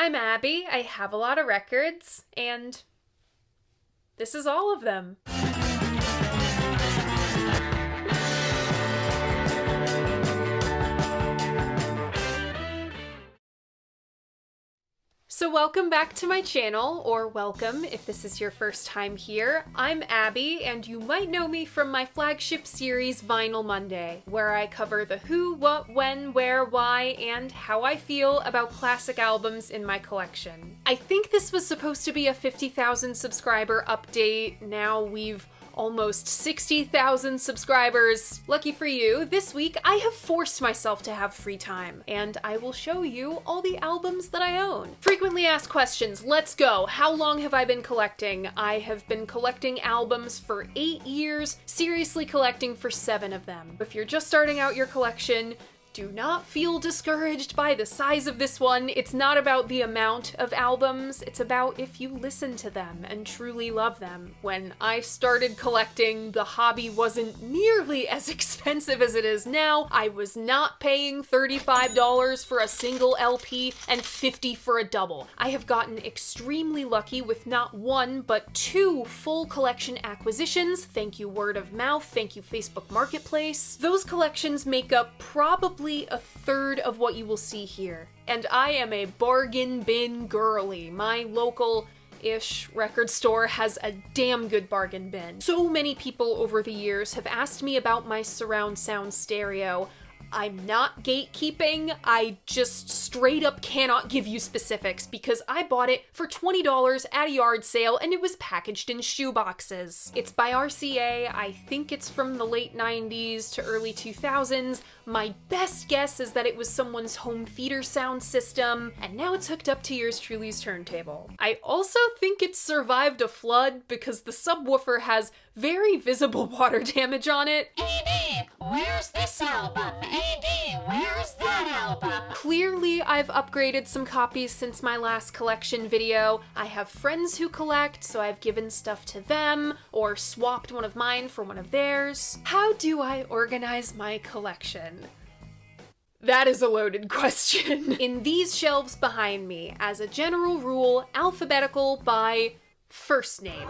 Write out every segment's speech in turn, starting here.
I'm Abby, I have a lot of records, and this is all of them. So welcome back to my channel, or welcome if this is your first time here. I'm Abby, and you might know me from my flagship series, Vinyl Monday, where I cover the who, what, when, where, why, and how I feel about classic albums in my collection. I think this was supposed to be a 50,000 subscriber update. Now we've almost 60,000 subscribers. Lucky for you, this week I have forced myself to have free time, and I will show you all the albums that I own. Frequently asked questions, let's go. How long have I been collecting? I have been collecting albums for 8 years, seriously collecting for 7 of them. If you're just starting out your collection, do not feel discouraged by the size of this one. It's not about the amount of albums, it's about if you listen to them and truly love them. When I started collecting, the hobby wasn't nearly as expensive as it is now. I was not paying $35 for a single LP and $50 for a double. I have gotten extremely lucky with not one, but 2 full collection acquisitions. Thank you word of mouth, thank you Facebook Marketplace. Those collections make up probably a third of what you will see here. And I am a bargain bin girly. My local-ish record store has a damn good bargain bin. So many people over the years have asked me about my surround sound stereo. I'm not gatekeeping, I just straight up cannot give you specifics because I bought it for $20 at a yard sale and it was packaged in shoe boxes. It's by RCA, I think it's from the late 90s to early 2000s. My best guess is that it was someone's home theater sound system, and now it's hooked up to yours truly's turntable. I also think it survived a flood because the subwoofer has very visible water damage on it. AD, where's this album? AD, where's that album? Clearly, I've upgraded some copies since my last collection video. I have friends who collect, so I've given stuff to them, or swapped one of mine for one of theirs. How do I organize my collection? That is a loaded question. In these shelves behind me, as a general rule, alphabetical by first name.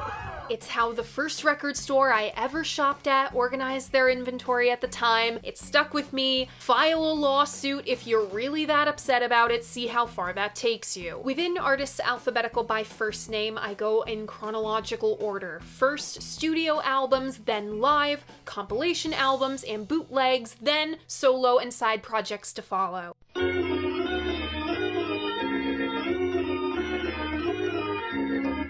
It's how the first record store I ever shopped at organized their inventory at the time. It stuck with me. File a lawsuit if you're really that upset about it, see how far that takes you. Within artists alphabetical by first name, I go in chronological order. First studio albums, then live, compilation albums, and bootlegs, then solo and side projects to follow.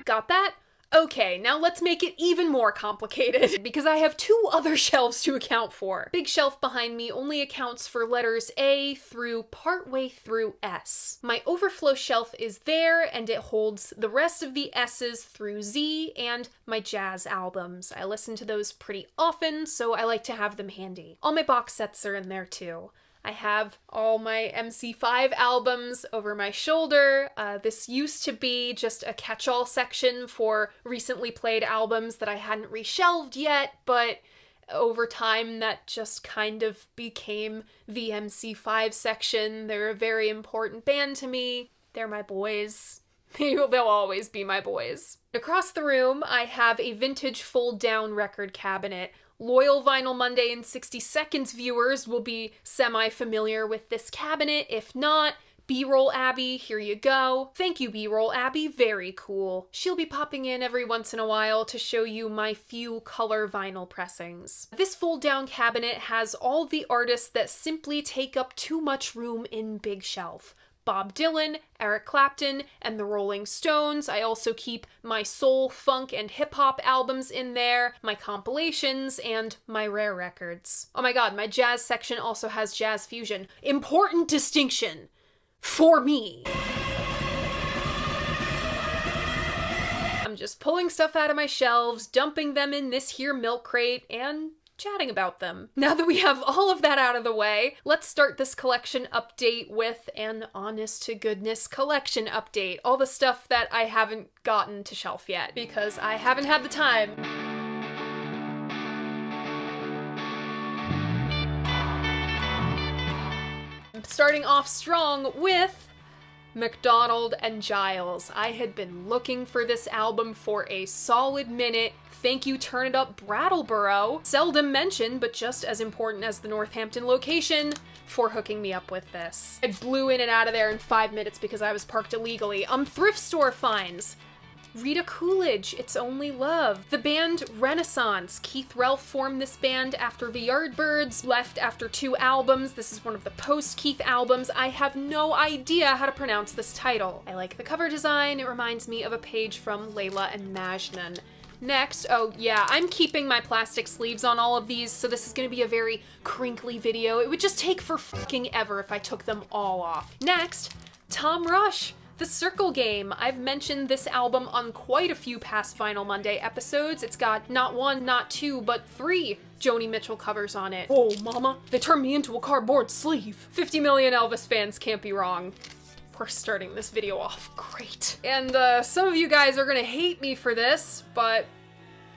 Got that? Okay, now let's make it even more complicated, because I have 2 other shelves to account for. Big shelf behind me only accounts for letters A through partway through S. My overflow shelf is there, and it holds the rest of the S's through Z and my jazz albums. I listen to those pretty often, so I like to have them handy. All my box sets are in there too. I have all my MC5 albums over my shoulder. This used to be just a catch-all section for recently played albums that I hadn't reshelved yet, but over time that just kind of became the MC5 section. They're a very important band to me. They're my boys. They'll always be my boys. Across the room, I have a vintage fold-down record cabinet. Loyal Vinyl Monday in 60 Seconds viewers will be semi-familiar with this cabinet. If not, B-Roll Abby, here you go. Thank you, B-Roll Abby, very cool. She'll be popping in every once in a while to show you my few color vinyl pressings. This fold-down cabinet has all the artists that simply take up too much room in Big Shelf. Bob Dylan, Eric Clapton, and the Rolling Stones. I also keep my soul, funk, and hip-hop albums in there, my compilations, and my rare records. Oh my god, my jazz section also has jazz fusion. Important distinction! For me! I'm just pulling stuff out of my shelves, dumping them in this here milk crate, and chatting about them. Now that we have all of that out of the way, let's start this collection update with an honest-to-goodness collection update. All the stuff that I haven't gotten to shelf yet, because I haven't had the time. I'm starting off strong with MacDonald and Giles. I had been looking for this album for a solid minute. Thank you, Turn It Up, Brattleboro, seldom mentioned, but just as important as the Northampton location, for hooking me up with this. I blew in and out of there in 5 minutes because I was parked illegally. Thrift store finds. Rita Coolidge, It's Only Love. The band Renaissance. Keith Relf formed this band after the Yardbirds, left after 2 albums. This is one of the post-Keith albums. I have no idea how to pronounce this title. I like the cover design. It reminds me of a page from Layla and Majnun. Next, oh yeah, I'm keeping my plastic sleeves on all of these, so this is gonna be a very crinkly video. It would just take for fucking ever if I took them all off. Next, Tom Rush. The Circle Game. I've mentioned this album on quite a few past Vinyl Monday episodes. It's got not 1, not 2, but 3 Joni Mitchell covers on it. Oh, mama, they turned me into a cardboard sleeve. 50 million Elvis fans can't be wrong. We're starting this video off great. And some of you guys are gonna hate me for this, but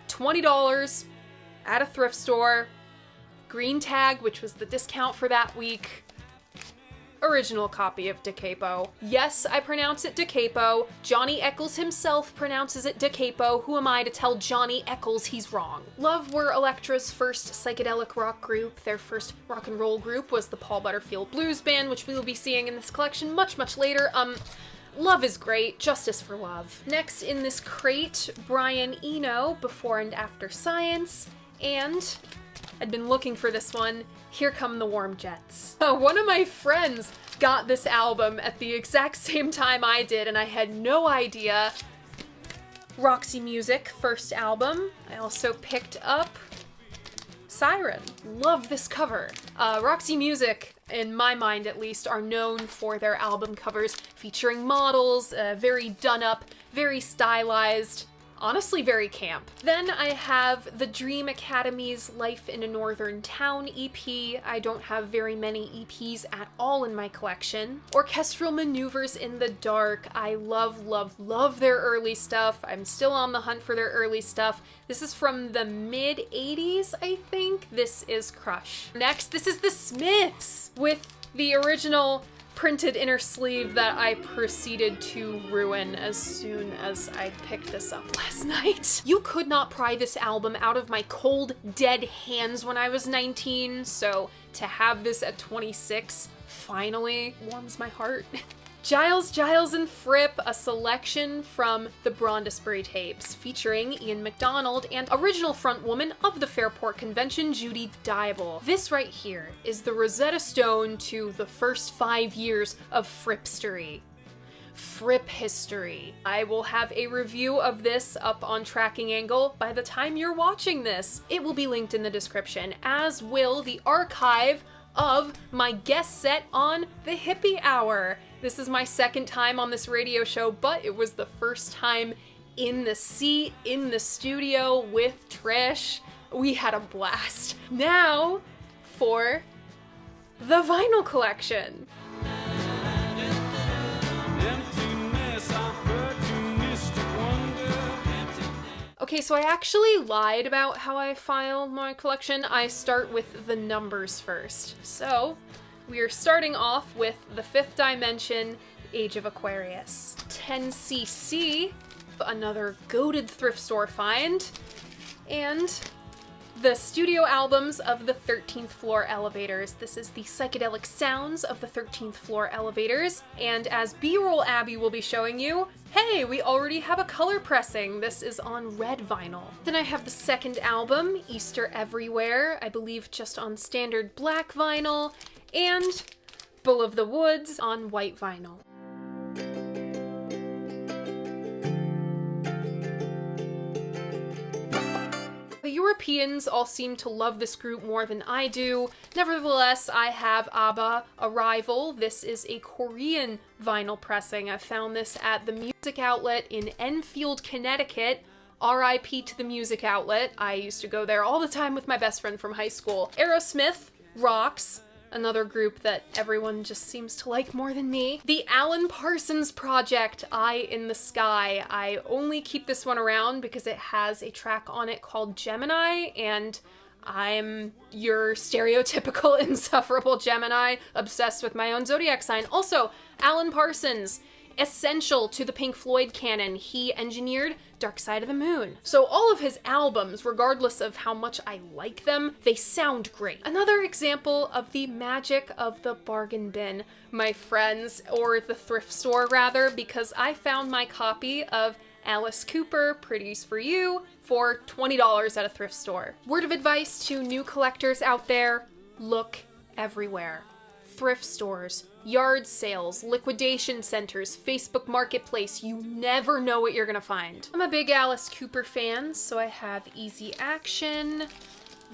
$20 at a thrift store, green tag, which was the discount for that week. Original copy of Da Capo. Yes, I pronounce it Da Capo. Johnny Eccles himself pronounces it Da Capo. Who am I to tell Johnny Eccles he's wrong? Love were Elektra's first psychedelic rock group. Their first rock and roll group was the Paul Butterfield Blues Band, which we will be seeing in this collection much, much later. Love is great. Justice for Love. Next in this crate, Brian Eno, Before and After Science, and I'd been looking for this one. Here Come the Warm Jets. One of my friends got this album at the exact same time I did, and I had no idea. Roxy Music, first album. I also picked up Siren. Love this cover. Roxy Music, in my mind at least, are known for their album covers featuring models, very done up, very stylized, honestly very camp. Then I have the Dream Academy's Life in a Northern Town EP. I don't have very many EPs at all in my collection. Orchestral Maneuvers in the Dark. I love, love, love their early stuff. I'm still on the hunt for their early stuff. This is from the mid-80s, I think. This is Crush. Next, this is the Smiths with the original printed inner sleeve that I proceeded to ruin as soon as I picked this up last night. You could not pry this album out of my cold, dead hands when I was 19, so to have this at 26 finally warms my heart. Giles, and Fripp, a selection from the Brondesbury tapes, featuring Ian MacDonald and original frontwoman of the Fairport Convention, Judy Dybel. This right here is the Rosetta Stone to the first 5 years of Frippstery. Fripp history. I will have a review of this up on Tracking Angle by the time you're watching this. It will be linked in the description, as will the archive of my guest set on the Hippie Hour. This is my second time on this radio show, but it was the first time in the seat, in the studio with Trish. We had a blast. Now for the vinyl collection. Okay, so I actually lied about how I filed my collection. I start with the numbers first. So we are starting off with the Fifth Dimension, Age of Aquarius. 10cc, another goated thrift store find, and the studio albums of the 13th Floor Elevators. This is the psychedelic sounds of the 13th Floor Elevators, and as B-roll Abby will be showing you, hey, we already have a color pressing. This is on red vinyl. Then I have the second album, Easter Everywhere, I believe just on standard black vinyl, and Bull of the Woods on white vinyl. The Europeans all seem to love this group more than I do. Nevertheless, I have ABBA, Arrival. This is a Korean vinyl pressing. I found this at the Music Outlet in Enfield, Connecticut. RIP to the Music Outlet. I used to go there all the time with my best friend from high school. Aerosmith, Rocks, another group that everyone just seems to like more than me. The Alan Parsons Project, Eye in the Sky. I only keep this one around because it has a track on it called Gemini, and I'm your stereotypical insufferable Gemini, obsessed with my own zodiac sign. Also, Alan Parsons, essential to the Pink Floyd canon. He engineered Dark Side of the Moon. So all of his albums, regardless of how much I like them, they sound great. Another example of the magic of the bargain bin, my friends, or the thrift store rather, because I found my copy of Alice Cooper, Pretty's for You, for $20 at a thrift store. Word of advice to new collectors out there, look everywhere. Thrift stores, yard sales, liquidation centers, Facebook Marketplace, you never know what you're gonna find. I'm a big Alice Cooper fan, so I have Easy Action,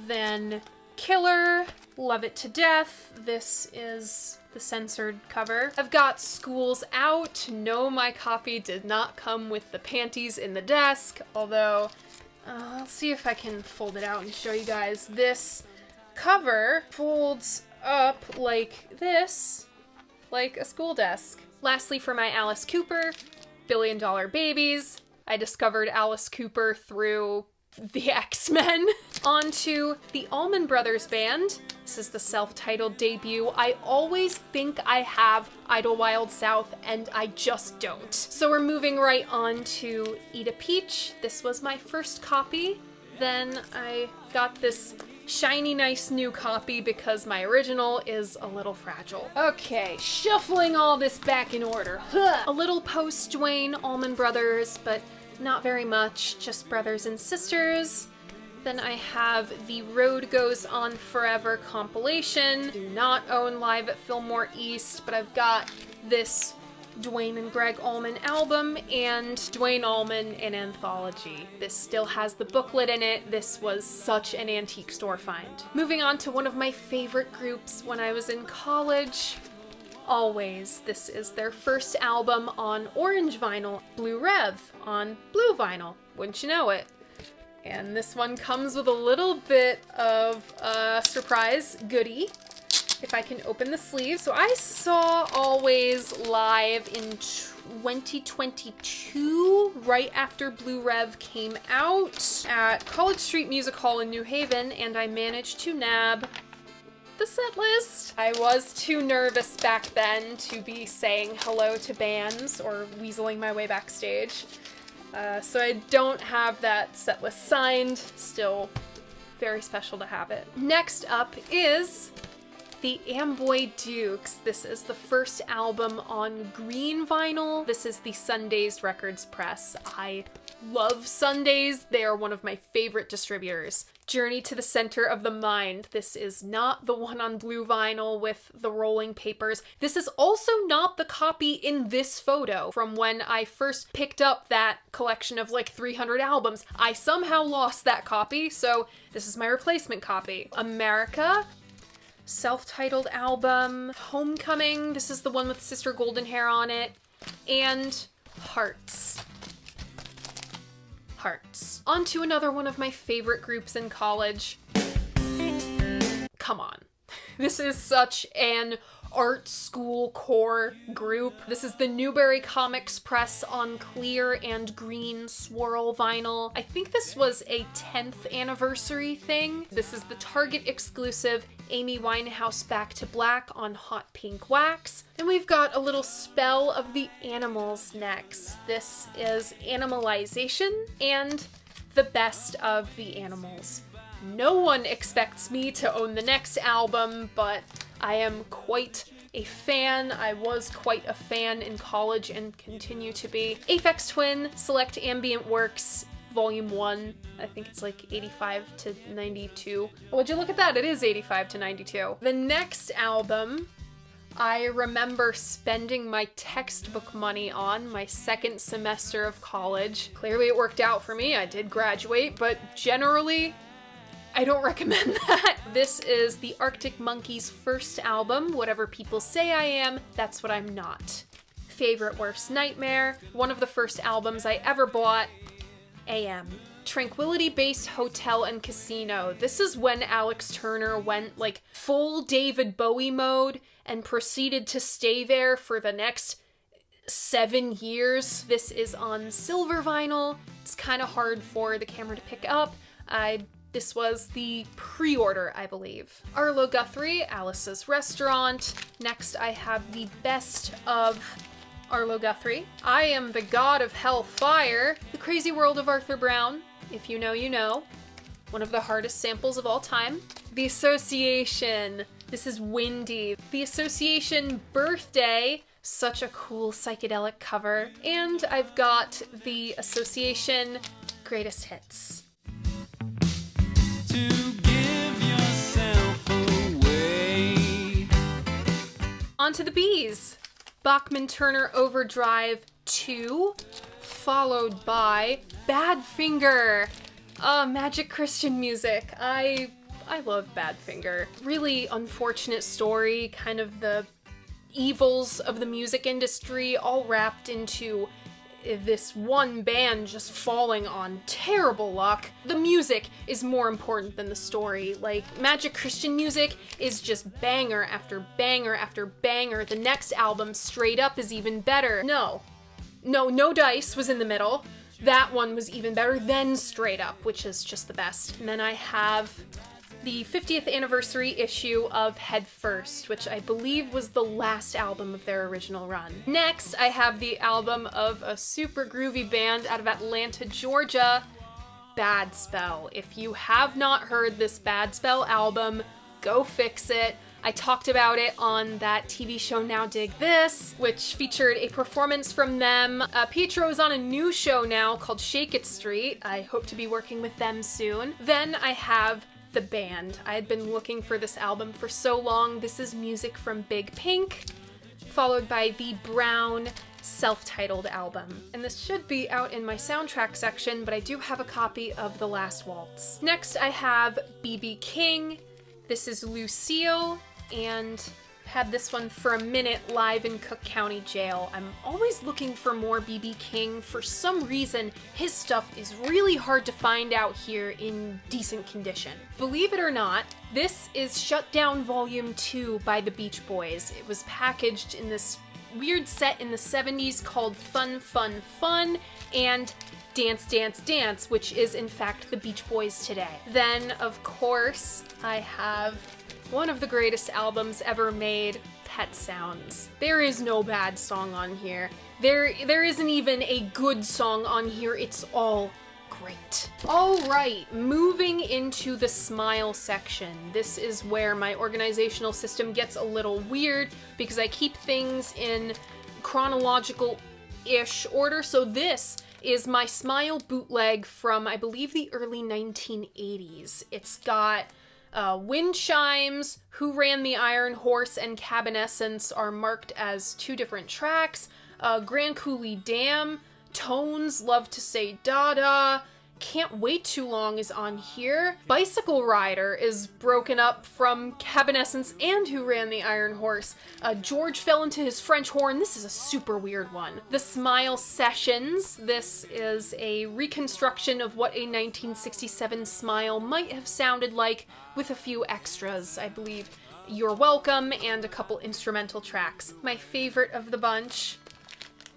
then Killer, love it to death. This is the censored cover. I've got School's Out. No, my copy did not come with the panties in the desk, although I'll see if I can fold it out and show you guys. This cover folds up like this, like a school desk. Lastly, for my Alice Cooper, Billion Dollar Babies, I discovered Alice Cooper through the X-Men. On to the Allman Brothers Band. This is the self-titled debut. I always think I have Idlewild South, and I just don't. So we're moving right on to Eat a Peach. This was my first copy. Then I got this shiny, nice new copy because my original is a little fragile. Okay, shuffling all this back in order. A little post-Dwayne Allman Brothers, but not very much, just brothers and sisters. Then I have the Road Goes On Forever compilation. Do not own Live at Fillmore East, but I've got this Dwayne and Greg Allman album and Dwayne Allman an anthology. This still has the booklet in it. This was such an antique store find. Moving on to one of my favorite groups when I was in college, Always. This is their first album on orange vinyl, Blue Rev on blue vinyl, wouldn't you know it. And this one comes with a little bit of a surprise goodie. If I can open the sleeve. So I saw Always live in 2022, right after Blue Rev came out at College Street Music Hall in New Haven, and I managed to nab the set list. I was too nervous back then to be saying hello to bands or weaseling my way backstage. So I don't have that set list signed. Still very special to have it. Next up is the Amboy Dukes. This is the first album on green vinyl. This is the Sundays Records press. I love Sundays. They are one of my favorite distributors. Journey to the Center of the Mind. This is not the one on blue vinyl with the rolling papers. This is also not the copy in this photo from when I first picked up that collection of like 300 albums. I somehow lost that copy, so this is my replacement copy. America, self-titled album. Homecoming, this is the one with Sister Golden Hair on it. And Hearts. Hearts. On to another one of my favorite groups in college. Come on. This is such an art school core group. This is the Newberry Comics press on clear and green swirl vinyl. I think this was a 10th anniversary thing. This is the Target exclusive Amy Winehouse Back to Black on hot pink wax. And we've got a little spell of the animals next. This is Animalization and the best of the animals. No one expects me to own the next album, but I am quite a fan. I was quite a fan in college and continue to be. Aphex Twin, Select Ambient Works, Volume 1. I think it's like 85 to 92. Would you look at that? It is 85 to 92. The next album I remember spending my textbook money on my second semester of college. Clearly it worked out for me. I did graduate, but generally I don't recommend that. This is the Arctic Monkeys' first album. Whatever people say I am, that's what I'm not. Favorite Worst Nightmare, one of the first albums I ever bought, AM. Tranquility Base Hotel and Casino. This is when Alex Turner went like full David Bowie mode and proceeded to stay there for the next 7 years. This is on silver vinyl. It's kind of hard for the camera to pick up. I This was the pre-order, I believe. Arlo Guthrie, Alice's Restaurant. Next, I have the best of Arlo Guthrie. I Am the God of Hellfire. The Crazy World of Arthur Brown. If you know, you know. One of the hardest samples of all time. The Association. This is Windy. The Association Birthday. Such a cool psychedelic cover. And I've got the Association Greatest Hits. To give yourself away. On to the Bees. Bachman-Turner Overdrive 2, followed by Badfinger. Magic Christian music. I love Badfinger. Really unfortunate story, kind of the evils of the music industry all wrapped into this one band just falling on terrible luck. The music is more important than the story. Like, Magic Christian music is just banger after banger after banger. The next album, Straight Up, is even better. No Dice was in the middle. That one was even better than Straight Up, which is just the best. And then I have the 50th anniversary issue of Head First, which I believe was the last album of their original run. Next, I have the album of a super groovy band out of Atlanta, Georgia, Bad Spell. If you have not heard this Bad Spell album, go fix it. I talked about it on that TV show Now Dig This, which featured a performance from them. Pietro is on a new show now called Shake It Street. I hope to be working with them soon. Then I have the band. I had been looking for this album for so long. This is music from Big Pink, followed by the Brown self-titled album. And this should be out in my soundtrack section, but I do have a copy of The Last Waltz. Next, I have B.B. King. This is Lucille, and had this one for a minute live in Cook County Jail. I'm always looking for more B.B. King. For some reason, his stuff is really hard to find out here in decent condition. Believe it or not, this is Shut Down Volume 2 by the Beach Boys. It was packaged in this weird set in the 70s called Fun, Fun, Fun, and Dance, Dance, Dance, which is in fact the Beach Boys today. Then, of course, I have one of the greatest albums ever made, Pet Sounds. There is no bad song on here. There isn't even a good song on here. It's all great. All right, moving into the Smile section. This is where my organizational system gets a little weird because I keep things in chronological-ish order. So this is my Smile bootleg from, I believe, the early 1980s. It's got Wind Chimes, Who Ran the Iron Horse, and Cabinescence are marked as two different tracks. Grand Coulee Dam, Tones, Love to Say Dada, Can't Wait Too Long is on here. Bicycle Rider is broken up from Cabinescence and Who Ran the Iron Horse. George Fell Into His French Horn. This is a super weird one. The Smile Sessions. This is a reconstruction of what a 1967 Smile might have sounded like with a few extras. I believe You're Welcome and a couple instrumental tracks. My favorite of the bunch,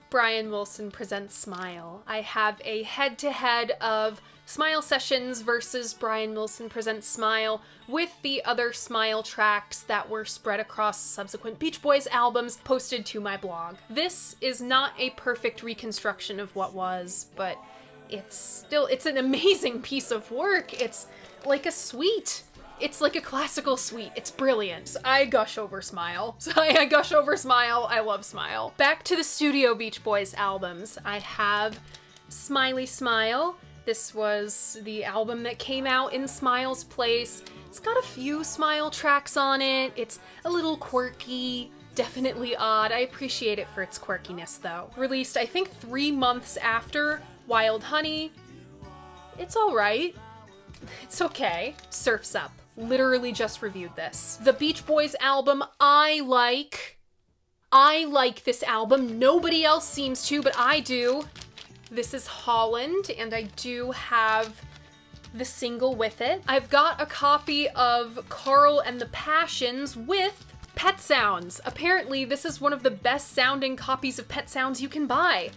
Brian Wilson Presents Smile. I have a head-to-head of Smile Sessions versus Brian Wilson Presents Smile with the other Smile tracks that were spread across subsequent Beach Boys albums posted to my blog. This is not a perfect reconstruction of what was, but it's an amazing piece of work. It's like a suite. It's like a classical suite. It's brilliant. I gush over Smile. I gush over Smile. I love Smile. Back to the Studio Beach Boys albums. I have Smiley Smile. This was the album that came out in Smile's place. It's got a few Smile tracks on it. It's a little quirky, definitely odd. I appreciate it for its quirkiness, though. Released, I think, 3 months after Wild Honey. It's alright. It's okay. Surf's Up. Literally just reviewed this. The Beach Boys album, I like this album. Nobody else seems to, but I do. This is Holland, and I do have the single with it. I've got a copy of Carl and the Passions with Pet Sounds. Apparently, this is one of the best sounding copies of Pet Sounds you can buy.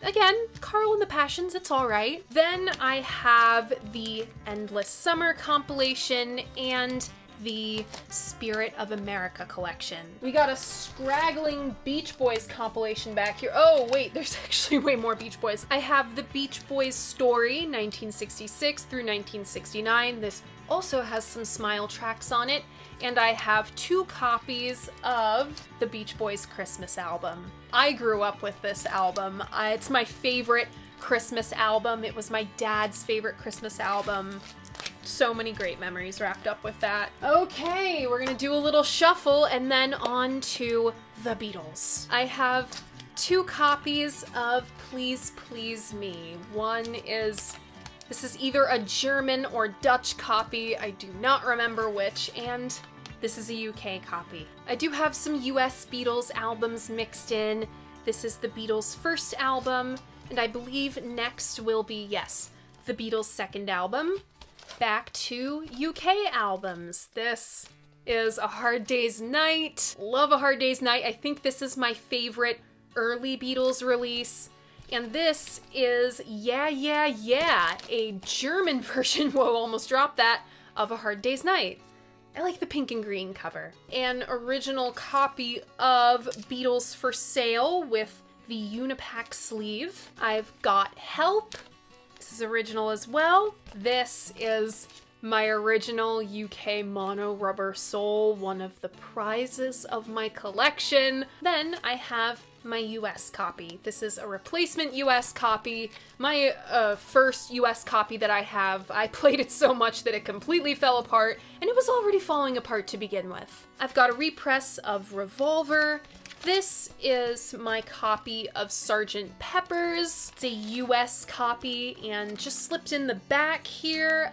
Again, Carl and the Passions, it's alright. Then I have the Endless Summer compilation and the Spirit of America collection. We got a straggling Beach Boys compilation back here. Oh wait, there's actually way more Beach Boys. I have the Beach Boys Story, 1966 through 1969. This also has some Smile tracks on it. And I have 2 copies of the Beach Boys Christmas album. I grew up with this album. It's my favorite Christmas album. It was my dad's favorite Christmas album. So many great memories wrapped up with that. Okay, we're gonna do a little shuffle and then on to the Beatles. I have 2 copies of Please Please Me. This is either a German or Dutch copy, I do not remember which, and this is a UK copy. I do have some US Beatles albums mixed in. This is the Beatles' first album, and I believe next will be, yes, the Beatles' second album. Back to UK albums. This is A Hard Day's Night. Love A Hard Day's Night. I think this is my favorite early Beatles release. And this is Yeah, Yeah, Yeah, a German version, whoa, almost dropped that, of A Hard Day's Night. I like the pink and green cover. An original copy of Beatles for Sale with the Unipack sleeve. I've got Help. This is original as well. This is my original UK mono rubber sole, one of the prizes of my collection. Then I have my US copy. This is a replacement US copy. My first US copy that I have, I played it so much that it completely fell apart, and it was already falling apart to begin with. I've got a repress of Revolver. This is my copy of Sgt. Pepper's. It's a US copy and just slipped in the back here.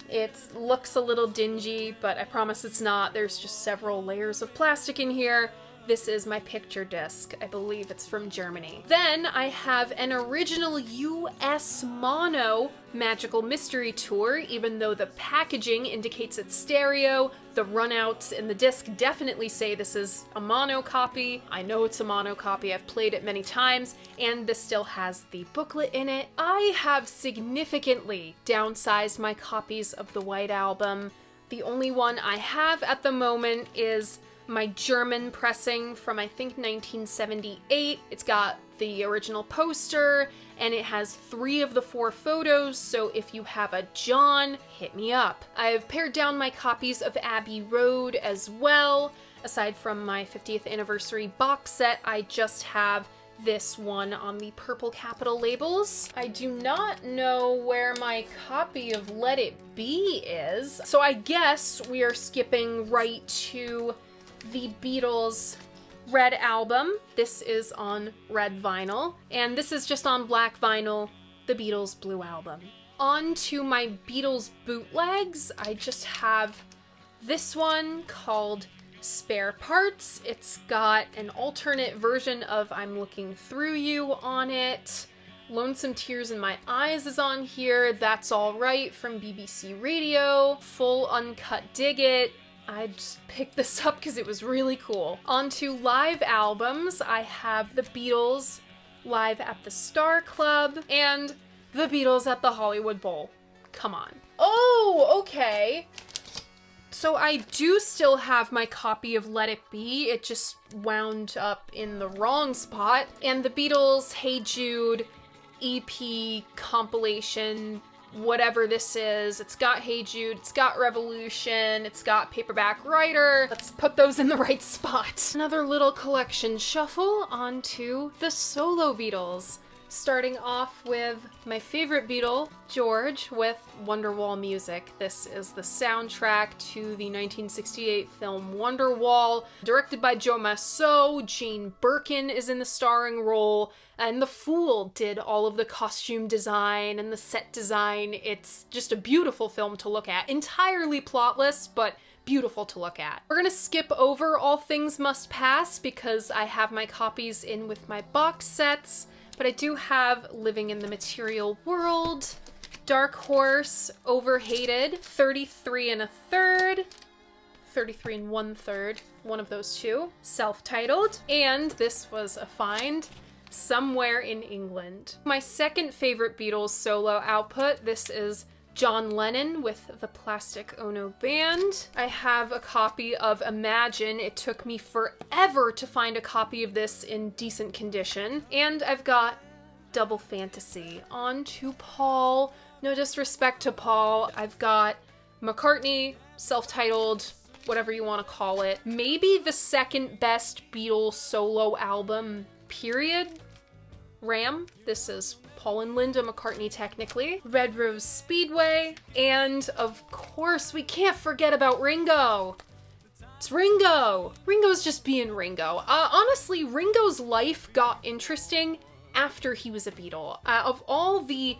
It looks a little dingy, but I promise it's not. There's just several layers of plastic in here. This is my picture disc. I believe it's from Germany. Then I have an original US mono Magical Mystery Tour, even though the packaging indicates it's stereo. The runouts in the disc definitely say this is a mono copy. I know it's a mono copy. I've played it many times, and this still has the booklet in it. I have significantly downsized my copies of the White Album. The only one I have at the moment is my German pressing from, I think, 1978. It's got the original poster, and it has 3 of the 4 photos, so if you have a John, hit me up. I've pared down my copies of Abbey Road as well. Aside from my 50th anniversary box set, I just have this one on the purple capital labels. I do not know where my copy of Let It Be is, so I guess we are skipping right to the Beatles' Red Album. This is on red vinyl, and this is just on black vinyl, the Beatles' Blue Album. On to my Beatles bootlegs, I just have this one called Spare Parts. It's got an alternate version of I'm Looking Through You on it. Lonesome Tears in My Eyes is on here. That's Alright from BBC Radio. Full Uncut Dig It. I just picked this up because it was really cool. On to live albums, I have the Beatles live at the Star Club and the Beatles at the Hollywood Bowl. Come on. Oh, okay. So I do still have my copy of Let It Be. It just wound up in the wrong spot. And the Beatles Hey Jude EP compilation, whatever this is. It's got Hey Jude, it's got Revolution, it's got Paperback Writer. Let's put those in the right spot. Another little collection shuffle onto the solo Beatles. Starting off with my favorite Beatle, George, with Wonderwall music. This is the soundtrack to the 1968 film Wonderwall, directed by Joe Masseau. Jane Birkin is in the starring role, and The Fool did all of the costume design and the set design. It's just a beautiful film to look at. Entirely plotless, but beautiful to look at. We're gonna skip over All Things Must Pass because I have my copies in with my box sets. But I do have Living in the Material World, Dark Horse, Overhated, 33 1/3, 33 1/3, one of those two. Self-titled, and this was a find, Somewhere in England. My second favorite Beatles solo output, this is John Lennon with the Plastic Ono Band. I have a copy of Imagine. It took me forever to find a copy of this in decent condition. And I've got Double Fantasy. On to Paul. No disrespect to Paul. I've got McCartney, self-titled, whatever you want to call it. Maybe the second best Beatles solo album, period. Ram. This is Paul and Linda McCartney, technically. Red Rose Speedway. And, of course, we can't forget about Ringo. It's Ringo. Ringo's just being Ringo. Honestly, Ringo's life got interesting after he was a Beatle. Of all the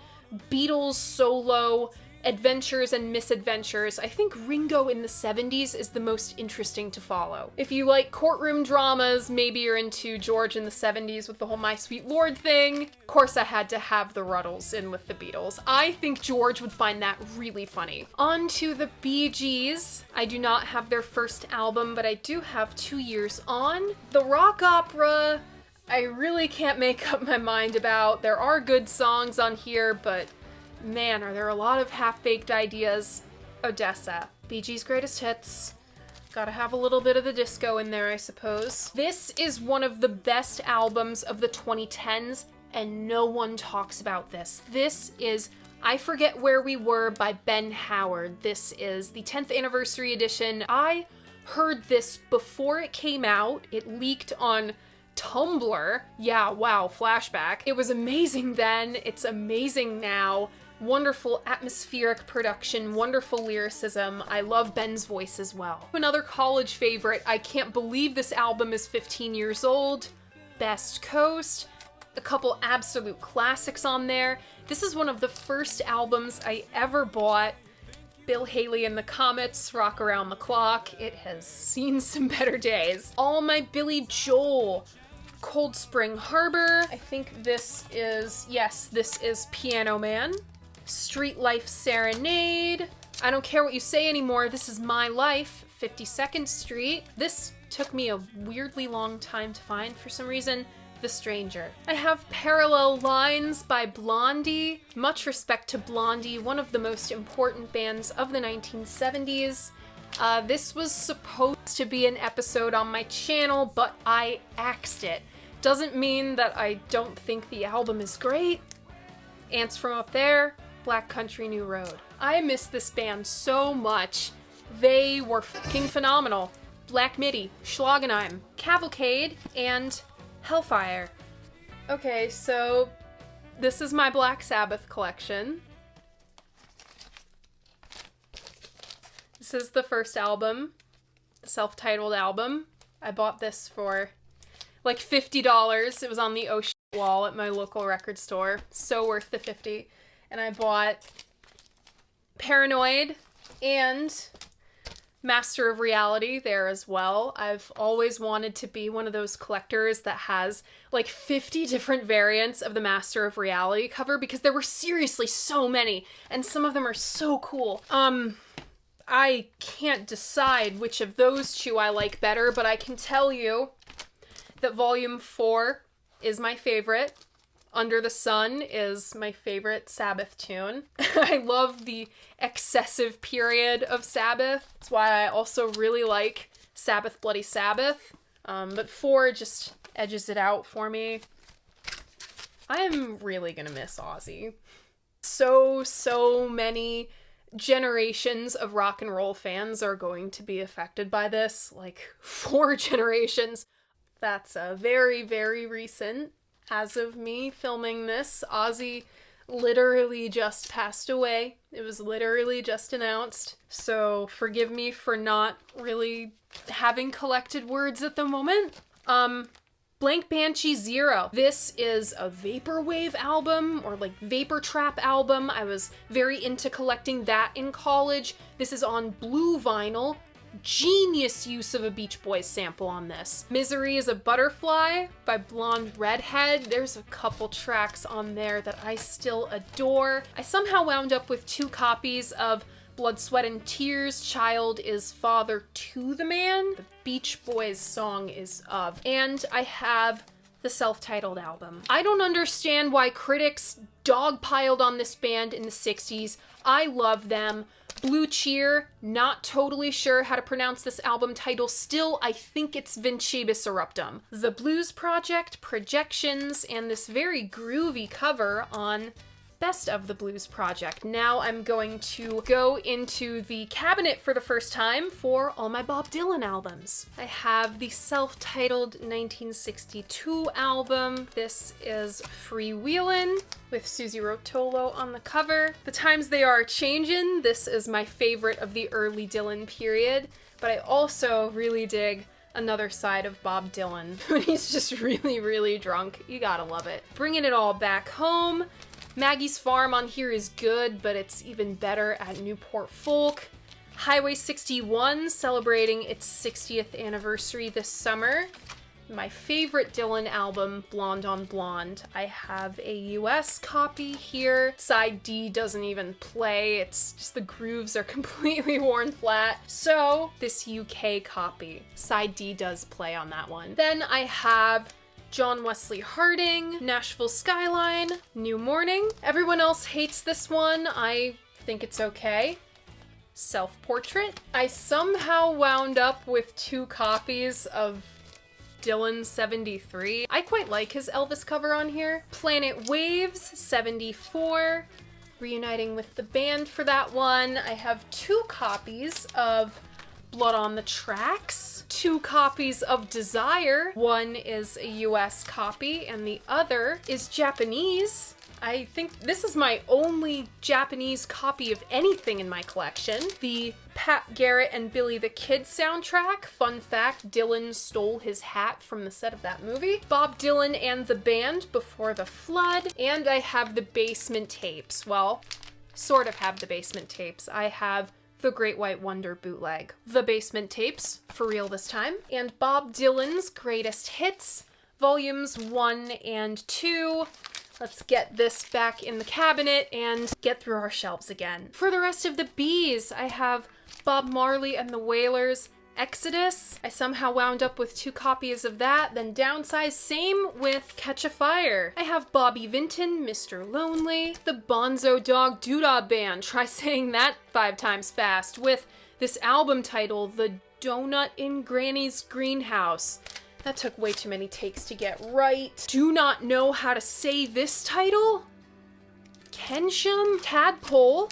Beatles solo adventures and misadventures, I think Ringo in the 70s is the most interesting to follow. If you like courtroom dramas, maybe you're into George in the 70s with the whole My Sweet Lord thing. Of course, I had to have the Ruddles in with the Beatles. I think George would find that really funny. On to the Bee Gees. I do not have their first album, but I do have 2 Years On. The rock opera, I really can't make up my mind about. There are good songs on here, but man, are there a lot of half-baked ideas. Odessa. Bee Gees' greatest hits. Gotta have a little bit of the disco in there, I suppose. This is one of the best albums of the 2010s, and no one talks about this. This is I Forget Where We Were by Ben Howard. This is the 10th anniversary edition. I heard this before it came out. It leaked on Tumblr. Yeah, wow, flashback. It was amazing then. It's amazing now. Wonderful atmospheric production, wonderful lyricism. I love Ben's voice as well. Another college favorite. I can't believe this album is 15 years old. Best Coast. A couple absolute classics on there. This is one of the first albums I ever bought. Bill Haley and the Comets, Rock Around the Clock. It has seen some better days. All My Billy Joel. Cold Spring Harbor. I think this is, yes, this is Piano Man. Street Life Serenade. I Don't Care What You Say Anymore. This Is My Life. 52nd Street. This took me a weirdly long time to find for some reason. The Stranger. I have Parallel Lines by Blondie. Much respect to Blondie, one of the most important bands of the 1970s. This was supposed to be an episode on my channel, but I axed it. Doesn't mean that I don't think the album is great. Ants from Up There, Black Country New Road. I miss this band so much. They were fucking phenomenal. Black Midi, Schlagenheim, Cavalcade, and Hellfire. Okay, so this is my Black Sabbath collection. This is the first album, the self-titled album. I bought this for like $50. It was on the ocean wall at my local record store. So worth the $50. And I bought Paranoid and Master of Reality there as well. I've always wanted to be one of those collectors that has like 50 different variants of the Master of Reality cover, because there were seriously so many, and some of them are so cool. I can't decide which of those two I like better, but I can tell you that Volume 4 is my favorite. Under the Sun is my favorite Sabbath tune. I love the excessive period of Sabbath. That's why I also really like Sabbath Bloody Sabbath. But 4 just edges it out for me. I am really gonna miss Ozzy. So many generations of rock and roll fans are going to be affected by this. Like 4 generations. That's very, very recent. As of me filming this, Ozzy literally just passed away. It was literally just announced. So forgive me for not really having collected words at the moment. Blank Banshee Zero. This is a vaporwave album, or like vapor trap album. I was very into collecting that in college. This is on blue vinyl. Genius use of a Beach Boys sample on this. Misery is a Butterfly by Blonde Redhead. There's a couple tracks on there that I still adore. I somehow wound up with 2 copies of Blood, Sweat, and Tears, Child is Father to the Man. The Beach Boys song is Of. And I have the self-titled album. I don't understand why critics dogpiled on this band in the 60s. I love them. Blue Cheer, not totally sure how to pronounce this album title. Still, I think it's Vincebus Eruptum. The Blues Project, Projections, and this very groovy cover on Best of the Blues Project. Now I'm going to go into the cabinet for the first time for all my Bob Dylan albums. I have the self-titled 1962 album. This is Freewheelin' with Susie Rotolo on the cover. The times they are changin'. This is my favorite of the early Dylan period, but I also really dig another side of Bob Dylan when he's just really, really drunk. You gotta love it. Bringing it all back home. Maggie's Farm on here is good, but it's even better at Newport Folk. Highway 61, celebrating its 60th anniversary this summer. My favorite Dylan album, Blonde on Blonde. I have a US copy here. Side D doesn't even play. It's just the grooves are completely worn flat. So this UK copy, Side D does play on that one. Then I have John Wesley Harding, Nashville Skyline, New Morning. Everyone else hates this one. I think it's okay. Self-Portrait. I somehow wound up with 2 copies of Dylan 73. I quite like his Elvis cover on here. Planet Waves 74. Reuniting with the band for that one. I have 2 copies of Blood on the Tracks, 2 copies of Desire. One is a US copy and the other is Japanese. I think this is my only Japanese copy of anything in my collection. The Pat Garrett and Billy the Kid soundtrack. Fun fact, Dylan stole his hat from the set of that movie. Bob Dylan and the Band, Before the Flood. And I have the Basement Tapes. Well, sort of have the Basement Tapes. I have the Great White Wonder bootleg. The Basement Tapes, for real this time. And Bob Dylan's Greatest Hits, volumes 1 and 2. Let's get this back in the cabinet and get through our shelves again. For the rest of the Bs, I have Bob Marley and the Wailers, Exodus. I somehow wound up with 2 copies of that, then downsized. Same with Catch a Fire. I have Bobby Vinton, Mr. Lonely, the Bonzo Dog Doodah Band. Try saying that 5 times fast. With this album title, The Donut in Granny's Greenhouse. That took way too many takes to get right. Do not know how to say this title. Kensham, Tadpole,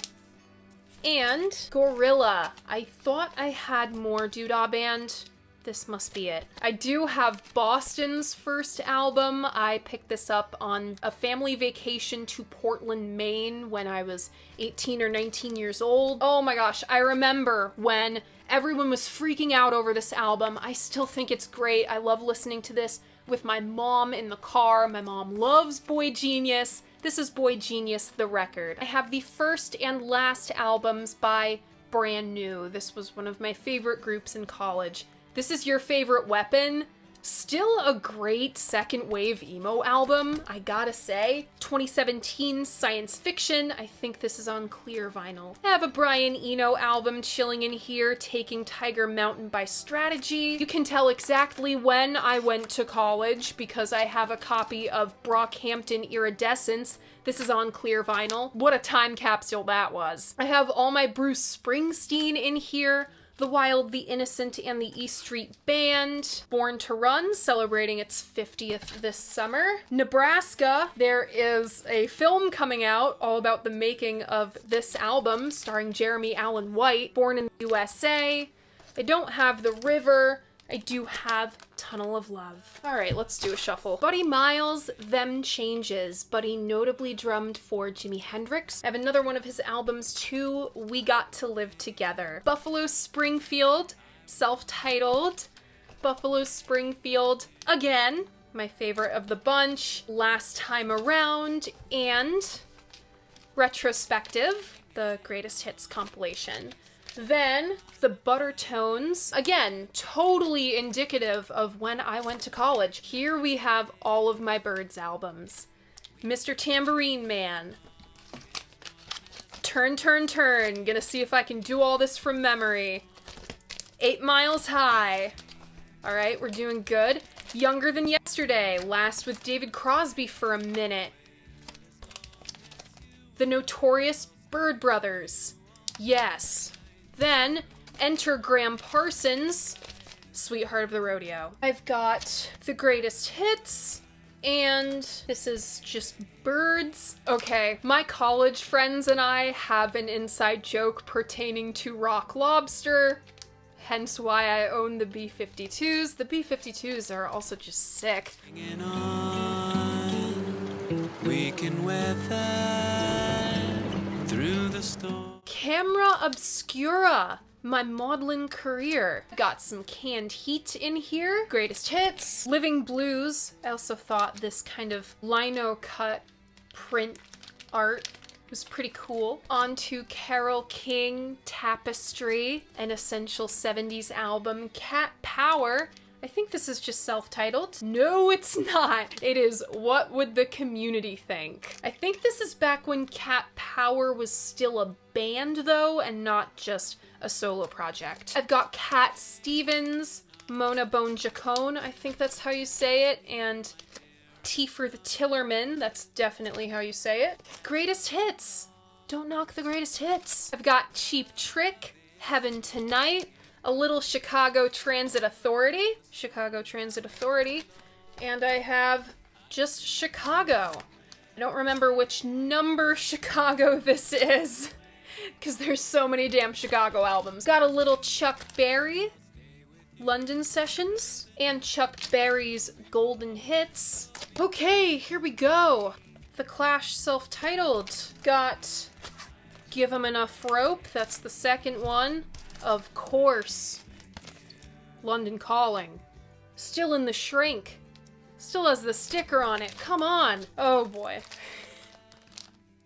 and Gorilla. I thought I had more Doodah Band. This must be it. I do have Boston's first album. I picked this up on a family vacation to Portland, Maine when I was 18 or 19 years old. Oh my gosh, I remember when everyone was freaking out over this album. I still think it's great. I love listening to this with my mom in the car. My mom loves Boy Genius. This is Boy Genius, the record. I have the first and last albums by Brand New. This was one of my favorite groups in college. This Is Your Favorite Weapon. Still a great second wave emo album, I gotta say. 2017 Science Fiction. I think this is on clear vinyl. I have a Brian Eno album chilling in here, Taking Tiger Mountain by Strategy. You can tell exactly when I went to college because I have a copy of Brockhampton Iridescence. This is on clear vinyl. What a time capsule that was. I have all my Bruce Springsteen in here. The Wild, the Innocent, and the E Street Band. Born to Run, celebrating its 50th this summer. Nebraska, there is a film coming out all about the making of this album, starring Jeremy Allen White. Born in the USA. I don't have The River. I do have Tunnel of Love. All right, let's do a shuffle. Buddy Miles, Them Changes. Buddy notably drummed for Jimi Hendrix. I have another one of his albums too, We Got to Live Together. Buffalo Springfield, self-titled. Buffalo Springfield, again, my favorite of the bunch. Last Time Around, and Retrospective, the Greatest Hits compilation. Then, the Buttertones, again, totally indicative of when I went to college. Here we have all of my Byrds albums. Mr. Tambourine Man, Turn, turn, turn. Gonna see if I can do all this from memory. 8 Miles High. All right, we're doing good. Younger Than Yesterday. Last with David Crosby for a minute. The Notorious Bird Brothers. Yes. Then, enter Graham Parsons. Sweetheart of the Rodeo. I've got The Greatest Hits. And this is just birds. Okay, my college friends and I have an inside joke pertaining to Rock Lobster, hence why I own the B-52s. The B-52s are also just sick. Hanging on, we can weather through the storm. Camera Obscura. My maudlin career. Got some Canned Heat in here. Greatest Hits. Living Blues. I also thought this kind of lino cut print art was pretty cool. On to Carole King, Tapestry, an essential 70s album. Cat Power. I think this is just self-titled. No, it's not. It is What Would the Community Think? I think this is back when Cat Power was still a band, though, and not just a solo project. I've got Cat Stevens, Mona Bone Jacone, I think that's how you say it, and T for the Tillerman, that's definitely how you say it. Greatest Hits. Don't knock the greatest hits. I've got Cheap Trick, Heaven Tonight, a little Chicago Transit Authority, and I have just Chicago. I don't remember which number Chicago this is, because there's so many damn Chicago albums. Got a little Chuck Berry, London Sessions, and Chuck Berry's Golden Hits. Okay, here we go. The Clash self-titled. Got Give 'Em Enough Rope, that's the second one. Of course. London Calling. Still in the Shrink. Still has the sticker on it. Come on. Oh boy.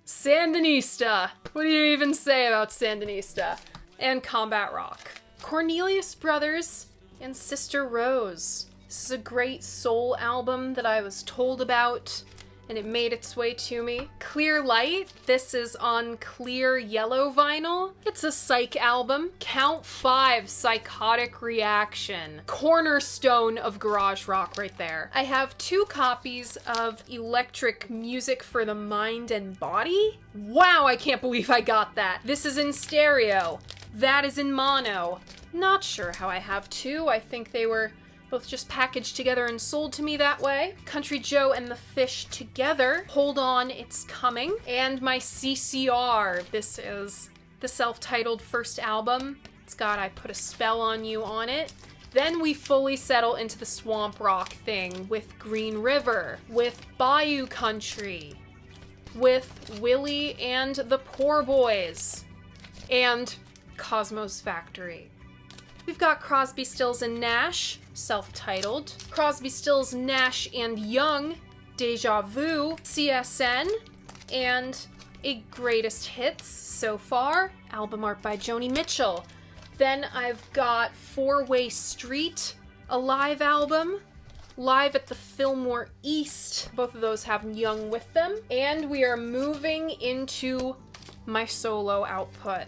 Sandinista. What do you even say about Sandinista? And Combat Rock. Cornelius Brothers and Sister Rose. This is a great soul album that I was told about, and it made its way to me. Clear Light, this is on clear yellow vinyl. It's a psych album. Count 5, Psychotic Reaction. Cornerstone of garage rock right there. I have 2 copies of Electric Music for the Mind and Body. Wow, I can't believe I got that. This is in stereo. That is in mono. Not sure how I have 2. I think they were both just packaged together and sold to me that way. Country Joe and the Fish Together. Hold On, It's Coming. And my CCR. This is the self-titled first album. It's got I Put a Spell on You on it. Then we fully settle into the swamp rock thing with Green River, with Bayou Country, with Willie and the Poor Boys, and Cosmos Factory. We've got Crosby, Stills, and Nash, self-titled. Crosby, Stills, Nash, and Young, Deja Vu, CSN, and a Greatest Hits so far, album art by Joni Mitchell. Then I've got 4-Way Street, a live album, Live at the Fillmore East. Both of those have Young with them. And we are moving into my solo output.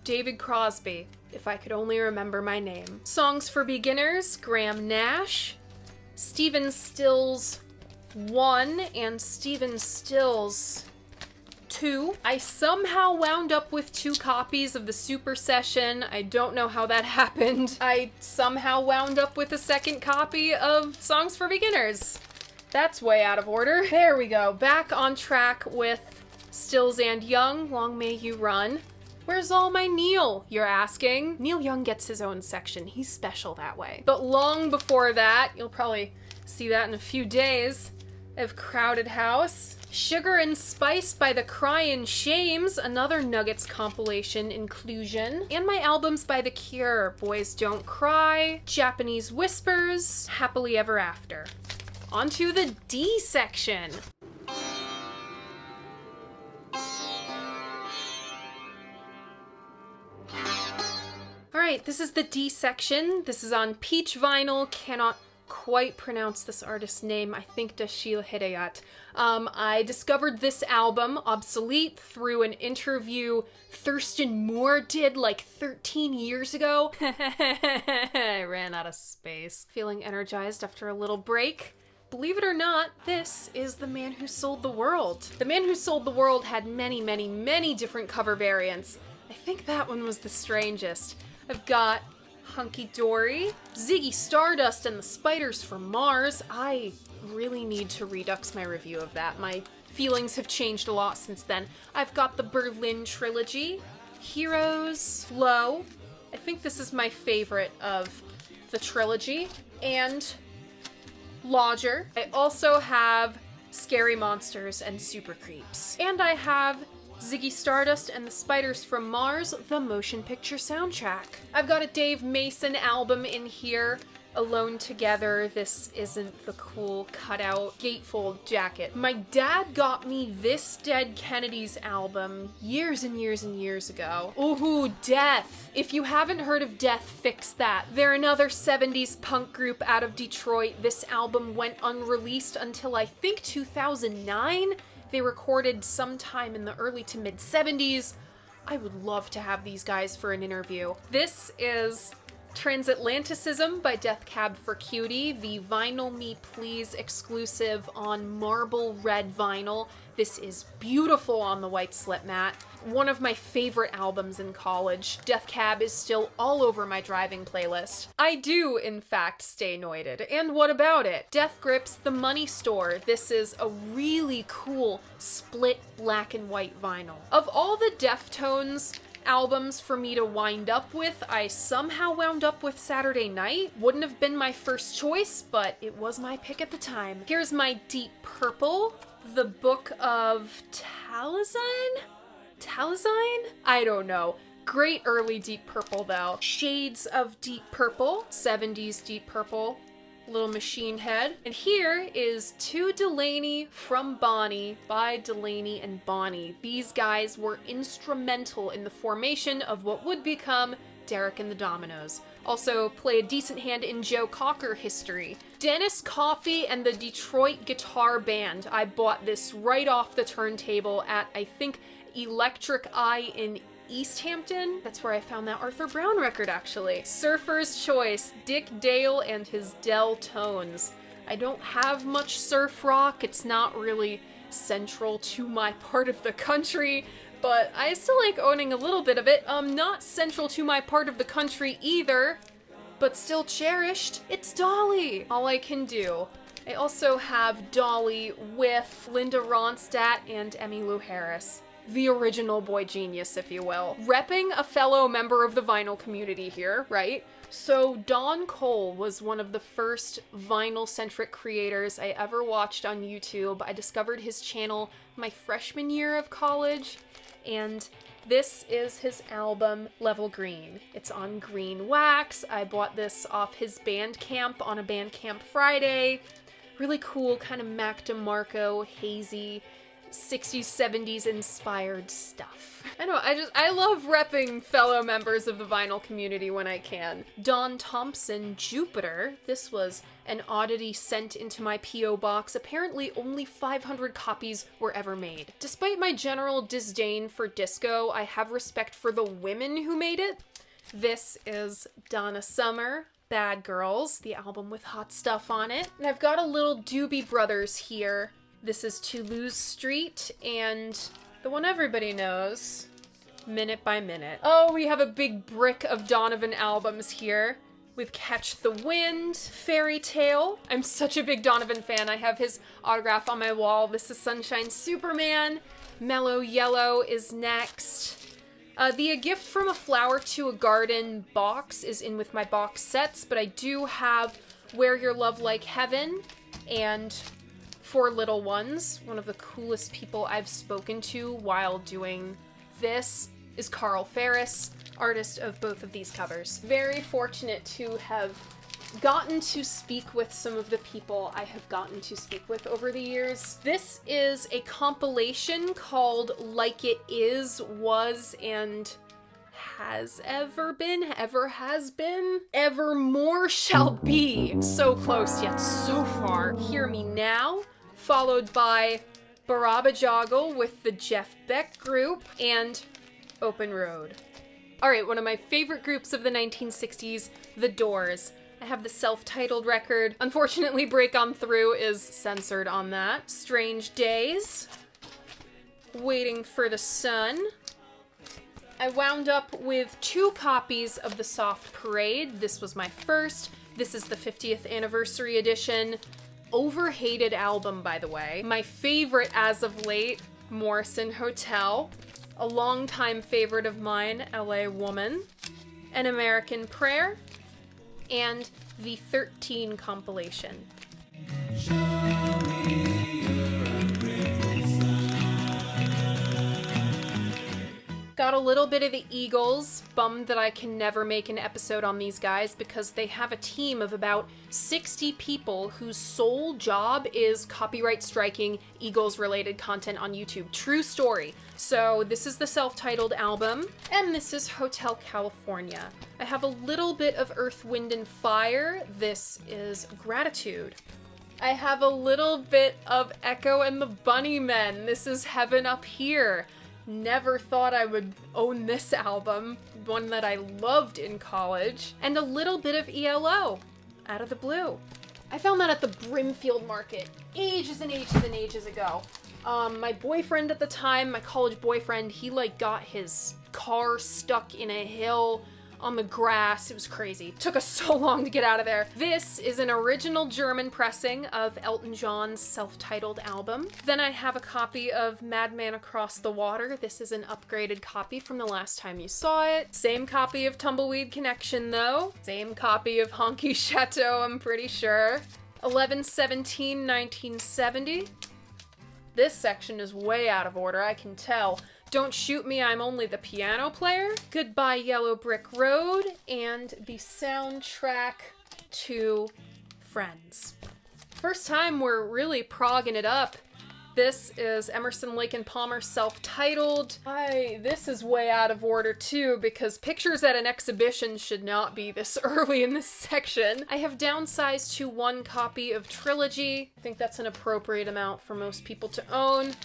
David Crosby, If I Could Only Remember My Name. Songs for Beginners, Graham Nash, Stephen Stills 1 and Stephen Stills 2. I somehow wound up with 2 copies of the Super Session. I don't know how that happened. I somehow wound up with a second copy of Songs for Beginners. That's way out of order. There we go. Back on track with Stills and Young, Long May You Run. Where's all my Neil, you're asking? Neil Young gets his own section. He's special that way. But long before that, you'll probably see that in a few days, I have Crowded House. Sugar and Spice by the Cryin' Shames, another Nuggets compilation inclusion. And my albums by The Cure, Boys Don't Cry, Japanese Whispers, Happily Ever After. On to the D section. Alright, this is the D section. This is on peach vinyl, cannot quite pronounce this artist's name. I think Dashiell Hidayat. I discovered this album, Obsolete, through an interview Thurston Moore did like 13 years ago. I ran out of space. Feeling energized after a little break. Believe it or not, this is The Man Who Sold the World. The Man Who Sold the World had many, many, many different cover variants. I think that one was the strangest. I've got Hunky Dory, Ziggy Stardust and the Spiders from Mars. I really need to redux my review of that. My feelings have changed a lot since then. I've got the Berlin Trilogy, Heroes, Flow. I think this is my favorite of the trilogy, and Lodger. I also have Scary Monsters and Super Creeps. And I have Ziggy Stardust and the Spiders from Mars, the motion picture soundtrack. I've got a Dave Mason album in here, Alone Together. This isn't the cool cutout gatefold jacket. My dad got me this Dead Kennedys album years and years and years ago. Ooh, Death. If you haven't heard of Death, fix that. They're another 70s punk group out of Detroit. This album went unreleased until I think 2009. They recorded sometime in the early to mid 70s. I would love to have these guys for an interview. This is Transatlanticism by Death Cab for Cutie, the Vinyl Me Please exclusive on marble red vinyl. This is beautiful on the white slip mat. One of my favorite albums in college. Death Cab is still all over my driving playlist. I do, in fact, stay noited. And what about it? Death Grips The Money Store. This is a really cool split black and white vinyl. Of all the Deftones albums for me to wind up with, I somehow wound up with Saturday Night. Wouldn't have been my first choice, but it was my pick at the time. Here's my Deep Purple, the Book of Talazine? I don't know. Great early Deep Purple though. Shades of Deep Purple, 70s Deep Purple, Little Machine Head. And here is To Delaney from Bonnie by Delaney and Bonnie. These guys were instrumental in the formation of what would become Derek and the Dominoes. Also play a decent hand in Joe Cocker history. Dennis Coffey and the Detroit Guitar Band. I bought this right off the turntable at, I think, Electric Eye in East Hampton. That's where I found that Arthur Brown record, actually. Surfer's Choice, Dick Dale and his Dell Tones. I don't have much surf rock. It's not really central to my part of the country, but I still like owning a little bit of it. Not central to my part of the country either, but still cherished. It's Dolly. All I Can Do. I also have Dolly with Linda Ronstadt and Emmylou Harris. The original boy genius, if you will. Repping a fellow member of the vinyl community here, right? So Don Cole was one of the first vinyl-centric creators I ever watched on YouTube. I discovered his channel my freshman year of college, and this is his album, Level Green. It's on green wax. I bought this off his Bandcamp on a Bandcamp Friday. Really cool, kind of Mac DeMarco, hazy, 60s, 70s inspired stuff. I know, I love repping fellow members of the vinyl community when I can. Don Thompson, Jupiter. This was an oddity sent into my P.O. box. Apparently only 500 copies were ever made. Despite my general disdain for disco, I have respect for the women who made it. This is Donna Summer, Bad Girls, the album with hot stuff on it. And I've got a little Doobie Brothers here. This is Toulouse Street, and the one everybody knows, Minute by Minute. Oh, we have a big brick of Donovan albums here, with Catch the Wind, Fairy Tale. I'm such a big Donovan fan. I have his autograph on my wall. This is Sunshine Superman. Mellow Yellow is next. The A Gift from a Flower to a Garden box is in with my box sets, but I do have Wear Your Love Like Heaven and For Little Ones. One of the coolest people I've spoken to while doing this is Carl Ferris, artist of both of these covers. Very fortunate to have gotten to speak with some of the people I have gotten to speak with over the years. This is a compilation called Like It Is, Was, and has ever been, ever has been, evermore shall be. So close yet so far. Hear Me Now, followed by Baraba Joggle with the Jeff Beck group, and Open Road. Alright, one of my favorite groups of the 1960s, The Doors. I have the self-titled record. Unfortunately, Break On Through is censored on that. Strange Days. Waiting for the Sun. I wound up with 2 copies of The Soft Parade. This was my first. This is the 50th anniversary edition. Overhated album, by the way. My favorite as of late, Morrison Hotel. A longtime favorite of mine, LA Woman. An American Prayer. And the 13 compilation. Got a little bit of the Eagles. Bummed that I can never make an episode on these guys because they have a team of about 60 people whose sole job is copyright striking Eagles-related content on YouTube. True story. So this is the self-titled album, and this is Hotel California. I have a little bit of Earth, Wind, and Fire. This is Gratitude. I have a little bit of Echo and the Bunnymen. This is Heaven Up Here. Never thought I would own this album, one that I loved in college. And a little bit of ELO, Out of the Blue. I found that at the Brimfield Market ages and ages and ages ago. My boyfriend at the time, my college boyfriend, he got his car stuck in a hill on the grass. It was crazy. Took us so long to get out of there. This is an original German pressing of Elton John's self-titled album. Then I have a copy of Madman Across the Water. This is an upgraded copy from the last time you saw it. Same copy of Tumbleweed Connection though. Same copy of Honky Chateau, I'm pretty sure. 11/17/1970. This section is way out of order, I can tell. Don't Shoot Me, I'm Only the Piano Player, Goodbye Yellow Brick Road, and the soundtrack to Friends. First time we're really progging it up. This is Emerson, Lake and Palmer self-titled. This is way out of order too, because pictures at an exhibition should not be this early in this section. I have downsized to 1 copy of Trilogy. I think that's an appropriate amount for most people to own.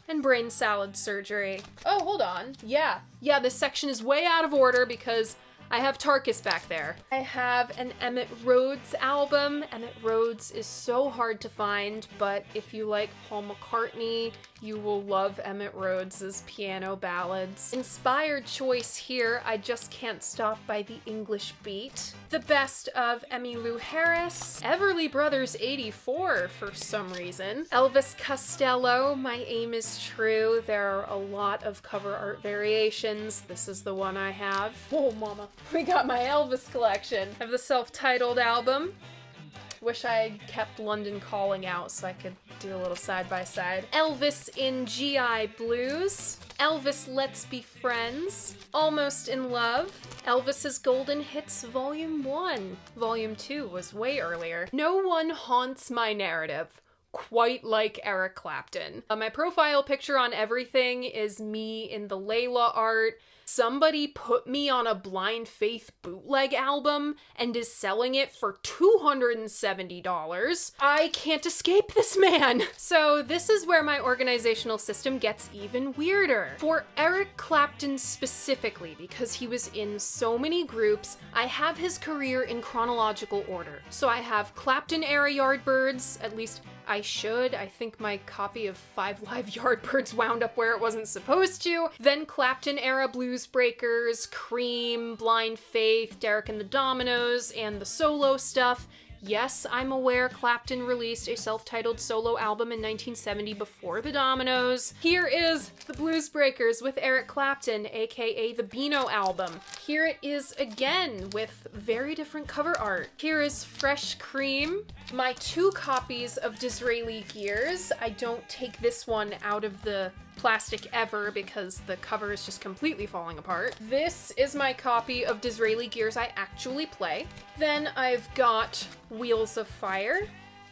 And Brain Salad Surgery. Oh, hold on. Yeah, this section is way out of order because I have Tarkus back there. I have an Emmett Rhodes album. Emmett Rhodes is so hard to find, but if you like Paul McCartney, you will love Emmett Rhodes' piano ballads. Inspired choice here, I Just Can't Stop by the English Beat. The best of Emmylou Harris. Everly Brothers 84 for some reason. Elvis Costello, My Aim Is True. There are a lot of cover art variations. This is the one I have. Oh, mama. We got my Elvis collection. I have the self-titled album. Wish I kept London Calling out so I could do a little side-by-side. Elvis in GI Blues. Elvis Let's Be Friends. Almost in Love. Elvis's Golden Hits Volume 1. Volume 2 was way earlier. No One Haunts My Narrative. Quite like Eric Clapton. My profile picture on everything is me in the Layla art. Somebody put me on a Blind Faith bootleg album and is selling it for $270. I can't escape this man. So this is where my organizational system gets even weirder. For Eric Clapton specifically, because he was in so many groups, I have his career in chronological order. So I have Clapton era Yardbirds, at least I should. I think my copy of 5 Live Yardbirds wound up where it wasn't supposed to. Then Clapton era Blues Breakers, Cream, Blind Faith, Derek and the Dominoes, and the solo stuff. Yes, I'm aware Clapton released a self-titled solo album in 1970 before the Dominoes. Here is the Blues Breakers with Eric Clapton, aka the Beano album. Here it is again with very different cover art. Here is Fresh Cream. My 2 copies of Disraeli Gears. I don't take this one out of the plastic ever because the cover is just completely falling apart. This is my copy of Disraeli Gears I actually play. Then I've got Wheels of Fire,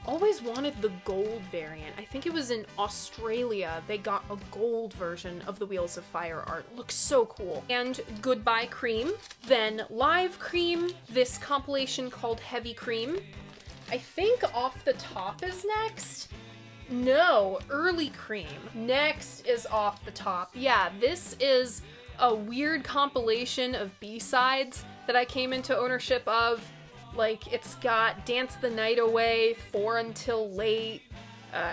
always wanted the gold variant. I think it was in Australia they got a gold version of the Wheels of Fire art. Looks so cool. And Goodbye Cream. Then Live Cream, this compilation called Heavy Cream. I think Off the Top is next. No, Early Cream. Next is Off the Top. Yeah, this is a weird compilation of B-sides that I came into ownership of. Like, it's got Dance the Night Away, 4 Until Late,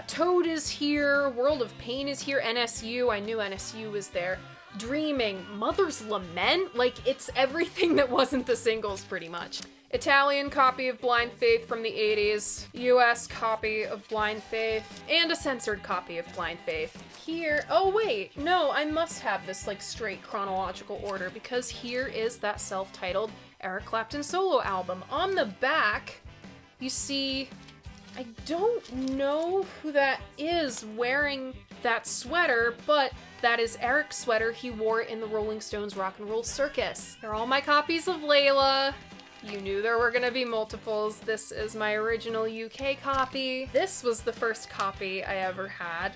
Toad is here, World of Pain is here, NSU, I knew NSU was there, Dreaming, Mother's Lament, like, it's everything that wasn't the singles, pretty much. Italian copy of Blind Faith from the 80s, US copy of Blind Faith, and a censored copy of Blind Faith. Here, oh wait, no, I must have this, like, straight chronological order, because here is that self-titled Eric Clapton solo album. On the back, you see, I don't know who that is wearing that sweater, but that is Eric's sweater he wore in the Rolling Stones Rock and Roll Circus. They're all my copies of Layla. You knew there were gonna be multiples. This is my original UK copy. This was the first copy I ever had.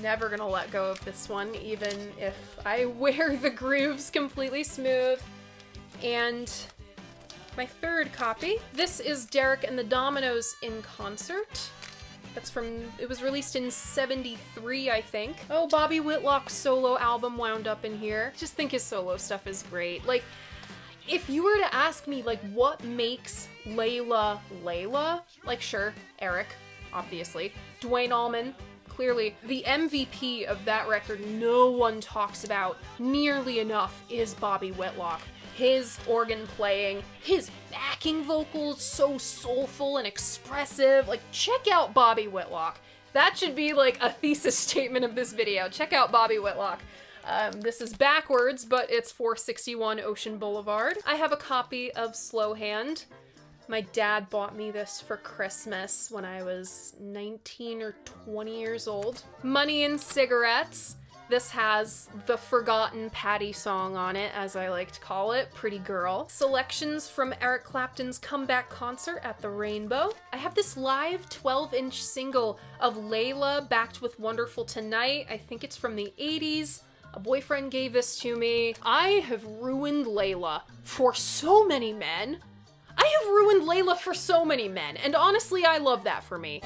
Never gonna let go of this one, even if I wear the grooves completely smooth. And my third copy. This is Derek and the Dominoes in Concert. It was released in 73, I think. Oh, Bobby Whitlock's solo album wound up in here. Just think his solo stuff is great. Like, if you were to ask me, like, what makes Layla Layla? Like, sure, Eric, obviously. Duane Allman, clearly. The MVP of that record no one talks about nearly enough is Bobby Whitlock. His organ playing, his backing vocals, so soulful and expressive. Like, check out Bobby Whitlock. That should be like a thesis statement of this video. Check out Bobby Whitlock. This is backwards, but it's 461 Ocean Boulevard. I have a copy of Slow Hand. My dad bought me this for Christmas when I was 19 or 20 years old. Money and Cigarettes. This has the Forgotten Patty song on it, as I like to call it, Pretty Girl. Selections from Eric Clapton's comeback concert at the Rainbow. I have this live 12-inch single of Layla backed with Wonderful Tonight. I think it's from the 80s. A boyfriend gave this to me. I have ruined Layla for so many men. I have ruined Layla for so many men, and honestly, I love that for me.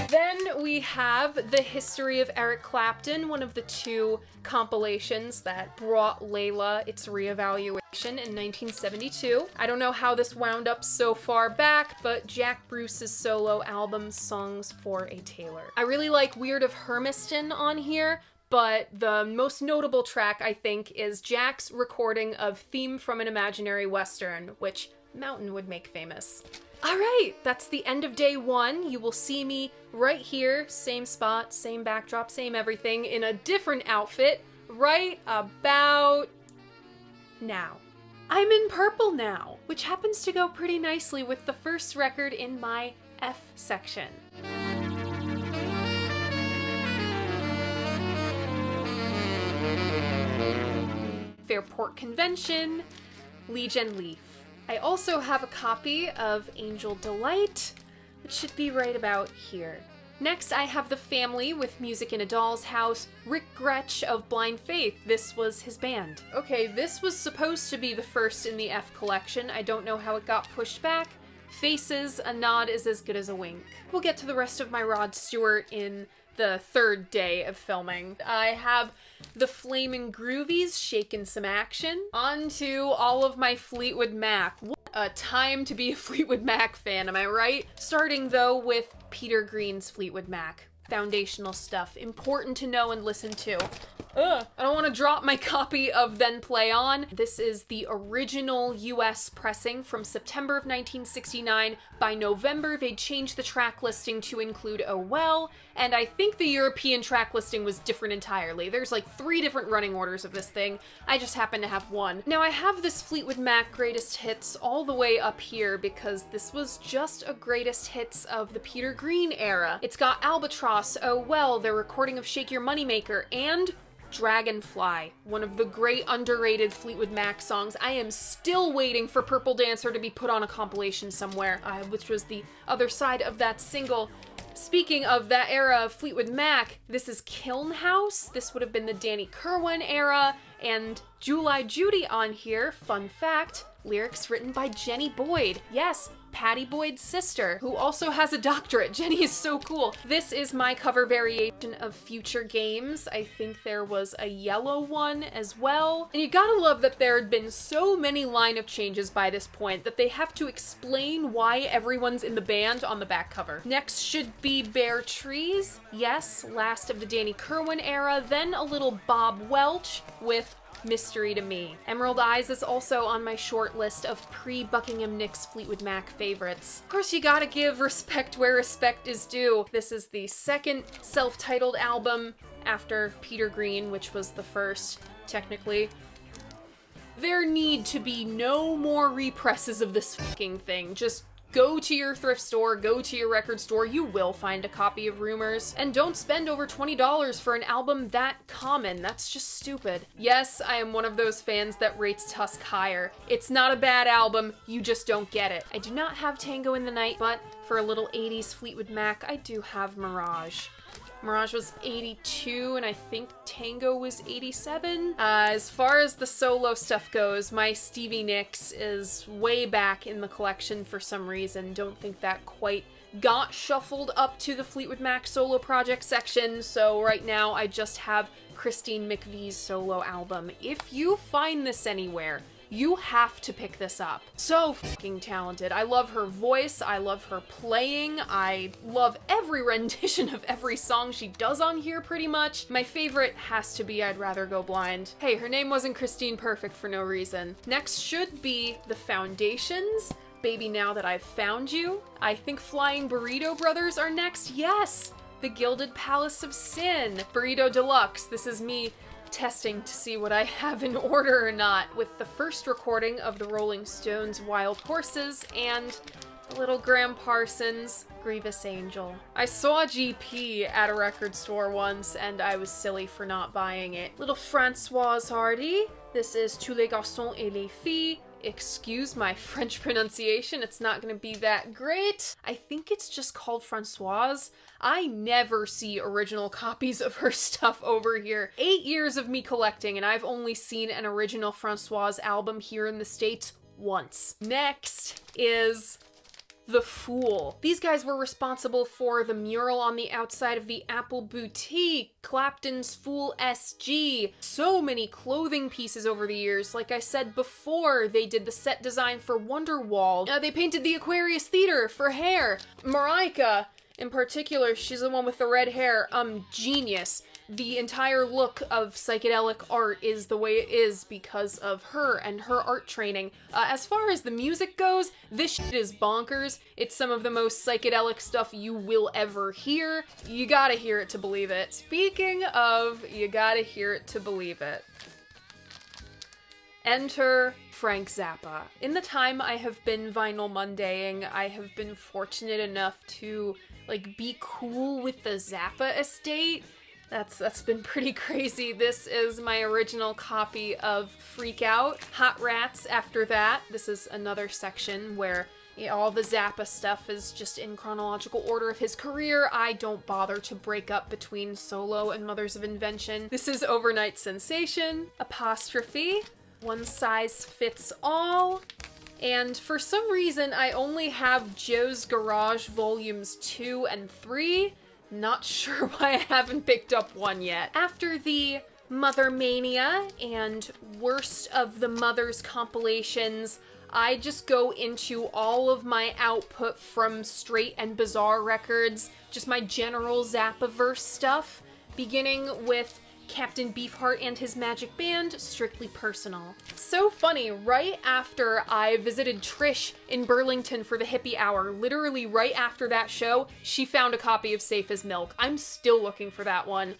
Then we have The History of Eric Clapton, one of the two compilations that brought Layla its reevaluation in 1972. I don't know how this wound up so far back, but Jack Bruce's solo album, Songs for a Tailor. I really like Weird of Hermiston on here, but the most notable track, I think, is Jack's recording of Theme from an Imaginary Western, which Mountain would make famous. All right, that's the end of day one. You will see me right here, same spot, same backdrop, same everything, in a different outfit, right about now. I'm in purple now, which happens to go pretty nicely with the first record in my F section. Fairport Convention, Legion Leaf. I also have a copy of Angel Delight, which should be right about here. Next, I have The Family with Music in a Doll's House, Rick Gretsch of Blind Faith. This was his band. Okay, this was supposed to be the first in the F collection. I don't know how it got pushed back. Faces, A Nod is as Good as a Wink. We'll get to the rest of my Rod Stewart in the third day of filming. I have the Flamin' Groovies, Shakin' Some Action. On to all of my Fleetwood Mac. What a time to be a Fleetwood Mac fan, am I right? Starting though with Peter Green's Fleetwood Mac. Foundational stuff, important to know and listen to. I don't want to drop my copy of Then Play On. This is the original US pressing from September of 1969. By November, they'd changed the track listing to include Oh Well, and I think the European track listing was different entirely. There's like 3 different running orders of this thing. I just happen to have one. Now I have this Fleetwood Mac greatest hits all the way up here because this was just a greatest hits of the Peter Green era. It's got Albatross, Oh Well, their recording of Shake Your Moneymaker, and Dragonfly, one of the great underrated Fleetwood Mac songs. I am still waiting for Purple Dancer to be put on a compilation somewhere, which was the other side of that single. Speaking of that era of Fleetwood Mac, this is Kiln House. This would have been the Danny Kirwan era, and July Judy on here, fun fact, lyrics written by Jenny Boyd. Yes, Patty Boyd's sister, who also has a doctorate. Jenny is so cool. This is my cover variation of Future Games. I think there was a yellow one as well. And you gotta love that there had been so many lineup changes by this point that they have to explain why everyone's in the band on the back cover. Next should be Bare Trees. Yes, last of the Danny Kirwan era. Then a little Bob Welch with Mystery to Me. Emerald Eyes is also on my short list of pre-Buckingham Nicks Fleetwood Mac favorites. Of course, you gotta give respect where respect is due. This is the second self-titled album after Peter Green, which was the first, technically. There need to be no more represses of this fucking thing. Just go to your thrift store, go to your record store, you will find a copy of Rumors. And don't spend over $20 for an album that common. That's just stupid. Yes, I am one of those fans that rates Tusk higher. It's not a bad album, you just don't get it. I do not have Tango in the Night, but for a little 80s Fleetwood Mac, I do have Mirage. Mirage was 82, and I think Tango was 87. As far as the solo stuff goes, my Stevie Nicks is way back in the collection for some reason. Don't think that quite got shuffled up to the Fleetwood Mac solo project section, so right now I just have Christine McVie's solo album. If you find this anywhere, you have to pick this up. So fucking talented. I love her voice. I love her playing. I love every rendition of every song she does on here, pretty much. My favorite has to be I'd Rather Go Blind. Hey, her name wasn't Christine Perfect for no reason. Next should be The Foundations. Baby Now That I've Found You. I think Flying Burrito Brothers are next. Yes! The Gilded Palace of Sin. Burrito Deluxe. This is me testing to see what I have in order or not, with the first recording of the Rolling Stones' Wild Horses and the little Graham Parsons' Grievous Angel. I saw GP at a record store once and I was silly for not buying it. Little Françoise Hardy. This is Tous les garçons et les filles. Excuse my French pronunciation, it's not gonna be that great. I think it's just called Françoise. I never see original copies of her stuff over here. 8 years of me collecting, and I've only seen an original Françoise album here in the States once. Next is The Fool. These guys were responsible for the mural on the outside of the Apple Boutique, Clapton's Fool SG. So many clothing pieces over the years. Like I said before, they did the set design for Wonderwall. They painted the Aquarius Theater for Hair. Marika, in particular, she's the one with the red hair. Genius. The entire look of psychedelic art is the way it is because of her and her art training. As far as the music goes, this shit is bonkers. It's some of the most psychedelic stuff you will ever hear. You gotta hear it to believe it. Speaking of, you gotta hear it to believe it. Enter Frank Zappa. In the time I have been Vinyl Mondaying, I have been fortunate enough to, be cool with the Zappa estate. That's been pretty crazy. This is my original copy of Freak Out. Hot Rats after that. This is another section where all the Zappa stuff is just in chronological order of his career. I don't bother to break up between solo and Mothers of Invention. This is Overnight Sensation. Apostrophe. One Size Fits All. And for some reason, I only have Joe's Garage Volumes 2 and 3. Not sure why I haven't picked up one yet. After the Mother Mania and Worst of the Mothers compilations, I just go into all of my output from Straight and Bizarre Records, just my general Zappaverse stuff, beginning with Captain Beefheart and His Magic Band, Strictly Personal. So funny, right after I visited Trish in Burlington for the Hippie Hour, literally right after that show, she found a copy of Safe as Milk. I'm still looking for that one.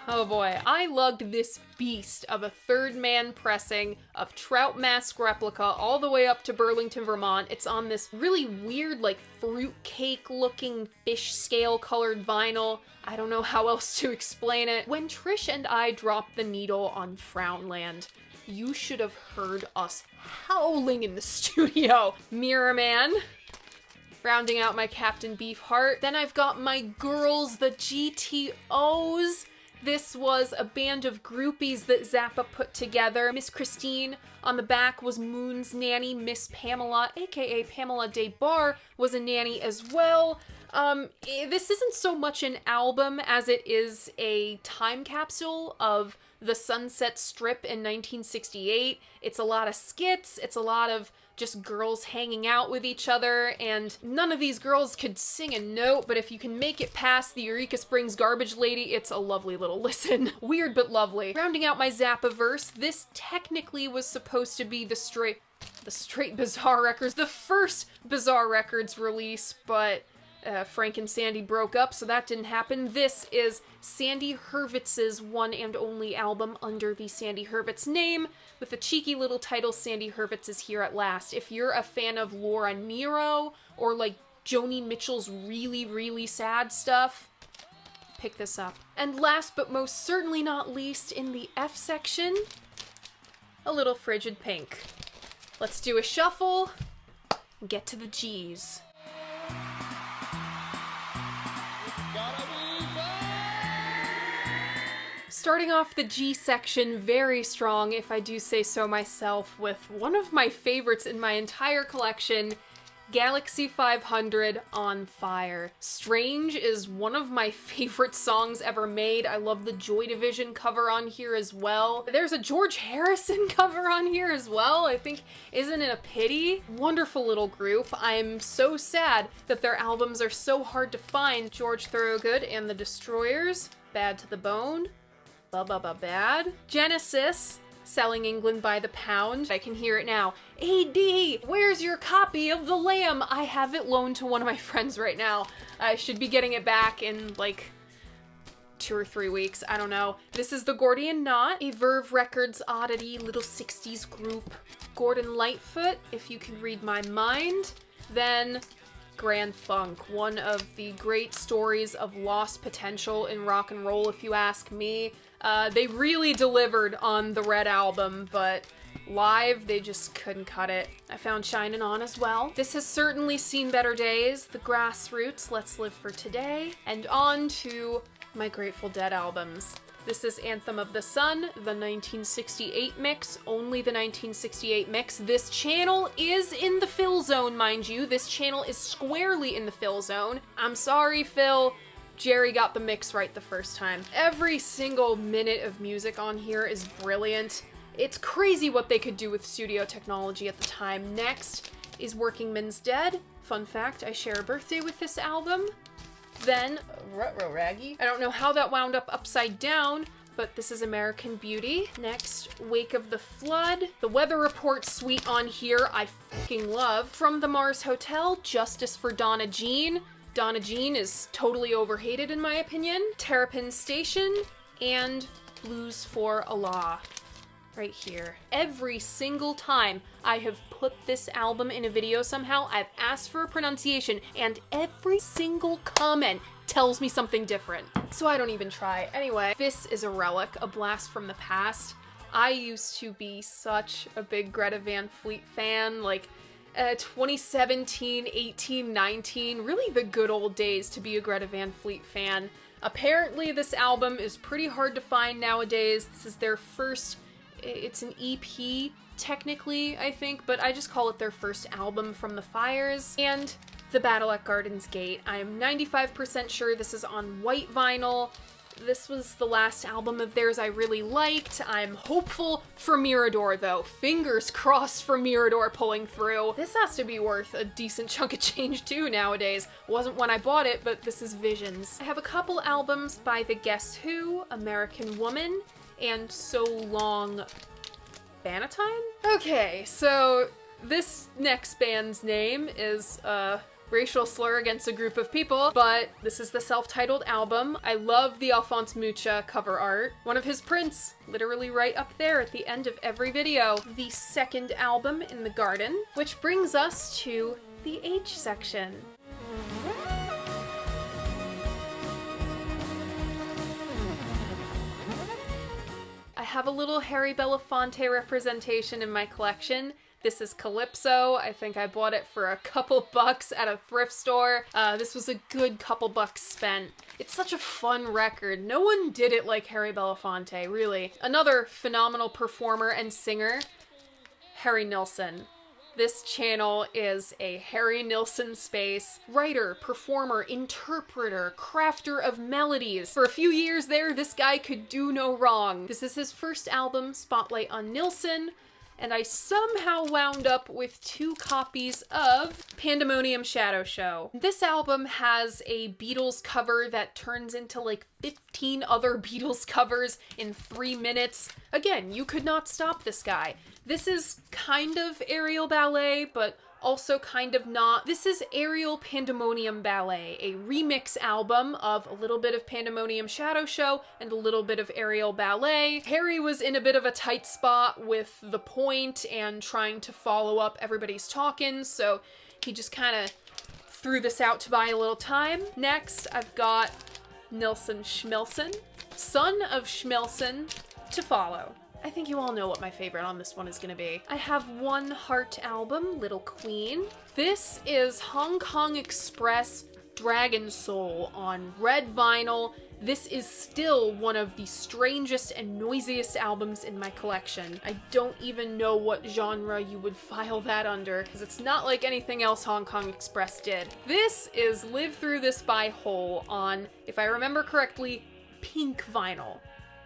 Oh boy, I lugged this beast of a third man pressing of Trout Mask Replica all the way up to Burlington, Vermont. It's on this really weird, like, fruitcake looking fish scale colored vinyl. I don't know how else to explain it. When Trish and I dropped the needle on Frownland, you should have heard us howling in the studio. Mirror Man. Rounding out my Captain Beefheart. Then I've got my girls, the GTOs. This was a band of groupies that Zappa put together. Miss Christine on the back was Moon's nanny. Miss Pamela, aka Pamela Des Barres, was a nanny as well. This isn't so much an album as it is a time capsule of the Sunset Strip in 1968. It's a lot of skits, it's a lot of just girls hanging out with each other, and none of these girls could sing a note, but if you can make it past the Eureka Springs Garbage Lady, it's a lovely little listen. Weird but lovely. Rounding out my Zappa verse, this technically was supposed to be the straight Bizarre Records, the first Bizarre Records release, but Frank and Sandy broke up, so that didn't happen. This is Sandy Hurwitz's one and only album under the Sandy Hurwitz name, with the cheeky little title, Sandy Hurwitz is Here at Last. If you're a fan of Laura Nyro, or like Joni Mitchell's really, really sad stuff, pick this up. And last but most certainly not least, in the F section, a little Frigid Pink. Let's do a shuffle and get to the G's. Starting off the G section very strong, if I do say so myself, with one of my favorites in my entire collection, Galaxy 500 On Fire. Strange is one of my favorite songs ever made. I love the Joy Division cover on here as well. There's a George Harrison cover on here as well. I think, isn't it a pity? Wonderful little group. I'm so sad that their albums are so hard to find. George Thorogood and the Destroyers, Bad to the Bone. Bad. Genesis, Selling England by the Pound. I can hear it now. AD, where's your copy of The Lamb? I have it loaned to one of my friends right now. I should be getting it back in like 2 or 3 weeks. I don't know. This is The Gordian Knot, a Verve Records oddity little 60s group. Gordon Lightfoot, If You Can Read My Mind. Then Grand Funk, one of the great stories of lost potential in rock and roll, if you ask me. They really delivered on the Red Album, but live, they just couldn't cut it. I found Shinin' On as well. This has certainly seen better days. The Grassroots, Let's Live for Today, and on to my Grateful Dead albums. This is Anthem of the Sun, the 1968 mix, only the 1968 mix. This channel is in the Phil zone, mind you. This channel is squarely in the Phil zone. I'm sorry, Phil. Jerry got the mix right the first time. Every single minute of music on here is brilliant. It's crazy what they could do with studio technology at the time. Next is Working Men's Dead. Fun fact, I share a birthday with this album. Then, Ruh-Roh Raggy. I don't know how that wound up upside down, but this is American Beauty. Next, Wake of the Flood. The Weather Report suite on here I fucking love. From the Mars Hotel, Justice for Donna Jean. Donna Jean is totally overhated in my opinion. Terrapin Station, and Blues for Allah. Right here. Every single time I have put this album in a video somehow, I've asked for a pronunciation, and every single comment tells me something different. So I don't even try. Anyway, this is a relic, a blast from the past. I used to be such a big Greta Van Fleet fan, like 2017, 18, 19, really the good old days to be a Greta Van Fleet fan. Apparently this album is pretty hard to find nowadays. This is their first, it's an EP technically, I think, but I just call it their first album from the Fires. And The Battle at Garden's Gate. I'm 95% sure this is on white vinyl. This was the last album of theirs I really liked. I'm hopeful for Mirador, though. Fingers crossed for Mirador pulling through. This has to be worth a decent chunk of change, too, nowadays. Wasn't when I bought it, but this is Visions. I have a couple albums by the Guess Who, American Woman, and So Long Bannatyne? Okay, so this next band's name is, racial slur against a group of people, but this is the self-titled album. I love the Alphonse Mucha cover art. One of his prints, literally right up there at the end of every video. The second album in the garden, which brings us to the H section. I have a little Harry Belafonte representation in my collection. This is Calypso. I think I bought it for a couple bucks at a thrift store. This was a good couple bucks spent. It's such a fun record. No one did it like Harry Belafonte, really. Another phenomenal performer and singer, Harry Nilsson. This channel is a Harry Nilsson space. Writer, performer, interpreter, crafter of melodies. For a few years there, this guy could do no wrong. This is his first album, Spotlight on Nilsson, and I somehow wound up with 2 copies of Pandemonium Shadow Show. This album has a Beatles cover that turns into like 15 other Beatles covers in 3 minutes. Again, you could not stop this guy. This is kind of aerial ballet, but also kind of not. This is Aerial Pandemonium Ballet, a remix album of a little bit of Pandemonium Shadow Show and a little bit of aerial ballet. Harry was in a bit of a tight spot with the point and trying to follow up Everybody's Talkin', so he just kind of threw this out to buy a little time. Next, I've got Nilsson Schmilsson, son of Schmilsson, to follow. I think you all know what my favorite on this one is gonna be. I have One Heart album, Little Queen. This is Hong Kong Express Dragon Soul on red vinyl. This is still one of the strangest and noisiest albums in my collection. I don't even know what genre you would file that under, because it's not like anything else Hong Kong Express did. This is Live Through This by Hole on, if I remember correctly, pink vinyl.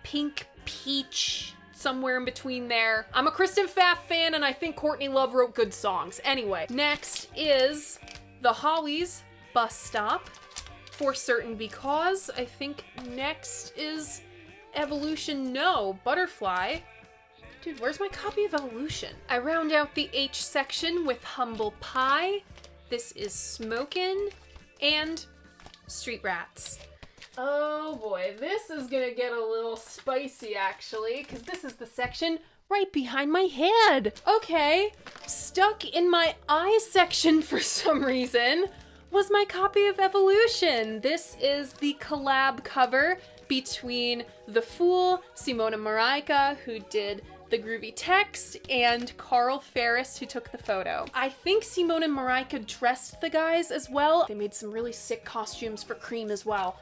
Pink, peach, somewhere in between there. I'm a Kristen Pfaff fan, and I think Courtney Love wrote good songs. Anyway, next is The Hollies, Bus Stop, For Certain Because. I think next is Evolution No, Butterfly. Dude, where's my copy of Evolution? I round out the H section with Humble Pie. This is Smokin', and Street Rats. Oh boy, this is gonna get a little spicy actually, because this is the section right behind my head. Okay, stuck in my eye section for some reason was my copy of Evolution. This is the collab cover between The Fool, Simona Marajka, who did the groovy text, and Carl Ferris, who took the photo. I think Simona Marajka dressed the guys as well. They made some really sick costumes for Cream as well.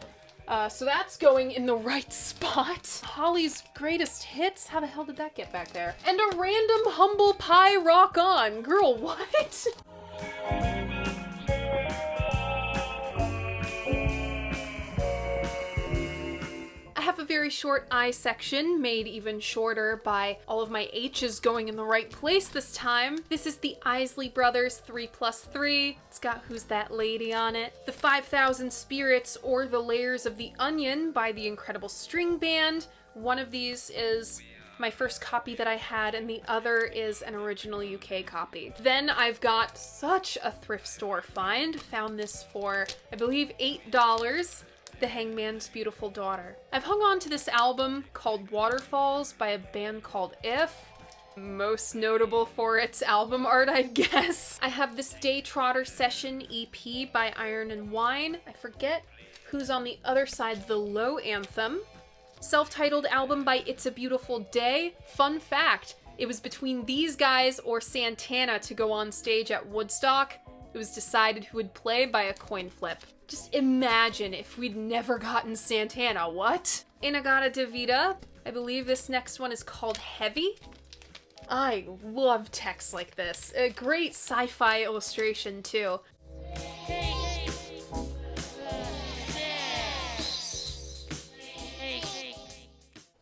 So that's going in the right spot. Holly's greatest hits? How the hell did that get back there? And a random Humble Pie Rock On. Girl, what? I have a very short I section, made even shorter by all of my H's going in the right place this time. This is the Isley Brothers 3+3. It's got Who's That Lady on it. The 5,000 Spirits or The Layers of the Onion by the Incredible String Band. One of these is my first copy that I had, and the other is an original UK copy. Then I've got such a thrift store find. Found this for, I believe, $8. The Hangman's Beautiful Daughter. I've hung on to this album called Waterfalls by a band called If. Most notable for its album art, I guess. I have this Day Trotter Session EP by Iron and Wine. I forget who's on the other side, the Low Anthem. Self-titled album by It's a Beautiful Day. Fun fact, it was between these guys or Santana to go on stage at Woodstock. It was decided who would play by a coin flip. Just imagine if we'd never gotten Santana, what? In-A-Gadda-Da-Vida. I believe this next one is called Heavy. I love text like this. A great sci-fi illustration, too.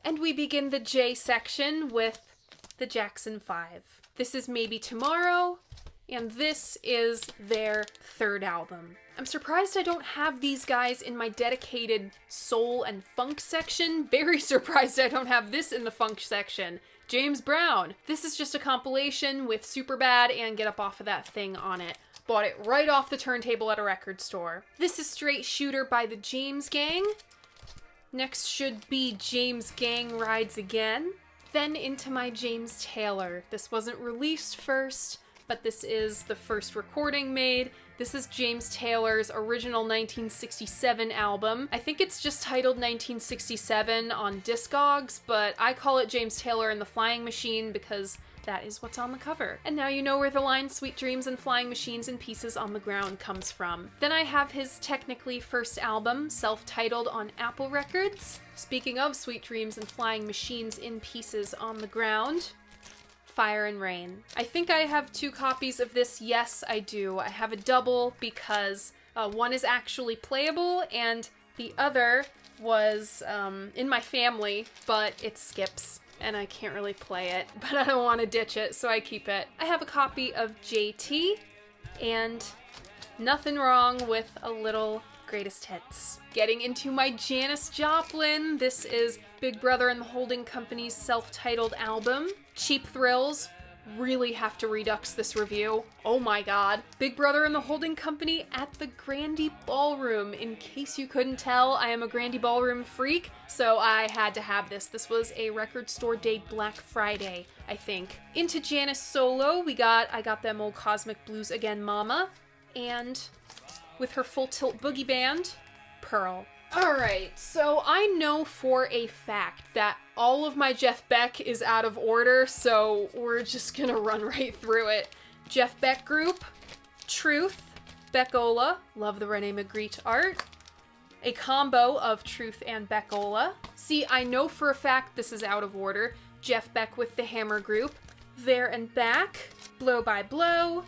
And we begin the J section with the Jackson 5. This is Maybe Tomorrow, and this is their third album. I'm surprised I don't have these guys in my dedicated soul and funk section. Very surprised I don't have this in the funk section. James Brown. This is just a compilation with Superbad and Get Up Off of That Thing on it. Bought it right off the turntable at a record store. This is Straight Shooter by the James Gang. Next should be James Gang Rides Again. Then into my James Taylor. This wasn't released first, but this is the first recording made. This is James Taylor's original 1967 album. I think it's just titled 1967 on Discogs, but I call it James Taylor and the Flying Machine because that is what's on the cover. And now you know where the line Sweet Dreams and Flying Machines and Pieces on the Ground comes from. Then I have his technically first album, self-titled, on Apple Records. Speaking of Sweet Dreams and Flying Machines in Pieces on the Ground, Fire and Rain. I think I have 2 copies of this. Yes, I do. I have a double because one is actually playable and the other was in my family, but it skips and I can't really play it, but I don't want to ditch it, so I keep it. I have a copy of JT, and nothing wrong with a little greatest hits. Getting into my Janis Joplin, this is Big Brother and the Holding Company's self-titled album. Cheap Thrills, really have to redux this review. Oh my god. Big Brother and the Holding Company at the Grandy Ballroom. In case you couldn't tell, I am a Grandy Ballroom freak, so I had to have this. This was a record store day Black Friday, I think. Into Janis solo, I Got Them Old Cosmic Blues Again Mama, and with her Full Tilt Boogie Band, Pearl. Alright, so I know for a fact that all of my Jeff Beck is out of order, so we're just gonna run right through it. Jeff Beck Group, Truth, Beckola, love the Renee Magritte art, a combo of Truth and Beckola. See, I know for a fact this is out of order. Jeff Beck with the Hammer Group, There and Back, Blow by Blow,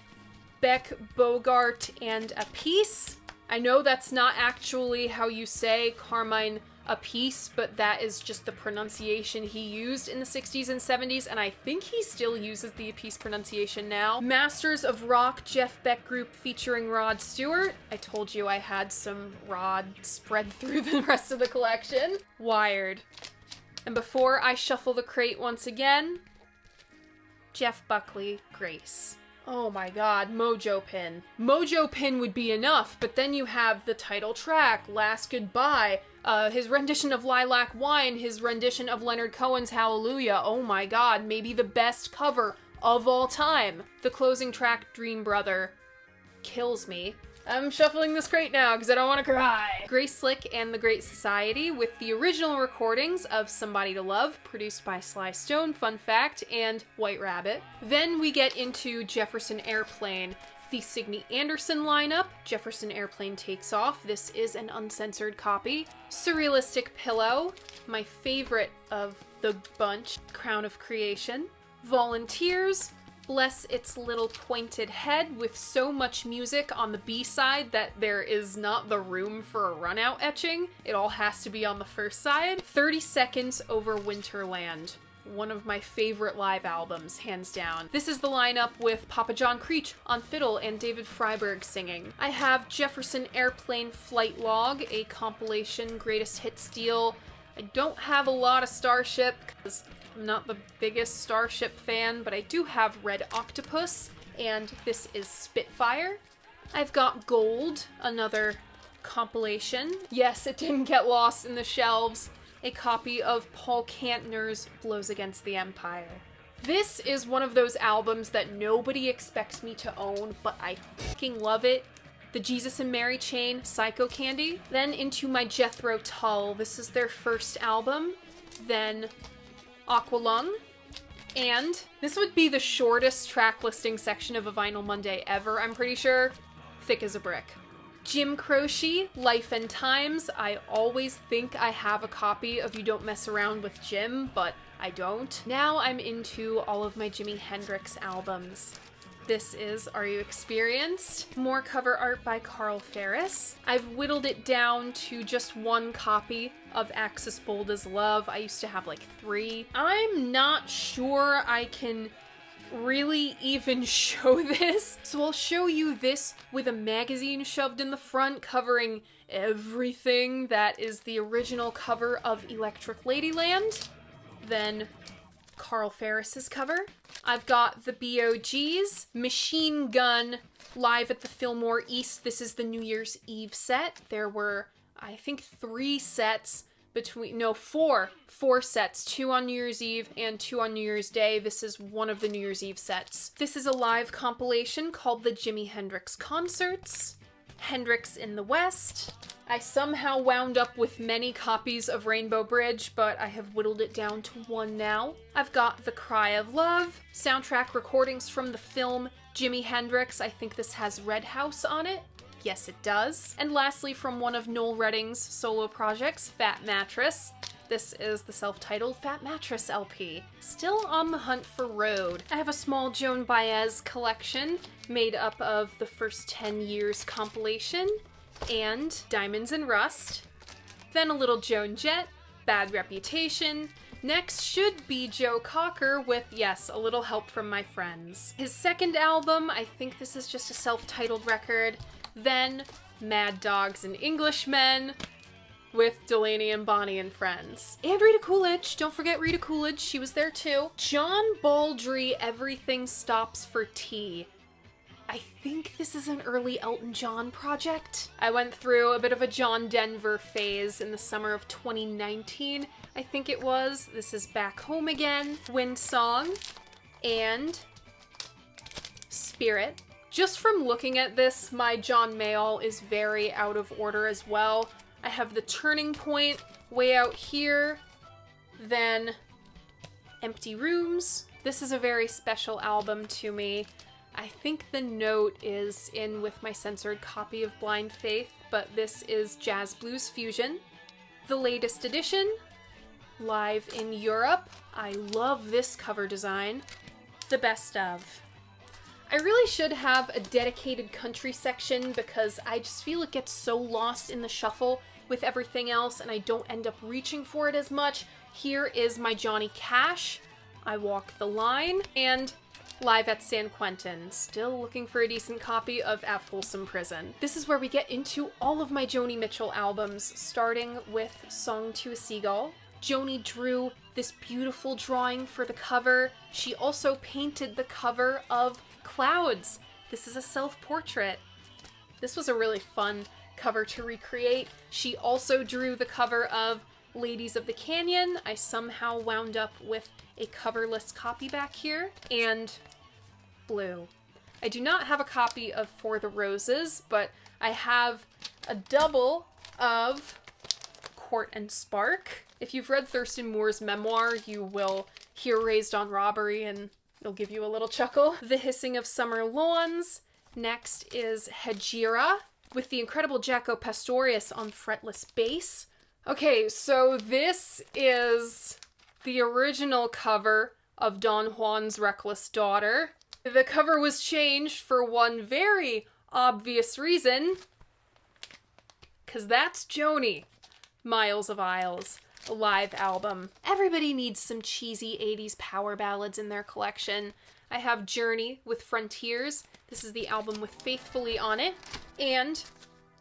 Beck, Bogart, and A Piece. I know that's not actually how you say Carmine Appice, but that is just the pronunciation he used in the 60s and 70s, and I think he still uses the Appice pronunciation now. Masters of Rock, Jeff Beck Group featuring Rod Stewart. I told you I had some Rod spread through the rest of the collection. Wired. And before I shuffle the crate once again, Jeff Buckley, Grace. Oh my god, Mojo Pin. Mojo Pin would be enough, but then you have the title track, Last Goodbye, his rendition of Lilac Wine, his rendition of Leonard Cohen's Hallelujah. Oh my god, maybe the best cover of all time. The closing track, Dream Brother, kills me. I'm shuffling this crate now because I don't want to cry. Grace Slick and the Great Society with the original recordings of Somebody to Love, produced by Sly Stone, fun fact, and White Rabbit. Then we get into Jefferson Airplane, the Signe Anderson lineup. Jefferson Airplane Takes Off. This is an uncensored copy. Surrealistic Pillow, my favorite of the bunch, Crown of Creation. Volunteers, Bless Its Little Pointed Head, with so much music on the B-side that there is not the room for a run-out etching. It all has to be on the first side. 30 Seconds Over Winterland, one of my favorite live albums, hands down. This is the lineup with Papa John Creech on fiddle and David Freiberg singing. I have Jefferson Airplane Flight Log, a compilation greatest hits deal. I don't have a lot of Starship because I'm not the biggest Starship fan, but I do have Red Octopus, and this is Spitfire. I've got Gold, another compilation. Yes, it didn't get lost in the shelves. A copy of Paul Kantner's Blows Against the Empire. This is one of those albums that nobody expects me to own, but I fucking love it. The Jesus and Mary Chain, Psycho Candy. Then into my Jethro Tull. This is their first album. Then Aqualung, and this would be the shortest track listing section of a Vinyl Monday ever, I'm pretty sure. Thick as a Brick. Jim Croce, Life and Times. I always think I have a copy of You Don't Mess Around with Jim, but I don't. Now I'm into all of my Jimi Hendrix albums. This is Are You Experienced? More cover art by Carl Ferris. I've whittled it down to just one copy of Axis Bold as Love. I used to have like 3. I'm not sure I can really even show this, so I'll show you this with a magazine shoved in the front covering everything that is the original cover of Electric Ladyland. Then Carl Ferris's cover. I've got the BOGs, Machine Gun, live at the Fillmore East. This is the New Year's Eve set. There were, I think, 3 sets four sets, 2 on New Year's Eve and 2 on New Year's Day. This is one of the New Year's Eve sets. This is a live compilation called the Jimi Hendrix Concerts. Hendrix in the West. I somehow wound up with many copies of Rainbow Bridge, but I have whittled it down to 1 now. I've got The Cry of Love, soundtrack recordings from the film Jimi Hendrix. I think this has Red House on it. Yes, it does. And lastly, from one of Noel Redding's solo projects, Fat Mattress. This is the self-titled Fat Mattress LP. Still on the hunt for Road. I have a small Joan Baez collection made up of the first 10 years compilation and Diamonds and Rust. Then a little Joan Jett, Bad Reputation. Next should be Joe Cocker with, yes, A Little Help from My Friends. His second album, I think this is just a self-titled record. Then Mad Dogs and Englishmen with Delaney and Bonnie and Friends. And Rita Coolidge. Don't forget Rita Coolidge. She was there too. John Baldry, Everything Stops for Tea. I think this is an early Elton John project. I went through a bit of a John Denver phase in the summer of 2019. I think it was. This is Back Home Again, Wind Song, and Spirit. Just from looking at this, my John Mayall is very out of order as well. I have The Turning Point way out here, then Empty Rooms. This is a very special album to me. I think the note is in with my censored copy of Blind Faith, but this is Jazz Blues Fusion. The latest edition, live in Europe. I love this cover design. The Best Of. I really should have a dedicated country section because I just feel it gets so lost in the shuffle with everything else and I don't end up reaching for it as much. Here is my Johnny Cash, I Walk the Line, and Live at San Quentin. Still looking for a decent copy of At Folsom Prison. This is where we get into all of my Joni Mitchell albums, starting with Song to a Seagull. Joni drew this beautiful drawing for the cover. She also painted the cover of Clouds. This is a self-portrait. This was a really fun cover to recreate. She also drew the cover of Ladies of the Canyon. I somehow wound up with a coverless copy back here. And Blue. I do not have a copy of For the Roses, but I have a double of Court and Spark. If you've read Thurston Moore's memoir, you will hear Raised on Robbery and it'll give you a little chuckle. The Hissing of Summer Lawns. Next is Hegira with the incredible Jaco Pastorius on fretless bass. Okay, so this is the original cover of Don Juan's Reckless Daughter. The cover was changed for one very obvious reason, because that's Joni. Miles of Isles, a live album. Everybody needs some cheesy 80s power ballads in their collection. I have Journey with Frontiers. This is the album with Faithfully on it. And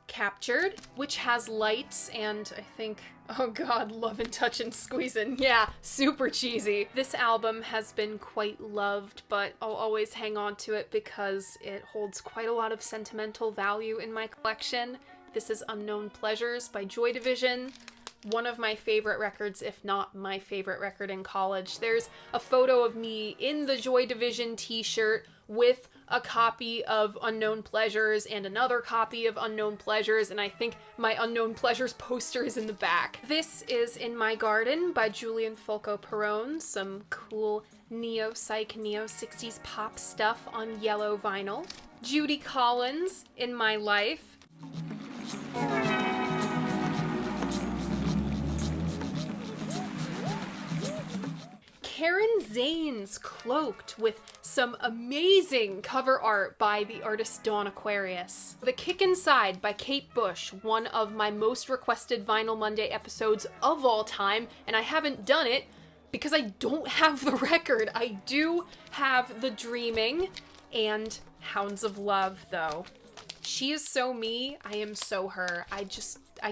Captured, which has Lights and I think, oh god, Lovin' Touchin' Squeezin'. Yeah, super cheesy. This album has been quite loved, but I'll always hang on to it because it holds quite a lot of sentimental value in my collection. This is Unknown Pleasures by Joy Division. One of my favorite records, if not my favorite record in college. There's a photo of me in the Joy Division t-shirt with a copy of Unknown Pleasures and another copy of Unknown Pleasures, and I think my Unknown Pleasures poster is in the back. This is In My Garden by Julian Folco Perone, some cool neo-psych, neo-60s pop stuff on yellow vinyl. Judy Collins, In My Life. Karen Zanes, Cloaked, with some amazing cover art by the artist Dawn Aquarius. The Kick Inside by Kate Bush, one of my most requested Vinyl Monday episodes of all time, and I haven't done it because I don't have the record. I do have The Dreaming and Hounds of Love, though. She is so me, I am so her. I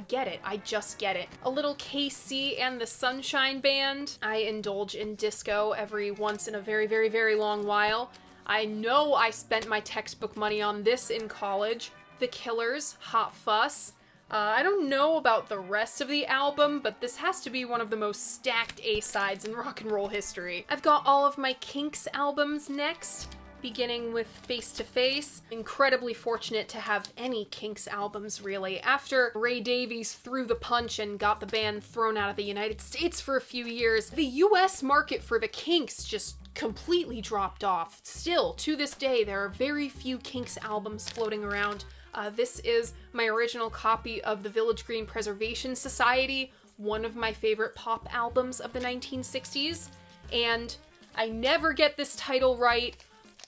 get it. I just get it. A little KC and the Sunshine Band. I indulge in disco every once in a very, very, very long while. I know I spent my textbook money on this in college. The Killers, Hot Fuss. I don't know about the rest of the album, but this has to be one of the most stacked A-sides in rock and roll history. I've got all of my Kinks albums next, beginning with Face to Face. Incredibly fortunate to have any Kinks albums, really. After Ray Davies threw the punch and got the band thrown out of the United States for a few years, the US market for the Kinks just completely dropped off. Still, to this day, there are very few Kinks albums floating around. This is my original copy of the Village Green Preservation Society, one of my favorite pop albums of the 1960s, and I never get this title right,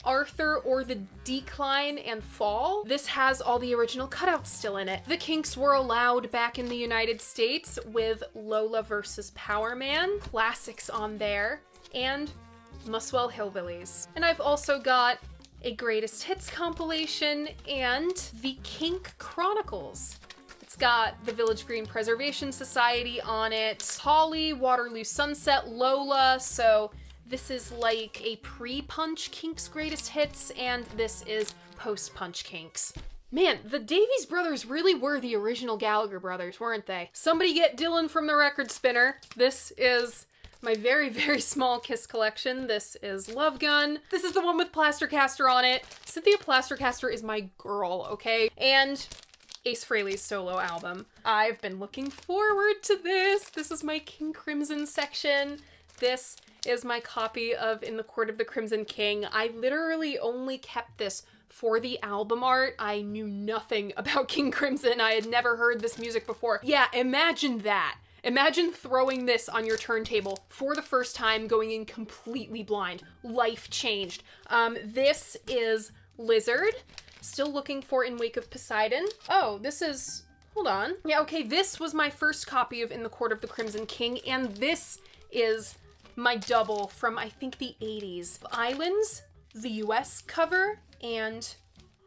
Arthur or the Decline and Fall. This has all the original cutouts still in it. The Kinks were allowed back in the United States with Lola vs. Power Man, classics on there, and Muswell Hillbillies. And I've also got a greatest hits compilation and the Kink Chronicles. It's got the Village Green Preservation Society on it, Holly, Waterloo Sunset, Lola, so this is like a pre-Punch Kinks greatest hits, and this is post-Punch Kinks. Man, the Davies brothers really were the original Gallagher brothers, weren't they? Somebody get Dylan from the record spinner. This is my very, very small Kiss collection. This is Love Gun. This is the one with Plastercaster on it. Cynthia Plastercaster is my girl, okay? And Ace Frehley's solo album. I've been looking forward to this. This is my King Crimson section. This is my copy of In the Court of the Crimson King. I literally only kept this for the album art. I knew nothing about King Crimson. I had never heard this music before. Yeah, imagine that. Imagine throwing this on your turntable for the first time, going in completely blind. Life changed. This is Lizard. Still looking for In Wake of Poseidon. Oh, this is... Hold on. Yeah, okay, this was my first copy of In the Court of the Crimson King, and this is my double from, I think, the 80s. Islands, the US cover, and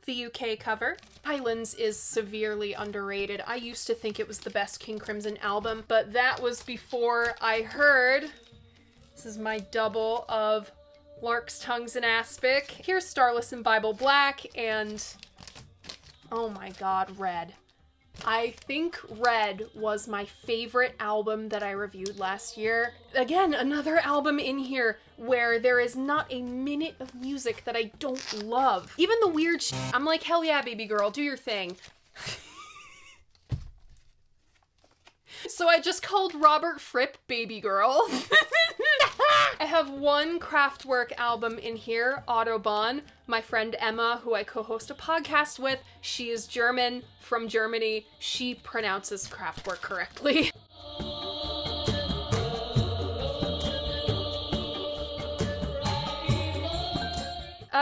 the UK cover. Islands is severely underrated. I used to think it was the best King Crimson album, but that was before I heard. This is my double of Lark's Tongues and Aspic. Here's Starless and Bible Black, and oh my god, Red. I think Red was my favorite album that I reviewed last year. Again, another album in here where there is not a minute of music that I don't love. Even the weird shit, I'm like, hell yeah, baby girl, do your thing. So I just called Robert Fripp Baby Girl. I have one Kraftwerk album in here, Autobahn. My friend Emma, who I co-host a podcast with, she is German, from Germany. She pronounces Kraftwerk correctly.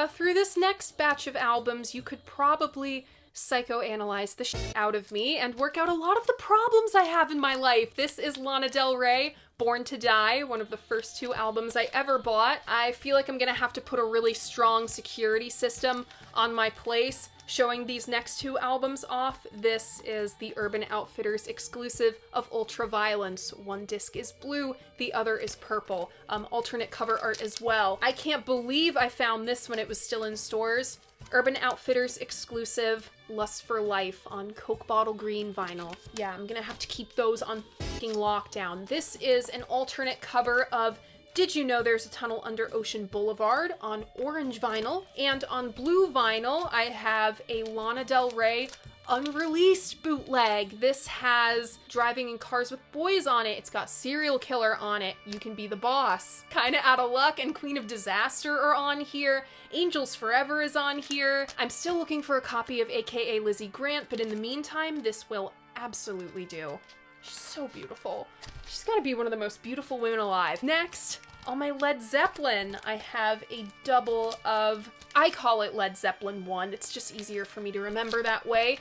Through this next batch of albums, you could probably psychoanalyze the shit out of me and work out a lot of the problems I have in my life. This is Lana Del Rey, Born to Die, one of the first two albums I ever bought. I feel like I'm gonna have to put a really strong security system on my place showing these next two albums off. This is the Urban Outfitters exclusive of Ultraviolence. One disc is blue, the other is purple. Alternate cover art as well. I can't believe I found this when it was still in stores. Urban Outfitters exclusive, Lust for Life on Coke Bottle Green vinyl. Yeah, I'm gonna have to keep those on fucking lockdown. This is an alternate cover of Did You Know There's a Tunnel Under Ocean Boulevard on orange vinyl. And on blue vinyl, I have a Lana Del Rey unreleased bootleg. This has Driving in Cars with Boys on it. It's got Serial Killer on it. You Can Be the Boss. Kinda Out of Luck and Queen of Disaster are on here. Angels Forever is on here. I'm still looking for a copy of AKA Lizzie Grant, but in the meantime, this will absolutely do. She's so beautiful. She's gotta be one of the most beautiful women alive. Next, on my Led Zeppelin, I have a double of, I call it Led Zeppelin 1. It's just easier for me to remember that way.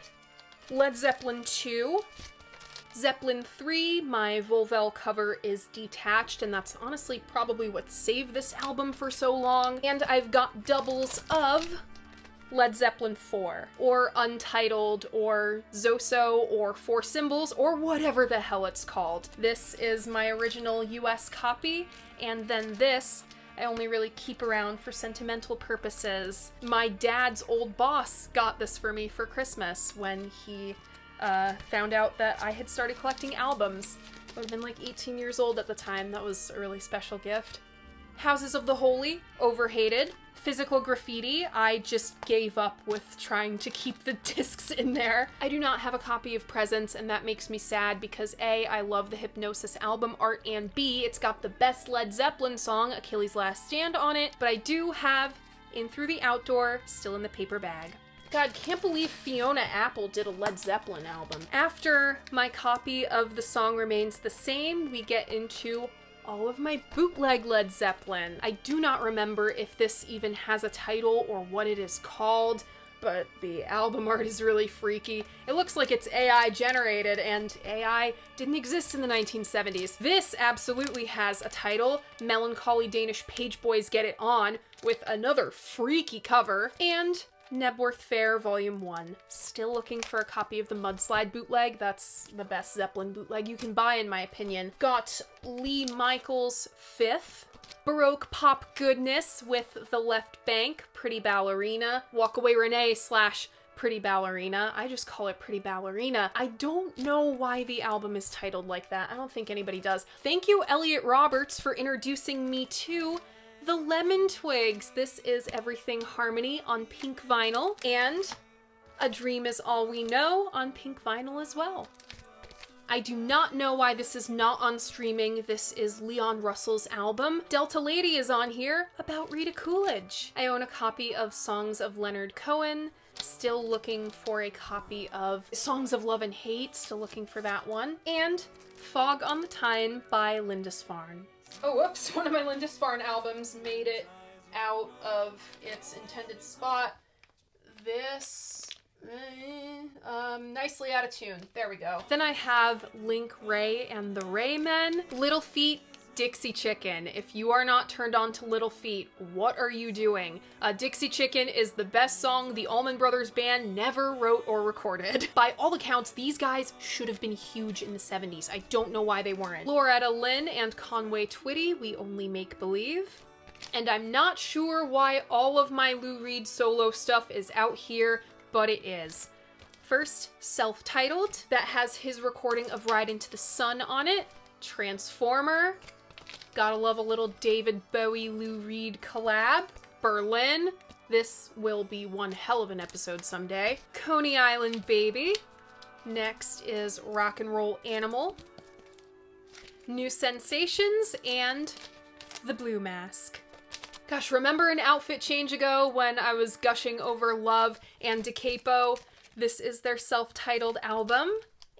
Led Zeppelin 2. Zeppelin 3, my Volvel cover is detached, and that's honestly probably what saved this album for so long. And I've got doubles of Led Zeppelin 4, or Untitled, or Zoso, or Four Symbols, or whatever the hell it's called. This is my original US copy, and then this I only really keep around for sentimental purposes. My dad's old boss got this for me for Christmas when he found out that I had started collecting albums. I would have been like 18 years old at the time. That was a really special gift. Houses of the Holy, overhated. Physical Graffiti, I just gave up with trying to keep the discs in there. I do not have a copy of Presents, and that makes me sad because A, I love the Hypnosis album art, and B, it's got the best Led Zeppelin song, Achilles' Last Stand, on it, but I do have In Through the Outdoor, still in the paper bag. God, can't believe Fiona Apple did a Led Zeppelin album. After my copy of The Song Remains the Same, we get into all of my bootleg Led Zeppelin. I do not remember if this even has a title or what it is called, but the album art is really freaky. It looks like it's AI generated, and AI didn't exist in the 1970s. This absolutely has a title, Melancholy Danish Page Boys Get It On, with another freaky cover, and Nebworth Fair Volume 1. Still looking for a copy of the Mudslide bootleg. That's the best Zeppelin bootleg you can buy, in my opinion. Got Lee Michaels' Fifth. Baroque pop goodness with The Left Bank, Pretty Ballerina. Walkaway Renee / Pretty Ballerina. I just call it Pretty Ballerina. I don't know why the album is titled like that. I don't think anybody does. Thank you, Elliot Roberts, for introducing me to the Lemon Twigs. This is Everything Harmony on pink vinyl, and A Dream Is All We Know on pink vinyl as well. I do not know why this is not on streaming. This is Leon Russell's album. Delta Lady is on here, about Rita Coolidge. I own a copy of Songs of Leonard Cohen. Still looking for a copy of Songs of Love and Hate. Still looking for that one. And Fog on the Tyne by Lindisfarne. Oh, whoops, one of my Lindisfarne albums made it out of its intended spot. This, nicely out of tune. There we go. Then I have Link Ray and the Ray Men. Little Feat, Dixie Chicken. If you are not turned on to Little Feat, what are you doing? Dixie Chicken is the best song the Allman Brothers Band never wrote or recorded. By all accounts, these guys should have been huge in the 70s. I don't know why they weren't. Loretta Lynn and Conway Twitty, We Only Make Believe. And I'm not sure why all of my Lou Reed solo stuff is out here, but it is. First, self-titled, that has his recording of Ride Into the Sun on it. Transformer. Gotta love a little David Bowie, Lou Reed collab. Berlin. This will be one hell of an episode someday. Coney Island Baby. Next is Rock and Roll Animal. New Sensations, and The Blue Mask. Gosh, remember an outfit change ago when I was gushing over Love and DeCapo? This is their self-titled album,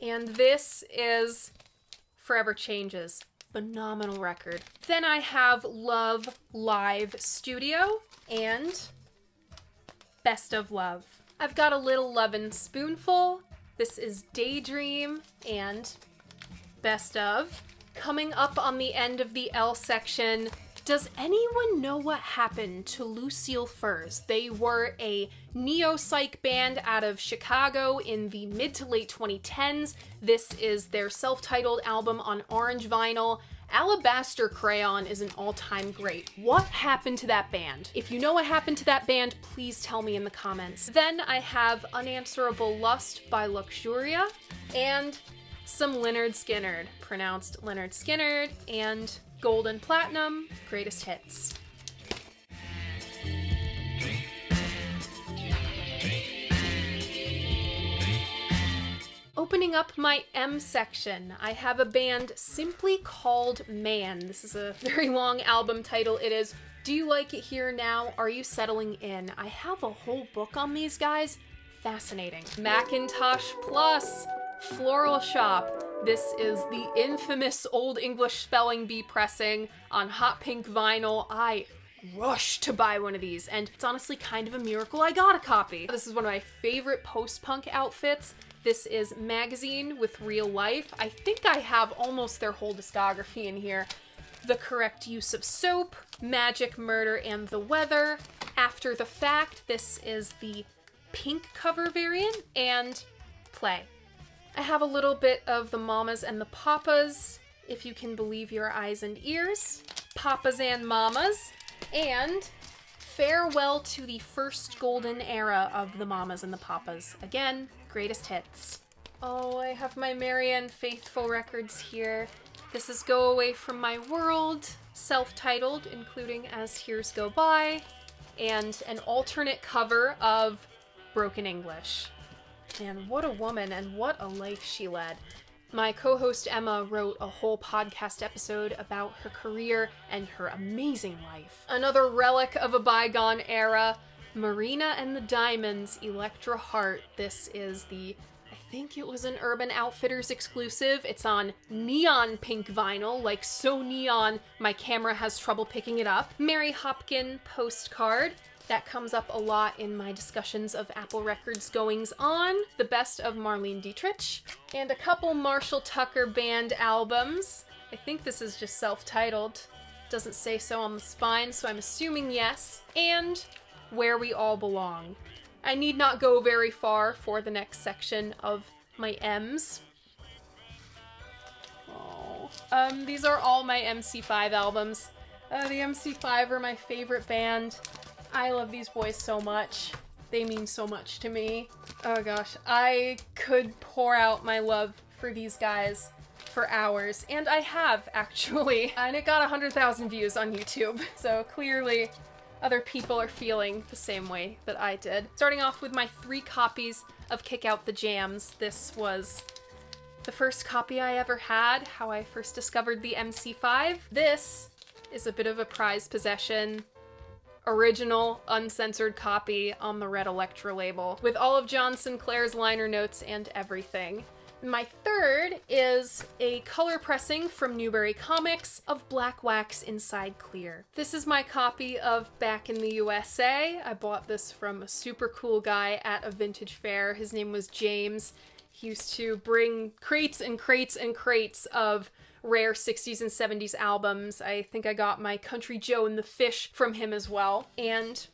and this is Forever Changes. Phenomenal record. Then I have Love Live Studio and Best of Love. I've got a Little Lovin' Spoonful. This is Daydream and Best of. Coming up on the end of the L section, does anyone know what happened to Lucille Furs? They were a neo-psych band out of Chicago in the mid to late 2010s. This is their self-titled album on orange vinyl. Alabaster Crayon is an all-time great. What happened to that band? If you know what happened to that band, please tell me in the comments. Then I have Unanswerable Lust by Luxuria, and some Lynyrd Skynyrd, pronounced Lynyrd Skynyrd, and Gold and Platinum, Greatest Hits. Opening up my M section, I have a band simply called Man. This is a very long album title. It is Do You Like It Here Now? Are You Settling In? I have a whole book on these guys. Fascinating. Macintosh Plus, Floral Shop. This is the infamous Old English Spelling Bee pressing on hot pink vinyl. I rushed to buy one of these, and it's honestly kind of a miracle I got a copy. This is one of my favorite post-punk outfits. This is Magazine with Real Life. I think I have almost their whole discography in here. The Correct Use of Soap, Magic, Murder, and the Weather. After the Fact, this is the pink cover variant, and Play. I have a little bit of the Mamas and the Papas, if you can believe your eyes and ears, Papas and Mamas, and Farewell to the First Golden Era of the Mamas and the Papas. Again, greatest hits. Oh, I have my Marianne Faithfull records here. This is Go Away From My World, self-titled, including As Years Go By, and an alternate cover of Broken English. And what a woman, and what a life she led. My co-host Emma wrote a whole podcast episode about her career and her amazing life. Another relic of a bygone era, Marina and the Diamonds, Electra Heart. This is I think it was an Urban Outfitters exclusive. It's on neon pink vinyl, like so neon my camera has trouble picking it up. Mary Hopkin postcard. That comes up a lot in my discussions of Apple Records goings on. The Best of Marlene Dietrich. And a couple Marshall Tucker Band albums. I think this is just self-titled. Doesn't say so on the spine, so I'm assuming yes. And Where We All Belong. I need not go very far for the next section of my M's. Oh. These are all my MC5 albums. The MC5 are my favorite band. I love these boys so much. They mean so much to me. Oh gosh, I could pour out my love for these guys for hours, and I have, actually. And it got 100,000 views on YouTube, so clearly other people are feeling the same way that I did. Starting off with my 3 copies of Kick Out the Jams. This was the first copy I ever had, how I first discovered the MC5. This is a bit of a prized possession. Original, uncensored copy on the Red Electra label, with all of John Sinclair's liner notes and everything. My third is a color pressing from Newbury Comics of Black Wax Inside Clear. This is my copy of Back in the USA. I bought this from a super cool guy at a vintage fair. His name was James. He used to bring crates and crates and crates of rare 60s and 70s albums. I think I got my Country Joe and the Fish from him as well. And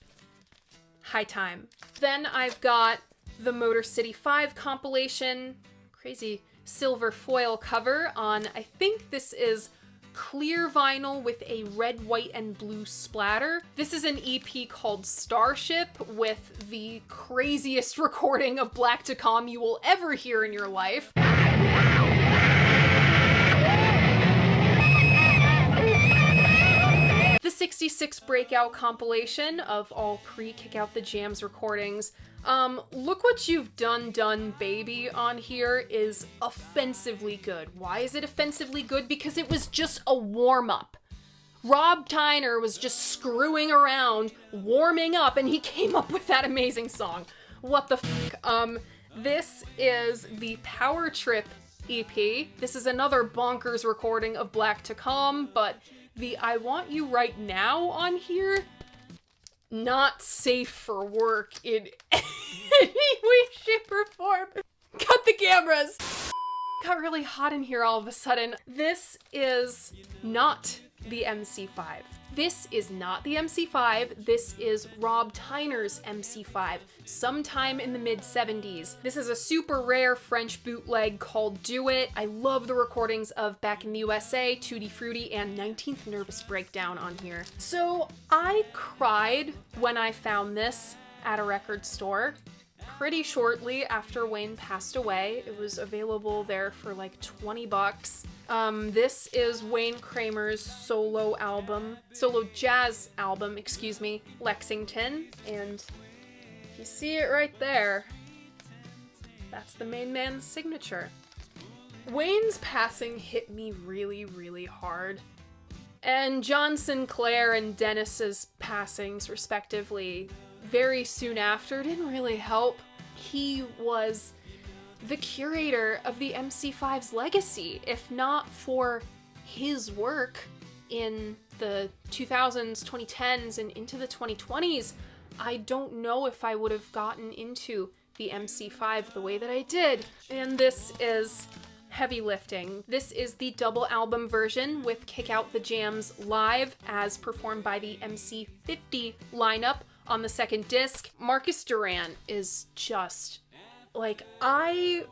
High Time. Then I've got the Motor City 5 compilation. Crazy silver foil cover on, I think this is clear vinyl with a red, white, and blue splatter. This is an EP called Starship with the craziest recording of Black to Calm you will ever hear in your life. The 66 Breakout compilation of all pre-Kick Out the Jams recordings. Look What You've Done Baby on here is offensively good. Why is it offensively good? Because it was just a warm-up. Rob Tyner was just screwing around, warming up, and he came up with that amazing song. What the fuck? This is the Power Trip EP. This is another bonkers recording of Black to Calm, but the I Want You Right Now on here, not safe for work in any way, shape, or form. Cut the cameras. Got really hot in here all of a sudden. This is not the MC5. This is not the MC5. This is Rob Tyner's MC5, sometime in the mid-70s. This is a super rare French bootleg called Do It. I love the recordings of Back in the USA, Tutti Frutti, and 19th Nervous Breakdown on here. So I cried when I found this at a record store. Pretty shortly after Wayne passed away. It was available there for like 20 bucks. This is Wayne Kramer's solo jazz album, Lexington. And if you see it right there, that's the main man's signature. Wayne's passing hit me really, really hard. And John Sinclair and Dennis's passings, respectively, very soon after didn't really help. He was the curator of the MC5's legacy. If not for his work in the 2000s, 2010s, and into the 2020s, I don't know if I would have gotten into the MC5 the way that I did. And this is heavy lifting. This is the double album version with Kick Out the Jams live as performed by the MC50 lineup on the second disc. Marcus Durant is just, I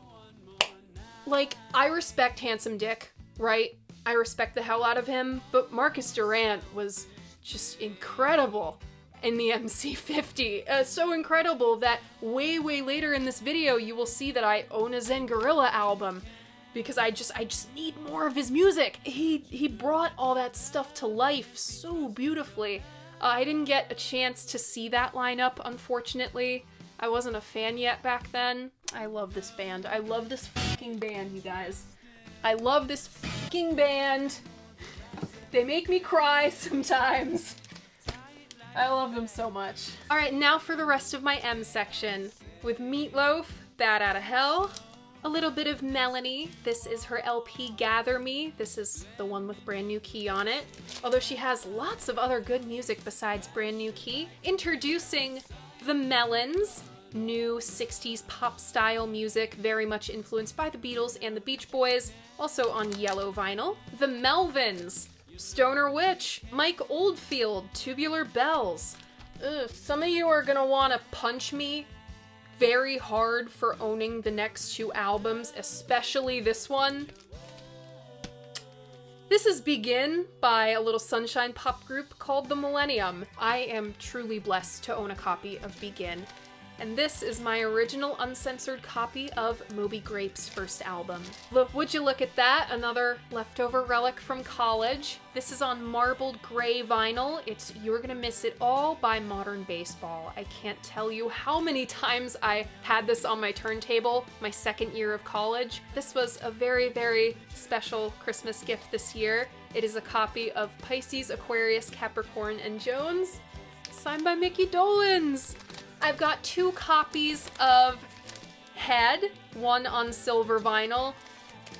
respect Handsome Dick, right? I respect the hell out of him, but Marcus Durant was just incredible in the MC50. So incredible that way later in this video you will see that I own a Zen Gorilla album because I just need more of his music. He brought all that stuff to life so beautifully. I didn't get a chance to see that lineup, unfortunately. I wasn't a fan yet back then. I love this band. I love this fucking band, you guys. I love this fucking band. They make me cry sometimes. I love them so much. All right, now for the rest of my M section. With Meatloaf, Bad Outta Hell. A little bit of Melanie. This is her LP Gather Me. This is the one with Brand New Key on it. Although she has lots of other good music besides Brand New Key. Introducing the Melons. New 60s pop style music, very much influenced by the Beatles and the Beach Boys. Also on yellow vinyl. The Melvins. Stoner Witch, Mike Oldfield, Tubular Bells. Ugh, some of you are gonna wanna punch me very hard for owning the next two albums, especially this one. This is Begin by a little sunshine pop group called The Millennium. I am truly blessed to own a copy of Begin. And this is my original uncensored copy of Moby Grape's first album. Look, would you look at that? Another leftover relic from college. This is on marbled gray vinyl. It's You're Gonna Miss It All by Modern Baseball. I can't tell you how many times I had this on my turntable my second year of college. This was a very special Christmas gift this year. It is a copy of Pisces, Aquarius, Capricorn, and Jones, signed by Mickey Dolenz. I've got two copies of Head, one on silver vinyl.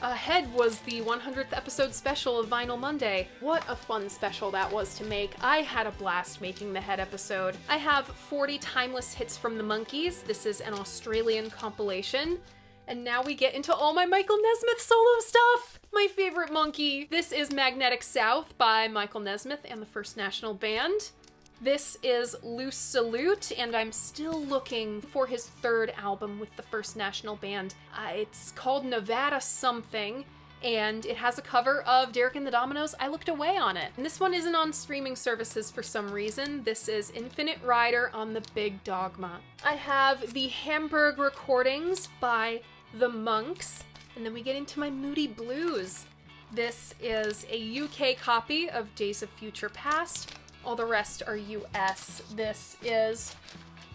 Head was the 100th episode special of Vinyl Monday. What a fun special that was to make. I had a blast making the Head episode. I have 40 timeless hits from the Monkees. This is an Australian compilation. And now we get into all my Michael Nesmith solo stuff! My favorite Monkey! This is Magnetic South by Michael Nesmith and the First National Band. This is Loose Salute, and I'm still looking for his third album with the First National Band. It's called Nevada Something, and it has a cover of Derek and the Dominos' I Looked Away on it. And this one isn't on streaming services for some reason. This is Infinite Rider on the Big Dogma. I have the Hamburg recordings by The Monks, and then we get into my Moody Blues. This is a UK copy of Days of Future Past. All the rest are US. This is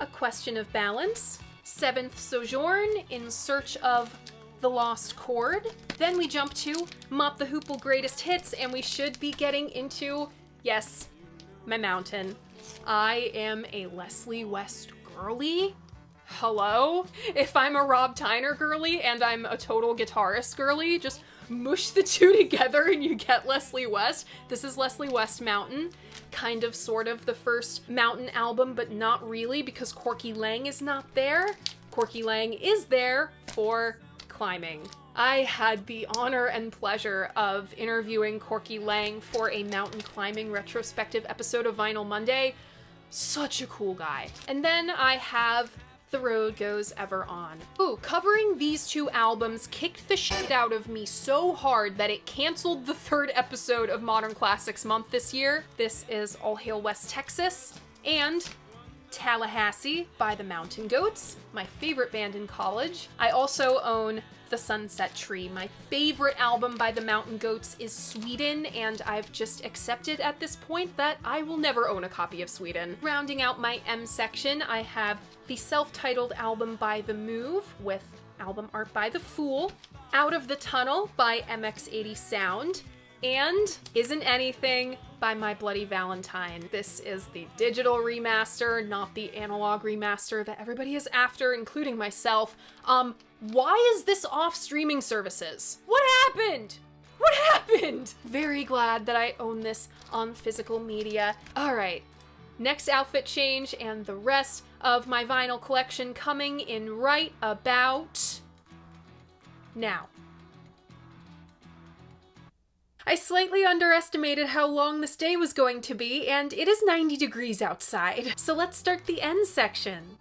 A Question of Balance, Seventh Sojourn, In Search of the Lost Chord. Then we jump to Mop the Hoople Greatest Hits, and we should be getting into, yes, my mountain. I am a Leslie West girly. Hello? If I'm a Rob Tyner girly and I'm a total guitarist girly, just mush the two together and you get Leslie West. This is Leslie West Mountain. Kind of, sort of, the first Mountain album, but not really because Corky Lang is not there. Corky Lang is there for climbing. I had the honor and pleasure of interviewing Corky Lang for a mountain climbing retrospective episode of Vinyl Monday. Such a cool guy. And then I have The Road Goes Ever On. Ooh, covering these two albums kicked the shit out of me so hard that it canceled the third episode of Modern Classics Month this year. This is All Hail West Texas and Tallahassee by the Mountain Goats, my favorite band in college. I also own The Sunset Tree. My favorite album by the Mountain Goats is Sweden, and I've just accepted at this point that I will never own a copy of Sweden. Rounding out my M section, I have the self-titled album by The Move with album art by The Fool, Out of the Tunnel by MX80 Sound, and Isn't Anything by My Bloody Valentine. This is the digital remaster, not the analog remaster that everybody is after, including myself. Why is this off streaming services? What happened? What happened? Very glad that I own this on physical media. All right, next outfit change and the rest of my vinyl collection coming in right about now. I slightly underestimated how long this day was going to be, and it is 90 degrees outside. So let's start the end section.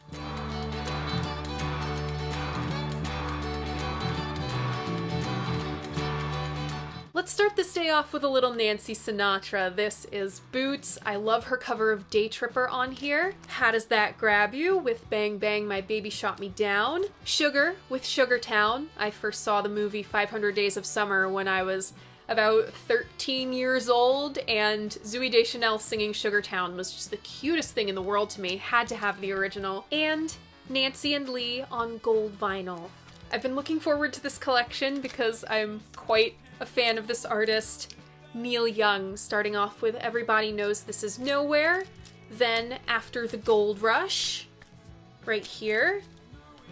Let's start this day off with a little Nancy Sinatra. This is Boots. I love her cover of Day Tripper on here. How Does That Grab You with Bang Bang My Baby Shot Me Down. Sugar with Sugar Town. I first saw the movie 500 Days of Summer when I was about 13 years old, and Zooey Deschanel singing Sugar Town was just the cutest thing in the world to me. Had to have the original. And Nancy and Lee on gold vinyl. I've been looking forward to this collection because I'm quite a fan of this artist, Neil Young, starting off with Everybody Knows This Is Nowhere, then After the Gold Rush, right here,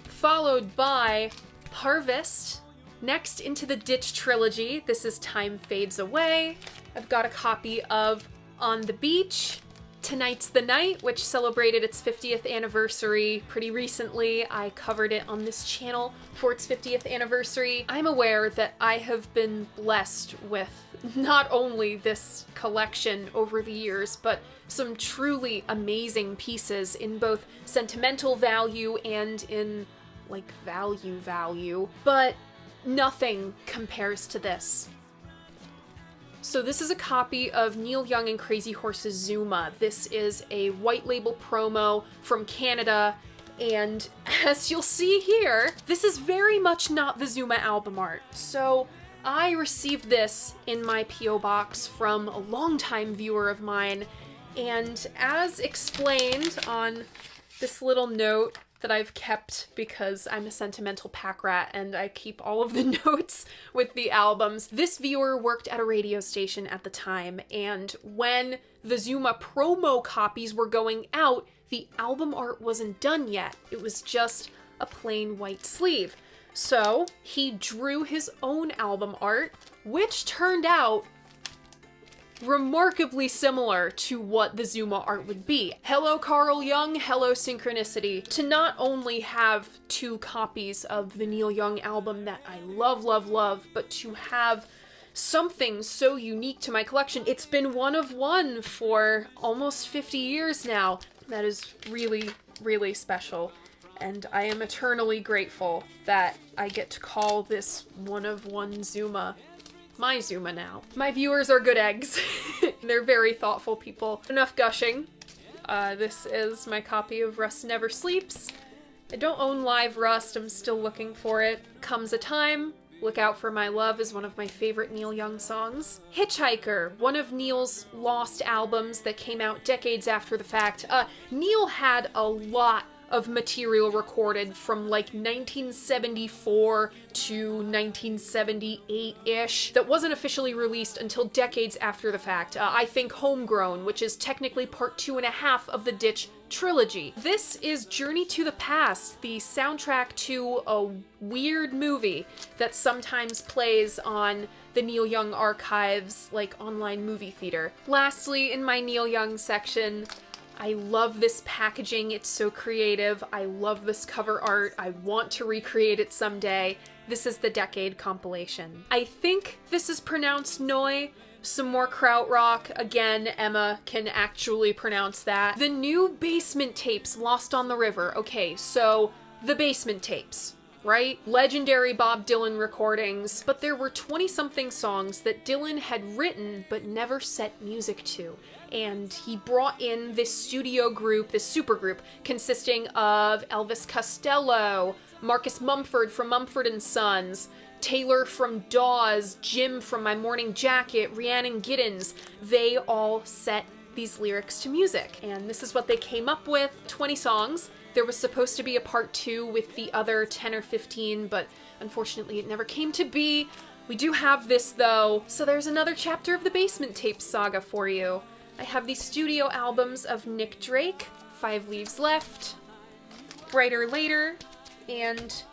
followed by Harvest, next into the Ditch trilogy, this is Time Fades Away. I've got a copy of On the Beach, Tonight's the Night, which celebrated its 50th anniversary pretty recently. I covered it on this channel for its 50th anniversary. I'm aware that I have been blessed with not only this collection over the years, but some truly amazing pieces in both sentimental value and in, like, value. But nothing compares to this. So this is a copy of Neil Young and Crazy Horse's Zuma. This is a white label promo from Canada, and as you'll see here, this is very much not the Zuma album art. So I received this in my P.O. box from a longtime viewer of mine, and as explained on this little note that I've kept because I'm a sentimental pack rat and I keep all of the notes with the albums. This viewer worked at a radio station at the time, and when the Zuma promo copies were going out, the album art wasn't done yet. It was just a plain white sleeve. So he drew his own album art, which turned out remarkably similar to what the Zuma art would be. Hello Carl Jung, hello Synchronicity. To not only have two copies of the Neil Young album that I love, but to have something so unique to my collection. It's been one of one for almost 50 years now. That is really, really special. And I am eternally grateful that I get to call this one of one Zuma my Zuma now. My viewers are good eggs. They're very thoughtful people. Enough gushing. This is my copy of Rust Never Sleeps. I don't own live Rust, I'm still looking for it. Comes a Time, Look Out for My Love is one of my favorite Neil Young songs. Hitchhiker, one of Neil's lost albums that came out decades after the fact. Neil had a lot of material recorded from like 1974 to 1978-ish that wasn't officially released until decades after the fact. I think Homegrown, which is technically part 2.5 of the Ditch trilogy. This is Journey to the Past, the soundtrack to a weird movie that sometimes plays on the Neil Young archives, like online movie theater. Lastly, in my Neil Young section, I love this packaging, it's so creative. I love this cover art. I want to recreate it someday. This is the Decade compilation. I think this is pronounced Noi. Some more krautrock. Again, Emma can actually pronounce that. The new Basement Tapes, Lost on the River. Okay, so the Basement Tapes, right? Legendary Bob Dylan recordings, but there were 20-something songs that Dylan had written but never set music to. And he brought in this studio group, this supergroup, consisting of Elvis Costello, Marcus Mumford from Mumford & Sons, Taylor from Dawes, Jim from My Morning Jacket, Rhiannon Giddens. They all set these lyrics to music. And this is what they came up with, 20 songs. There was supposed to be a part 2 with the other 10 or 15, but unfortunately it never came to be. We do have this though, so there's another chapter of the Basement Tapes saga for you. I have the studio albums of Nick Drake, 5 Leaves Left, Brighter Later, and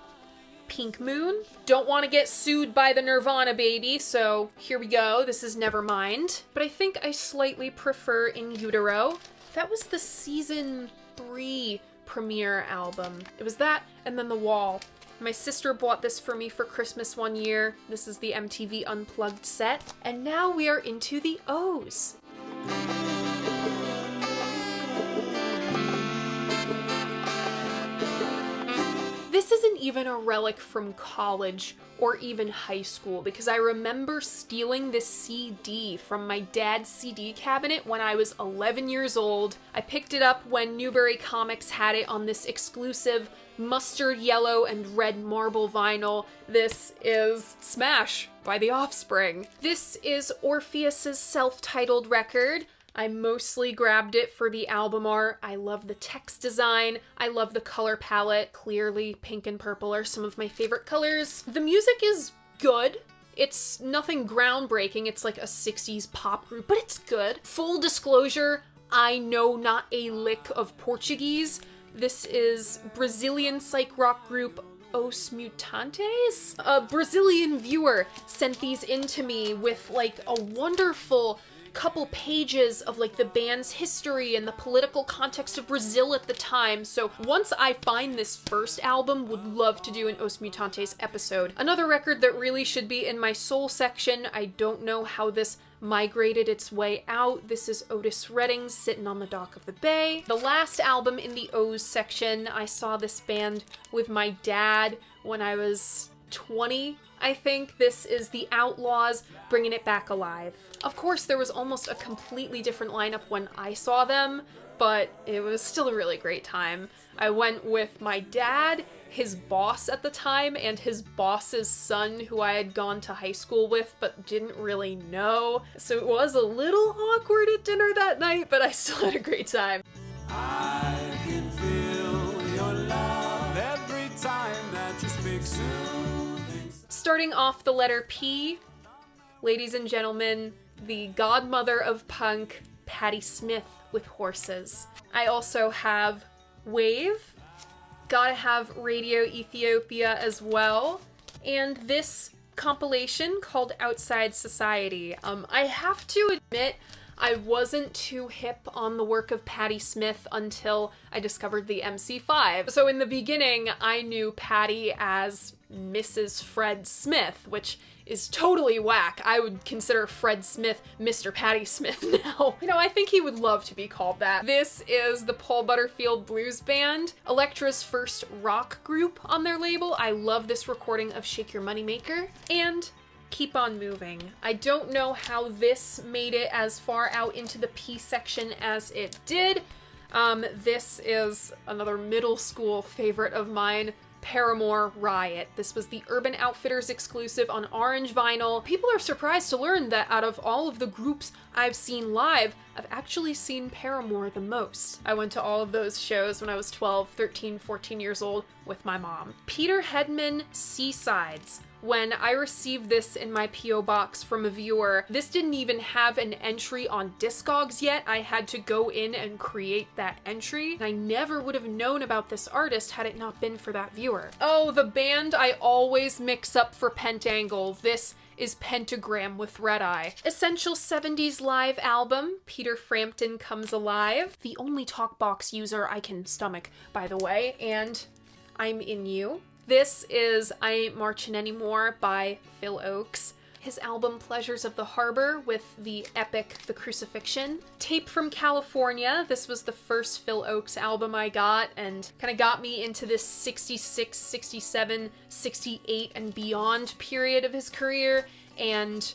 Pink Moon. Don't want to get sued by the Nirvana baby, so here we go. This is Nevermind. But I think I slightly prefer In Utero. That was the season 3 premiere album. It was that and then The Wall. My sister bought this for me for Christmas one year. This is the MTV Unplugged set. And now we are into the O's. This isn't even a relic from college or even high school, because I remember stealing this CD from my dad's CD cabinet when I was 11 years old. I picked it up when Newbury Comics had it on this exclusive mustard yellow and red marble vinyl. This is Smash by The Offspring. This is Orpheus's self-titled record. I mostly grabbed it for the album art. I love the text design. I love the color palette. Clearly, pink and purple are some of my favorite colors. The music is good. It's nothing groundbreaking. It's like a 60s pop group, but it's good. Full disclosure, I know not a lick of Portuguese. This is Brazilian psych rock group Os Mutantes? A Brazilian viewer sent these in to me with like a wonderful couple pages of like the band's history and the political context of Brazil at the time. So once I find this first album, would love to do an Os Mutantes episode. Another record that really should be in my soul section. I don't know how this migrated its way out. This is Otis Redding's Sitting on the Dock of the Bay. The last album in the O's section, I saw this band with my dad when I was 20. I think this is The Outlaws, Bringing It Back Alive. Of course, there was almost a completely different lineup when I saw them, but it was still a really great time. I went with my dad, his boss at the time, and his boss's son, who I had gone to high school with but didn't really know. So it was a little awkward at dinner that night, but I still had a great time. I can feel your love every time that you speak soothing. Starting off the letter P, ladies and gentlemen, the godmother of punk, Patti Smith with Horses. I also have Wave, gotta have Radio Ethiopia as well, and this compilation called Outside Society. I have to admit, I wasn't too hip on the work of Patti Smith until I discovered the MC5. So in the beginning, I knew Patti as Mrs. Fred Smith, which is totally whack. I would consider Fred Smith Mr. Patti Smith now. You know, I think he would love to be called that. This is the Paul Butterfield Blues Band, Elektra's first rock group on their label. I love this recording of Shake Your Moneymaker. And Keep on Moving. I don't know how this made it as far out into the P section as it did. This is another middle school favorite of mine, Paramore Riot. This was the Urban Outfitters exclusive on orange vinyl. People are surprised to learn that out of all of the groups I've seen live, I've actually seen Paramore the most. I went to all of those shows when I was 12, 13, 14 years old with my mom. Peter Hedman, Seasides. When I received this in my P.O. box from a viewer, this didn't even have an entry on Discogs yet. I had to go in and create that entry. I never would have known about this artist had it not been for that viewer. Oh, the band I always mix up for Pentangle. This is Pentagram with Red Eye. Essential 70s live album, Peter Frampton Comes Alive. The only talkbox user I can stomach, by the way, and I'm in You. This is I Ain't Marchin' Anymore by Phil Oakes. His album Pleasures of the Harbor with the epic The Crucifixion. Tape from California. This was the first Phil Oakes album I got and kind of got me into this 66, 67, 68 and beyond period of his career. And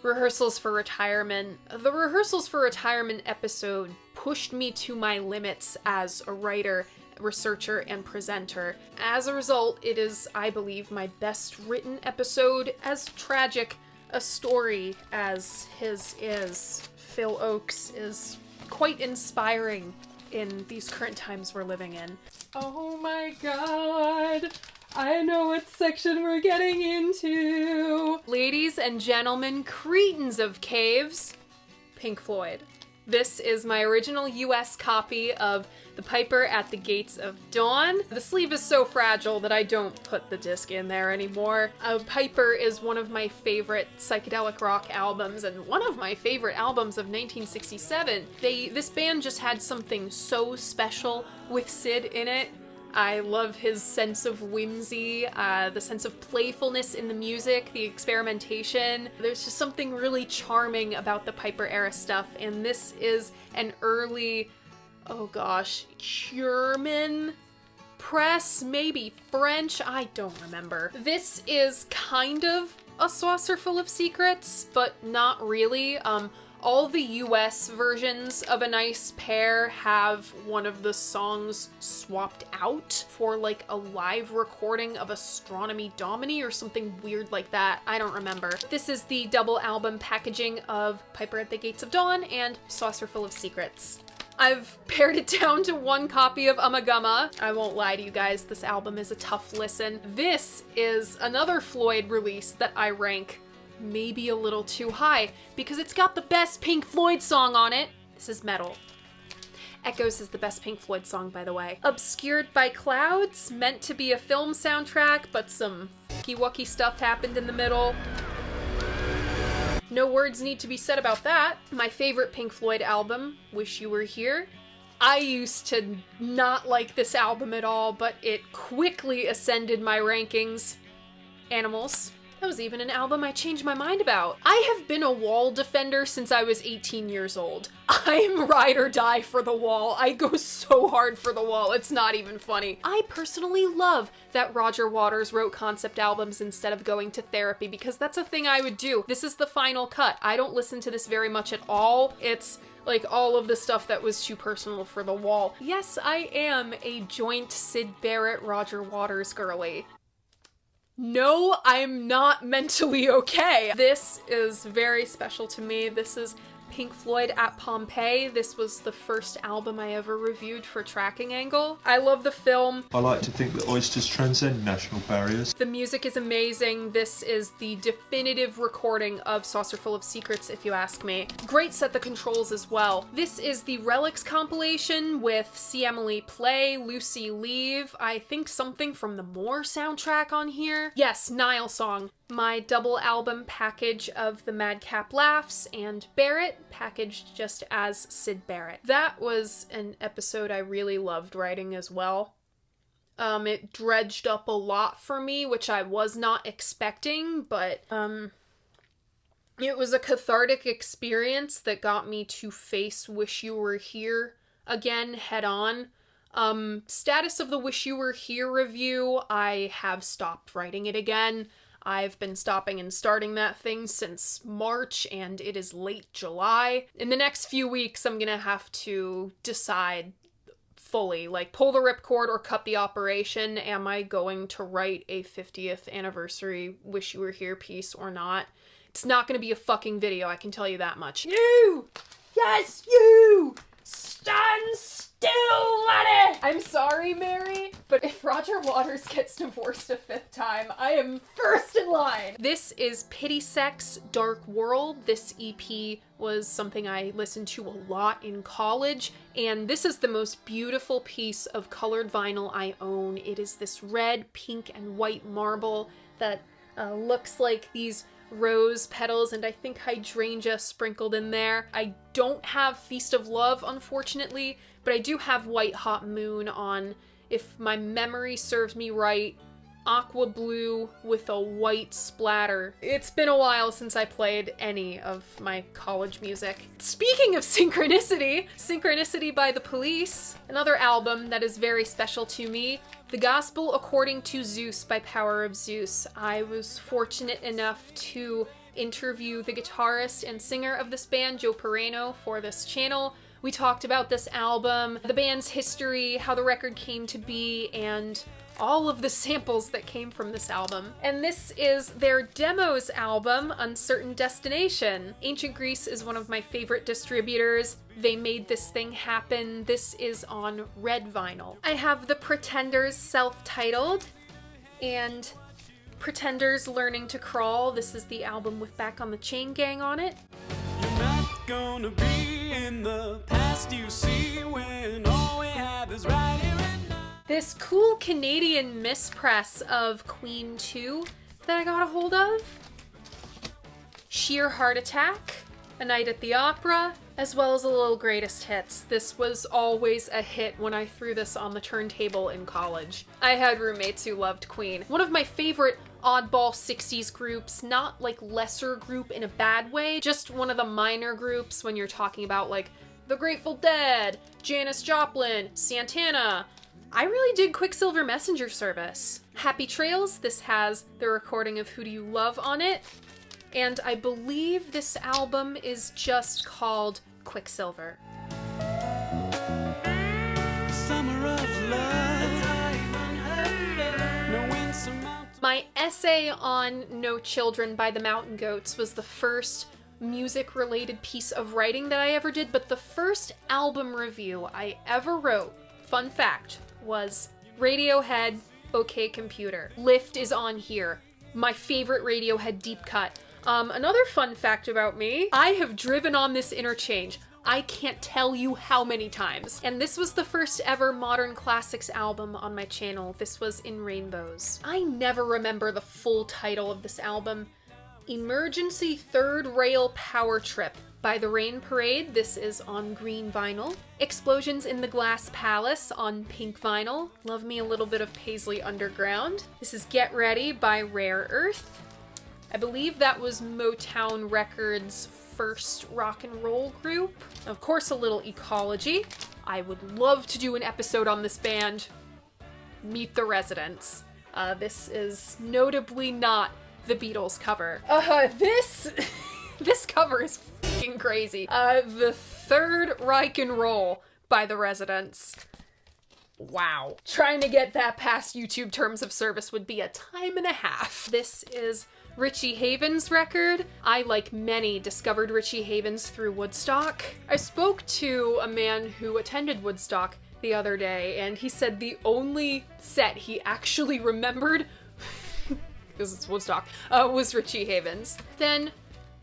Rehearsals for Retirement. The Rehearsals for Retirement episode pushed me to my limits as a writer, researcher, and presenter. As a result, it is, I believe, my best written episode, as tragic a story as his is. Phil Oakes is quite inspiring in these current times we're living in. Oh my god! I know what section we're getting into! Ladies and gentlemen, cretins of caves, Pink Floyd. This is my original US copy of The Piper at the Gates of Dawn. The sleeve is so fragile that I don't put the disc in there anymore. Piper is one of my favorite psychedelic rock albums and one of my favorite albums of 1967. This band just had something so special with Sid in it. I love his sense of whimsy, the sense of playfulness in the music, the experimentation. There's just something really charming about the Piper era stuff, and this is an early, oh gosh, German press, maybe French, I don't remember. This is kind of a saucer full of secrets, but not really. All the US versions of A Nice Pair have one of the songs swapped out for like a live recording of Astronomy Domini or something weird like that. I don't remember. This is the double album packaging of Piper at the Gates of Dawn and Saucer Full of Secrets. I've pared it down to one copy of Ummagumma. I won't lie to you guys, this album is a tough listen. This is another Floyd release that I rank maybe a little too high because it's got the best Pink Floyd song on it. This is Metal. Echoes is the best Pink Floyd song, by the way. Obscured by Clouds, meant to be a film soundtrack, but some fucky-wucky stuff happened in the middle. No words need to be said about that. My favorite Pink Floyd album, Wish You Were Here. I used to not like this album at all, but it quickly ascended my rankings. Animals. That was even an album I changed my mind about. I have been a Wall defender since I was 18 years old. I'm ride or die for the Wall. I go so hard for the Wall, it's not even funny. I personally love that Roger Waters wrote concept albums instead of going to therapy because that's a thing I would do. This is the final cut. I don't listen to this very much at all. It's like all of the stuff that was too personal for the Wall. Yes, I am a joint Syd Barrett, Roger Waters girly. No, I'm not mentally okay. This is very special to me. This is Pink Floyd at Pompeii. This was the first album I ever reviewed for Tracking Angle. I love the film. I like to think that oysters transcend national barriers. The music is amazing. This is the definitive recording of Saucer Full of Secrets, if you ask me. Great set the controls as well. This is the Relics compilation with See Emily Play, Lucy Leave, I think something from the More soundtrack on here. Yes, Nile Song. My double album package of the Madcap Laughs and Barrett, packaged just as Syd Barrett. That was an episode I really loved writing as well. It dredged up a lot for me, which I was not expecting, but it was a cathartic experience that got me to face Wish You Were Here again head on. Status of the Wish You Were Here review, I have stopped writing it again. I've been stopping and starting that thing since March, and it is late July. In the next few weeks, I'm gonna have to decide fully, like pull the ripcord or cut the operation. Am I going to write a 50th anniversary Wish You Were Here piece or not? It's not gonna be a fucking video, I can tell you that much. You! Yes, you! Stand still, laddie! I'm sorry, Mary, but if Roger Waters gets divorced a 5th time, I am first in line. This is Pity Sex, Dark World. This EP was something I listened to a lot in college, and this is the most beautiful piece of colored vinyl I own. It is this red, pink, and white marble that looks like these rose petals and I think hydrangea sprinkled in there. I don't have Feast of Love, unfortunately, but I do have White Hot Moon on, if my memory serves me right, aqua blue with a white splatter. It's been a while since I played any of my college music. Speaking of synchronicity, Synchronicity by The Police, another album that is very special to me. The Gospel According to Zeus by Power of Zeus. I was fortunate enough to interview the guitarist and singer of this band, Joe Pereno, for this channel. We talked about this album, the band's history, how the record came to be, and all of the samples that came from this album. And this is their demos album, Uncertain Destination. Ancient Greece is one of my favorite distributors. They made this thing happen. This is on red vinyl. I have the Pretenders self-titled and Pretenders Learning to Crawl. This is the album with Back on the Chain Gang on it. You're not gonna be in the past you see when all we have is right here and now. This cool Canadian mispress of Queen 2 that I got a hold of. Sheer Heart Attack. A Night at the Opera, as well as a little greatest hits. This was always a hit when I threw this on the turntable in college. I had roommates who loved Queen. One of my favorite oddball 60s groups, not like lesser group in a bad way, just one of the minor groups when you're talking about like the Grateful Dead, Janis Joplin, Santana. I really dig Quicksilver Messenger Service. Happy Trails, this has the recording of Who Do You Love on it. And I believe this album is just called Quicksilver. Summer of love. No winter mountain. My essay on No Children by the Mountain Goats was the first music-related piece of writing that I ever did, but the first album review I ever wrote, fun fact, was Radiohead, OK Computer. Lift is on here. My favorite Radiohead deep cut. Another fun fact about me, I have driven on this interchange. I can't tell you how many times. And this was the first ever Modern Classics album on my channel. This was In Rainbows. I never remember the full title of this album. Emergency Third Rail Power Trip by The Rain Parade. This is on green vinyl. Explosions in the Glass Palace on pink vinyl. Love me a little bit of Paisley Underground. This is Get Ready by Rare Earth. I believe that was Motown Records' first rock and roll group. Of course, a little Ecology. I would love to do an episode on this band. Meet the Residents. This is notably not the Beatles cover. This cover is fucking crazy. The Third Reich and Roll by the Residents. Wow. Trying to get that past YouTube terms of service would be a time and a half. This is Richie Havens' record. I, like many, discovered Richie Havens through Woodstock. I spoke to a man who attended Woodstock the other day, and he said the only set he actually remembered, because it's Woodstock, was Richie Havens. Then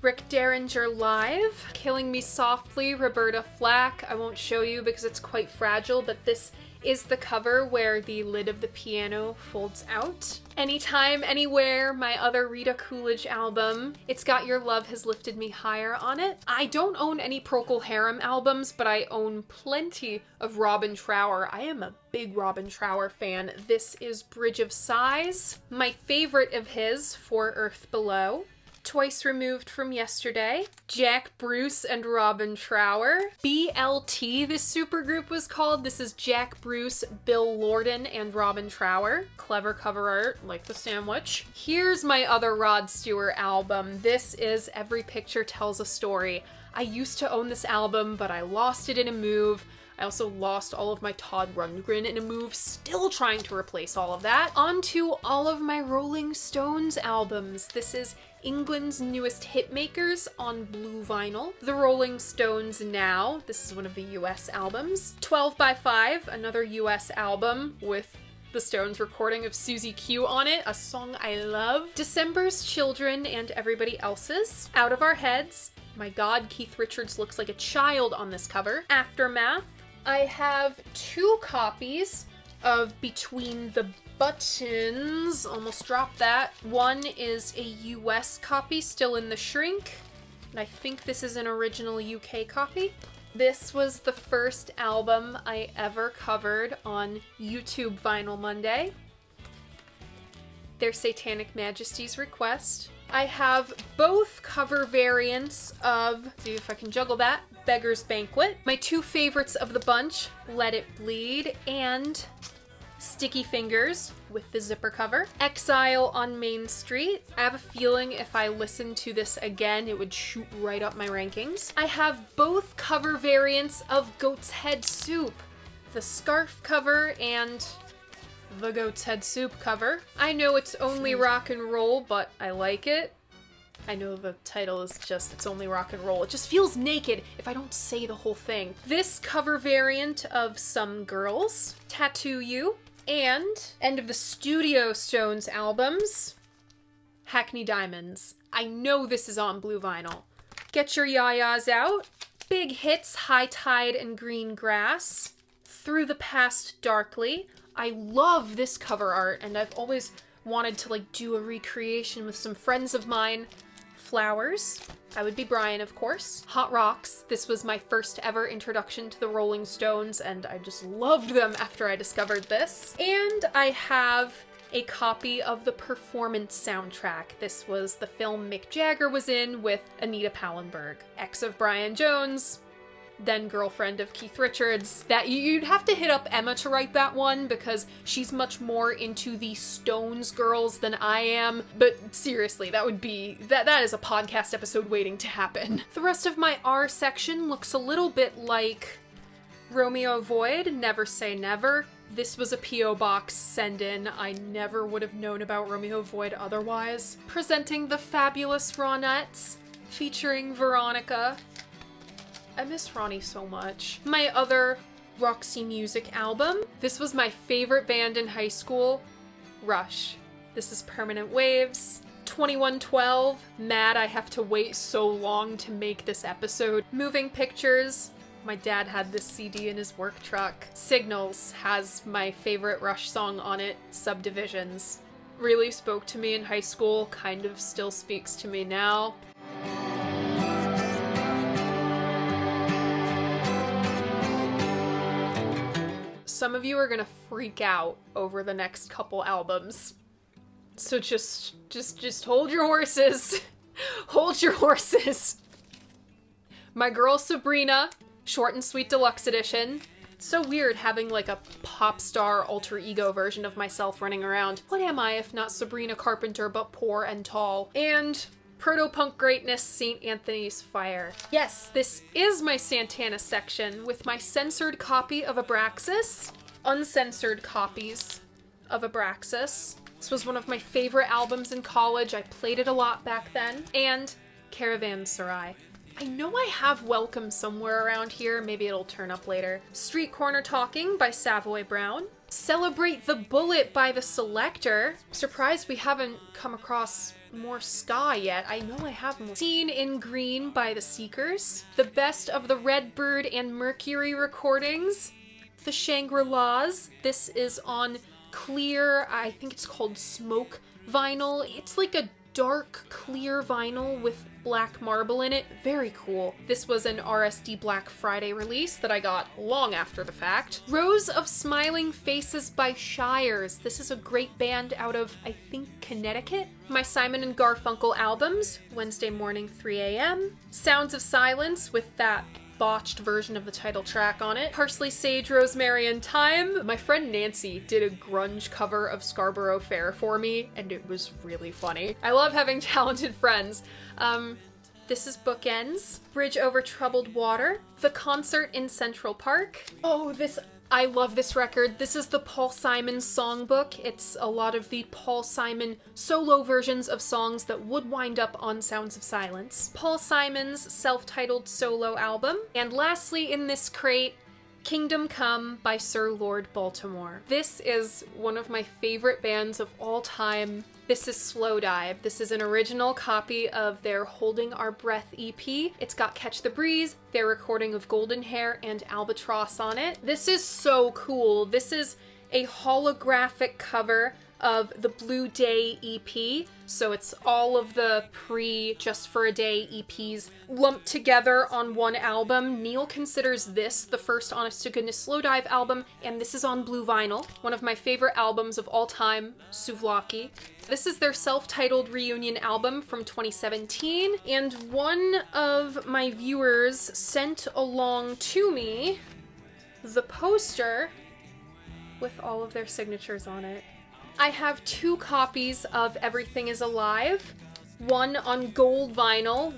Rick Derringer Live, Killing Me Softly, Roberta Flack. I won't show you because it's quite fragile, but this is the cover where the lid of the piano folds out. Anytime, Anywhere, my other Rita Coolidge album. It's Got Your Love Has Lifted Me Higher on it. I don't own any Procol Harum albums, but I own plenty of Robin Trower. I am a big Robin Trower fan. This is Bridge of Sighs. My favorite of his, For Earth Below. Twice Removed from Yesterday, Jack Bruce and Robin Trower. BLT, this supergroup was called. This is Jack Bruce, Bill Lorden, and Robin Trower. Clever cover art, like the sandwich. Here's my other Rod Stewart album. This is Every Picture Tells a Story. I used to own this album, but I lost it in a move. I also lost all of my Todd Rundgren in a move, still trying to replace all of that. On to all of my Rolling Stones albums. This is England's Newest Hitmakers on blue vinyl. The Rolling Stones Now, this is one of the US albums. 12 by 5, another US album with the Stones recording of Susie Q on it, a song I love. December's Children and Everybody Else's. Out of Our Heads. My God, Keith Richards looks like a child on this cover. Aftermath. I have 2 copies of Between the Buttons. Almost dropped that. One is a US copy, still in the shrink. And I think this is an original UK copy. This was the first album I ever covered on YouTube Vinyl Monday. Their Satanic Majesty's Request. I have both cover variants of, see if I can juggle that, Beggar's Banquet. My 2 favorites of the bunch, Let It Bleed and Sticky Fingers with the zipper cover. Exile on Main Street. I have a feeling if I listened to this again, it would shoot right up my rankings. I have both cover variants of Goat's Head Soup. The scarf cover and the Goat's Head Soup cover. I know it's only rock and roll, but I like it. I know the title is just, it's only rock and roll. It just feels naked if I don't say the whole thing. This cover variant of Some Girls, Tattoo You, and End of the Studio Stones albums, Hackney Diamonds. I know this is on blue vinyl. Get Your Yayas Out, Big Hits, High Tide and Green Grass, Through the Past Darkly. I love this cover art, and I've always wanted to do a recreation with some friends of mine. Flowers. I would be Brian, of course. Hot Rocks. This was my first ever introduction to the Rolling Stones, and I just loved them after I discovered this. And I have a copy of the Performance soundtrack. This was the film Mick Jagger was in with Anita Pallenberg, ex of Brian Jones, then girlfriend of Keith Richards. That you'd have to hit up Emma to write that one because she's much more into the Stones girls than I am. But seriously, that is a podcast episode waiting to happen. The rest of my R section looks a little bit like Romeo Void, Never Say Never. This was a P.O. Box send-in. I never would have known about Romeo Void otherwise. Presenting the Fabulous Ronettes, featuring Veronica. I miss Ronnie so much. My other Roxy Music album. This was my favorite band in high school, Rush. This is Permanent Waves. 2112, mad I have to wait so long to make this episode. Moving Pictures. My dad had this CD in his work truck. Signals has my favorite Rush song on it, Subdivisions. Really spoke to me in high school, kind of still speaks to me now. Some of you are gonna freak out over the next couple albums. So just hold your horses. Hold your horses. My Girl Sabrina, Short and Sweet Deluxe Edition. So weird having like a pop star alter ego version of myself running around. What am I if not Sabrina Carpenter but poor and tall? And Proto-Punk Greatness, St. Anthony's Fire. Yes, this is my Santana section with my censored copy of Abraxas, uncensored copies of Abraxas. This was one of my favorite albums in college. I played it a lot back then. And Caravanserai. I know I have Welcome somewhere around here. Maybe it'll turn up later. Street Corner Talking by Savoy Brown. Celebrate the Bullet by The Selector. Surprised we haven't come across more ska yet. I know I have more. Seen in Green by The Seekers. The Best of the Redbird and Mercury recordings. The Shangri-Las. This is on clear, I think it's called Smoke vinyl. It's like a dark clear vinyl with black marble in it. Very cool. This was an RSD Black Friday release that I got long after the fact. Rows of Smiling Faces by Shires. This is a great band out of, I think, Connecticut. My Simon and Garfunkel albums, Wednesday Morning 3 a.m. Sounds of Silence with that botched version of the title track on it. Parsley, Sage, Rosemary, and Thyme. My friend Nancy did a grunge cover of Scarborough Fair for me, and it was really funny. I love having talented friends. This is Bookends. Bridge Over Troubled Water. The Concert in Central Park. Oh, I love this record. This is the Paul Simon songbook. It's a lot of the Paul Simon solo versions of songs that would wind up on Sounds of Silence. Paul Simon's self-titled solo album. And lastly in this crate, Kingdom Come by Sir Lord Baltimore. This is one of my favorite bands of all time. This is Slowdive. This is an original copy of their Holding Our Breath EP. It's got Catch the Breeze, their recording of Golden Hair, and Albatross on it. This is so cool. This is a holographic cover of the Blue Day EP. So it's all of the Just for a Day EPs lumped together on one album. Neil considers this the first honest to goodness Slowdive album, and this is on blue vinyl. One of my favorite albums of all time, Souvlaki. This is their self-titled reunion album from 2017, and one of my viewers sent along to me the poster with all of their signatures on it. I have 2 copies of Everything is Alive, one on gold vinyl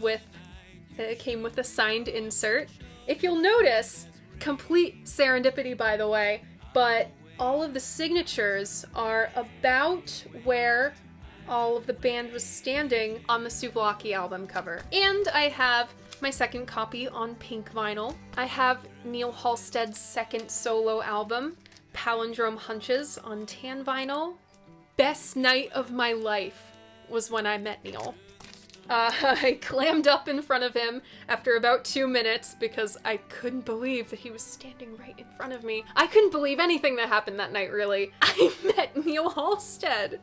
it came with a signed insert. If you'll notice, complete serendipity by the way, but all of the signatures are about where all of the band was standing on the Souvlaki album cover. And I have my second copy on pink vinyl. I have Neil Halstead's second solo album, Palindrome Hunches, on tan vinyl. Best night of my life was when I met Neil. I clammed up in front of him after about 2 minutes because I couldn't believe that he was standing right in front of me. I couldn't believe anything that happened that night, really. I met Neil Halstead.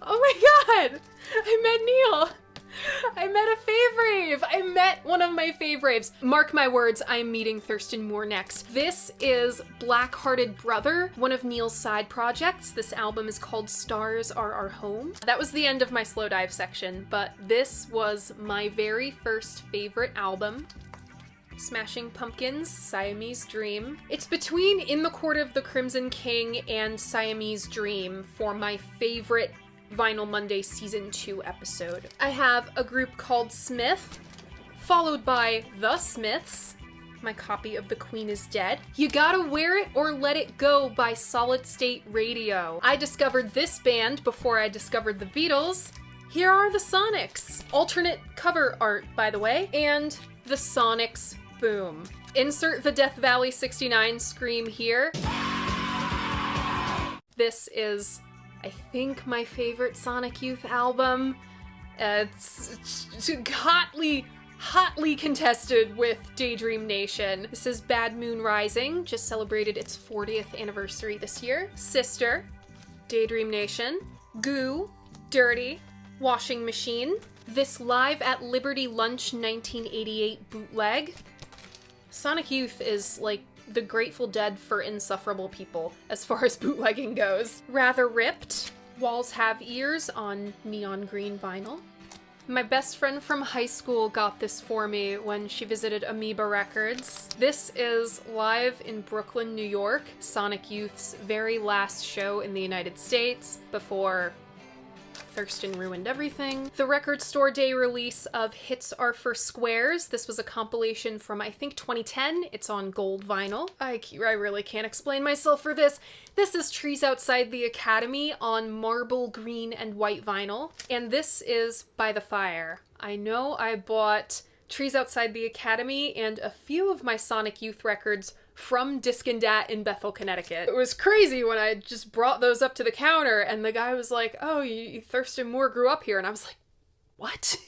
Oh my god! I met Neil! I met a fave-rave! I met one of my fave-raves. Mark my words, I am meeting Thurston Moore next. This is Black-Hearted Brother, one of Neil's side projects. This album is called Stars Are Our Home. That was the end of my slow dive section, but this was my very first favorite album. Smashing Pumpkins, Siamese Dream. It's between In the Court of the Crimson King and Siamese Dream for my favorite Vinyl Monday Season 2 episode. I have a group called Smith, followed by The Smiths, my copy of The Queen is Dead. You Gotta Wear It or Let It Go by Solid State Radio. I discovered this band before I discovered the Beatles. Here are the Sonics. Alternate cover art, by the way, and the Sonics Boom. Insert the Death Valley 69 scream here. This is, I think, my favorite Sonic Youth album. It's hotly contested with Daydream Nation. This is Bad Moon Rising, just celebrated its 40th anniversary this year. Sister, Daydream Nation, Goo, Dirty, Washing Machine, this Live at Liberty Lunch 1988 bootleg. Sonic Youth is like the Grateful Dead for insufferable people as far as bootlegging goes. Rather Ripped, Walls Have Ears on neon green vinyl. My best friend from high school got this for me when she visited Amoeba Records. This is live in Brooklyn, New York, Sonic Youth's very last show in the United States before Thurston ruined everything. The Record Store Day release of Hits Are for Squares. This was a compilation from, I think, 2010. It's on gold vinyl. I really can't explain myself for this. This is Trees Outside the Academy on marble green and white vinyl. And this is By the Fire. I know I bought Trees Outside the Academy and a few of my Sonic Youth records from Disc and Dat in Bethel, Connecticut. It was crazy when I just brought those up to the counter and the guy was like, "Oh, you Thurston Moore grew up here." And I was like, "What?"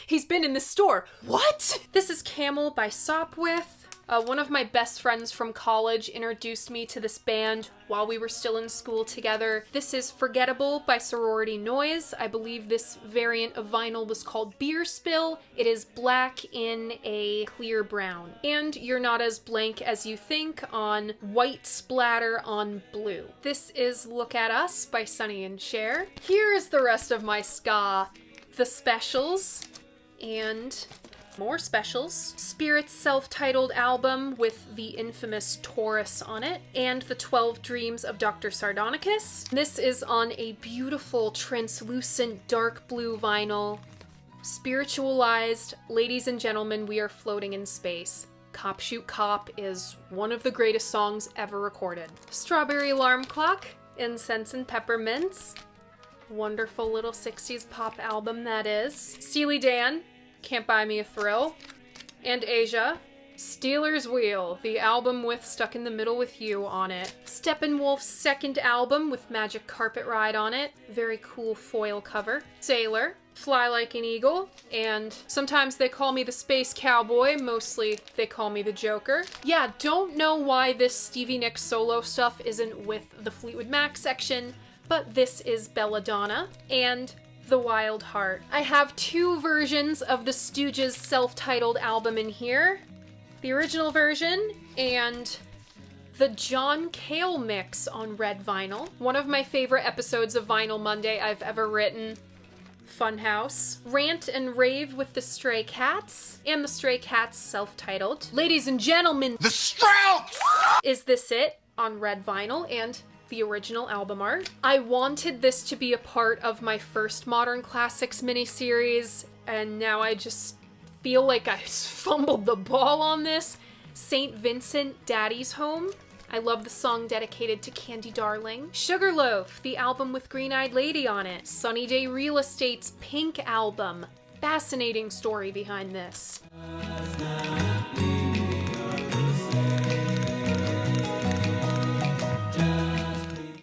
He's been in this store. What? This is Camel by Sopwith. One of my best friends from college introduced me to this band while we were still in school together. This is Forgettable by Sorority Noise. I believe this variant of vinyl was called Beer Spill. It is black in a clear brown. And You're Not As Blank As You Think on white splatter on blue. This is Look At Us by Sonny and Cher. Here is the rest of my ska. The Specials and more specials. Spirit's self-titled album with the infamous Taurus on it, and the 12 Dreams of Dr. Sardonicus. This is on a beautiful translucent dark blue vinyl. Spiritualized, Ladies and Gentlemen, We Are Floating in Space. Cop Shoot Cop is one of the greatest songs ever recorded. Strawberry Alarm Clock, Incense and Peppermints. Wonderful little 60s pop album that is. Steely Dan, Can't Buy Me a Thrill. And Asia, Steeler's Wheel, the album with Stuck in the Middle with You on it. Steppenwolf's second album with Magic Carpet Ride on it. Very cool foil cover. Sailor, Fly Like an Eagle, and sometimes they call me the Space Cowboy, mostly they call me the Joker. Yeah, don't know why this Stevie Nicks solo stuff isn't with the Fleetwood Mac section, but this is Belladonna, and The Wild Heart. I have two versions of the Stooges' self-titled album in here. The original version and the John Cale mix on red vinyl. One of my favorite episodes of Vinyl Monday I've ever written. Funhouse. Rant and Rave with the Stray Cats, and the Stray Cats self-titled. Ladies and Gentlemen, The Strokes! Is This It? On red vinyl, and the original album art. I wanted this to be a part of my first Modern Classics miniseries, and now I just feel like I fumbled the ball on this. St. Vincent, Daddy's Home. I love the song dedicated to Candy Darling. Sugarloaf, the album with Green Eyed Lady on it. Sunny Day Real Estate's Pink album. Fascinating story behind this.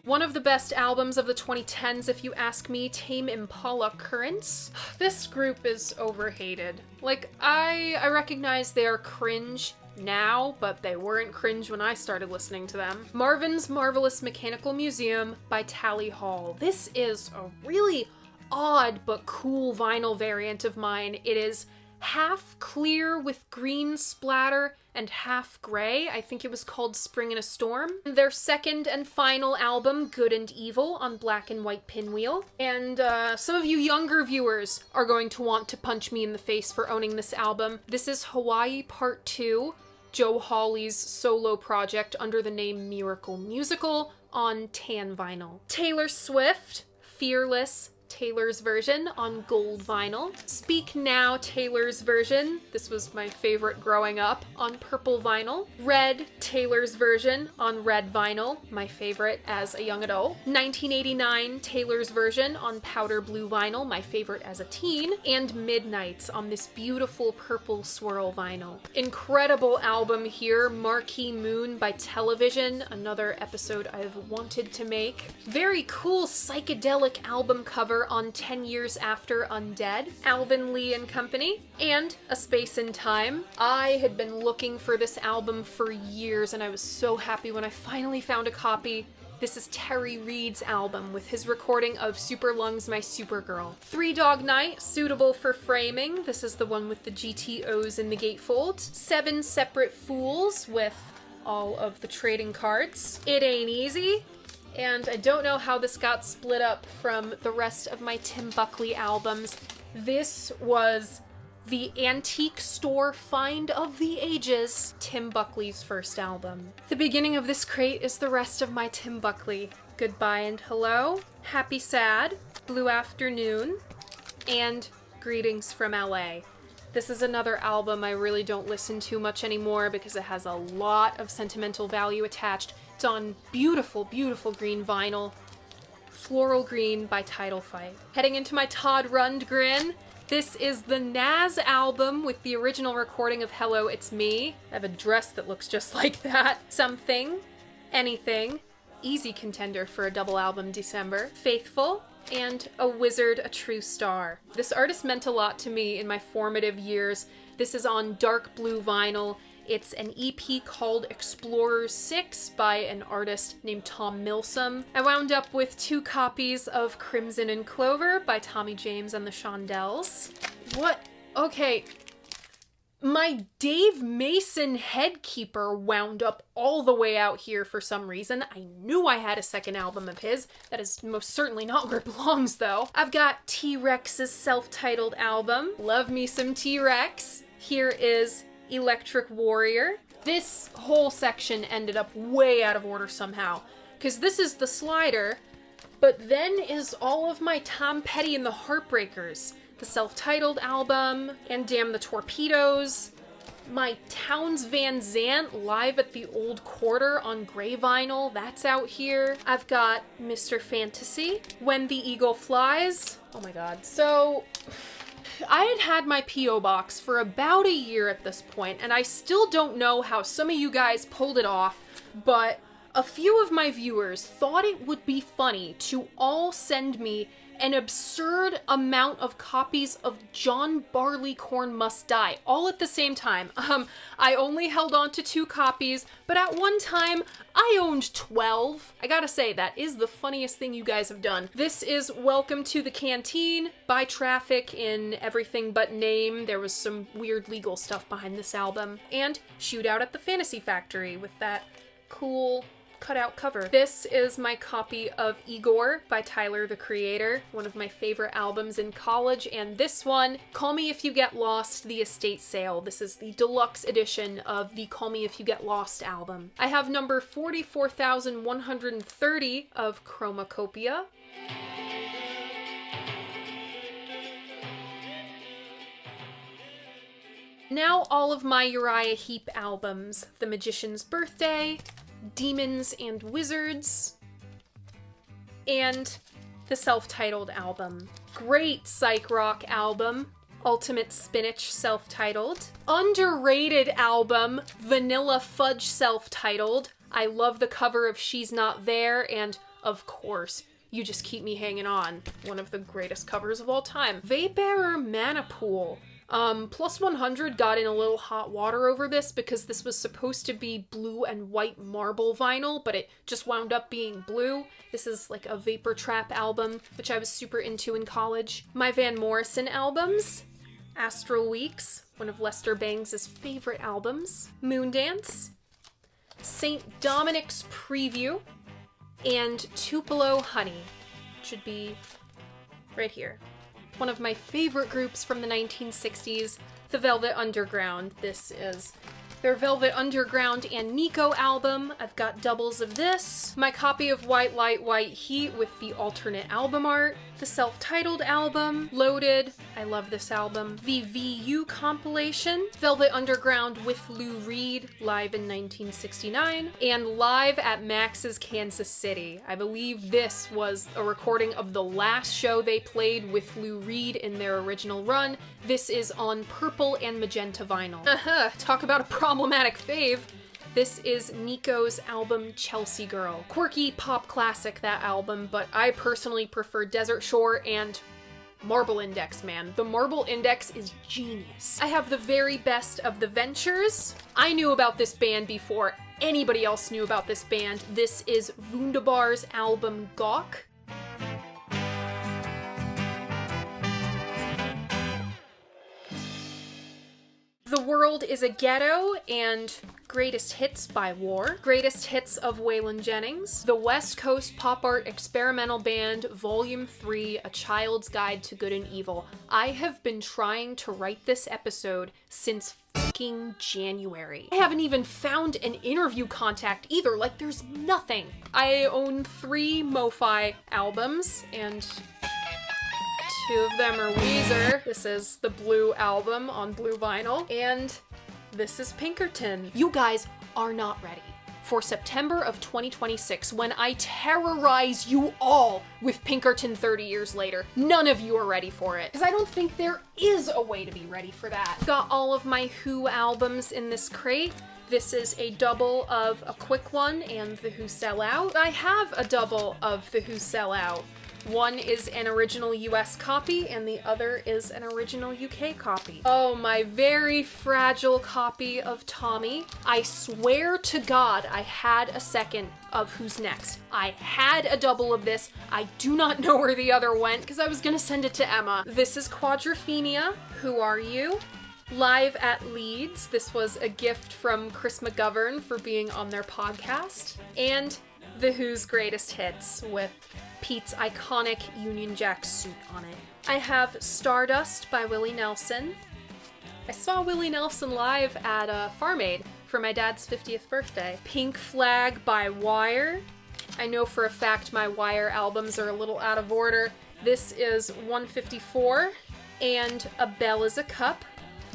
One of the best albums of the 2010s, if you ask me, Tame Impala Currents. This group is overhated. Like, I recognize they're cringe now, but they weren't cringe when I started listening to them. Marvin's Marvelous Mechanical Museum by Tally Hall. This is a really odd but cool vinyl variant of mine. It is half clear with green splatter and half gray. I think it was called Spring in a Storm. Their second and final album, Good and Evil, on black and white pinwheel. And some of you younger viewers are going to want to punch me in the face for owning this album. This is Hawaii Part 2, Joe Hawley's solo project under the name Miracle Musical on tan vinyl. Taylor Swift, Fearless, Taylor's version on gold vinyl. Speak Now, Taylor's version. This was my favorite growing up, on purple vinyl. Red, Taylor's version on red vinyl, my favorite as a young adult. 1989, Taylor's version on powder blue vinyl, my favorite as a teen. And Midnights on this beautiful purple swirl vinyl. Incredible album here, Marquee Moon by Television, another episode I've wanted to make. Very cool psychedelic album cover on 10 Years After Undead, Alvin Lee and Company, and A Space in Time. I had been looking for this album for years, and I was so happy when I finally found a copy. This is Terry Reid's album with his recording of Super Lungs My Supergirl. Three Dog Night, suitable for framing. This is the one with the GTOs in the gatefold. Seven Separate Fools with all of the trading cards. It Ain't Easy. And I don't know how this got split up from the rest of my Tim Buckley albums. This was the antique store find of the ages, Tim Buckley's first album. The beginning of this crate is the rest of my Tim Buckley. Goodbye and Hello, Happy Sad, Blue Afternoon, and Greetings from LA. This is another album I really don't listen to much anymore because it has a lot of sentimental value attached. It's on beautiful, beautiful green vinyl. Floral Green by Title Fight. Heading into my Todd Rundgren. This is the Nas album with the original recording of Hello, It's Me. I have a dress that looks just like that. Something, Anything, easy contender for a double album December. Faithful, and A Wizard, A True Star. This artist meant a lot to me in my formative years. This is on dark blue vinyl. It's an EP called Explorers 6 by an artist named Tom Milsom. I wound up with 2 copies of Crimson and Clover by Tommy James and the Shondells. What? Okay. My Dave Mason headkeeper wound up all the way out here for some reason. I knew I had a second album of his. That is most certainly not where it belongs, though. I've got T-Rex's self-titled album. Love me some T-Rex. Here is Electric Warrior. This whole section ended up way out of order somehow, because this is the slider, but then is all of my Tom Petty and the Heartbreakers, the self-titled album, and Damn the Torpedoes, my Townes Van Zandt Live at the Old Quarter on gray vinyl, that's out here. I've got Mr. Fantasy, When the Eagle Flies. Oh my god. So I had my P.O. box for about a year at this point, and I still don't know how some of you guys pulled it off, but a few of my viewers thought it would be funny to all send me an absurd amount of copies of John Barleycorn Must Die, all at the same time. I only held on to 2 copies, but at one time, I owned 12. I gotta say, that is the funniest thing you guys have done. This is Welcome to the Canteen by Traffic in Everything But Name. There was some weird legal stuff behind this album. And Shootout at the Fantasy Factory with that cool cutout cover. This is my copy of Igor by Tyler, the Creator, one of my favorite albums in college, and this one, Call Me If You Get Lost, The Estate Sale. This is the deluxe edition of the Call Me If You Get Lost album. I have number 44,130 of Chromacopia. Now all of my Uriah Heep albums. The Magician's Birthday, Demons and Wizards, and the self-titled album. Great psych rock album, Ultimate Spinach self-titled. Underrated album, Vanilla Fudge self-titled. I love the cover of She's Not There, and of course, You Just Keep Me Hanging On, one of the greatest covers of all time. Vapor Manipool. Plus 100 got in a little hot water over this because this was supposed to be blue and white marble vinyl, but it just wound up being blue. This is like a vapor trap album, which I was super into in college. My Van Morrison albums. Astral Weeks, one of Lester Bangs' favorite albums. Moondance. St. Dominic's Preview. And Tupelo Honey. Should be right here. One of my favorite groups from the 1960s, the Velvet Underground. This is their Velvet Underground and Nico album. I've got doubles of this. My copy of White Light, White Heat with the alternate album art. The self-titled album, Loaded. I love this album. The VU compilation, Velvet Underground with Lou Reed, live in 1969, and Live at Max's Kansas City. I believe this was a recording of the last show they played with Lou Reed in their original run. This is on purple and magenta vinyl. Talk about a problematic fave. This is Nico's album Chelsea Girl. Quirky pop classic, that album, but I personally prefer Desert Shore and Marble Index, man. The Marble Index is genius. I have the very best of the Ventures. I knew about this band before anybody else knew about this band. This is Wunderbar's album Gawk. The World is a Ghetto and Greatest Hits by War. Greatest Hits of Waylon Jennings. The West Coast Pop Art Experimental Band, Volume 3, A Child's Guide to Good and Evil. I have been trying to write this episode since fucking January. I haven't even found an interview contact either, like there's nothing. I own 3 Mo-Fi albums, and 2 of them are Weezer. This is the Blue album on blue vinyl, and this is Pinkerton. You guys are not ready for September of 2026 when I terrorize you all with Pinkerton 30 years later. None of you are ready for it, because I don't think there is a way to be ready for that. Got all of my Who albums in this crate. This is a double of A Quick One and The Who Sell Out. I have a double of The Who Sell Out. One is an original US copy, and the other is an original UK copy. Oh, my very fragile copy of Tommy. I swear to God I had a second of Who's Next. I had a double of this. I do not know where the other went, because I was gonna send it to Emma. This is Quadrophenia, Who Are You? Live at Leeds. This was a gift from Chris McGovern for being on their podcast. And The Who's Greatest Hits with Pete's iconic Union Jack suit on it. I have Stardust by Willie Nelson. I saw Willie Nelson live at Farm Aid for my dad's 50th birthday. Pink Flag by Wire. I know for a fact my Wire albums are a little out of order. This is 154, and A Bell is a Cup.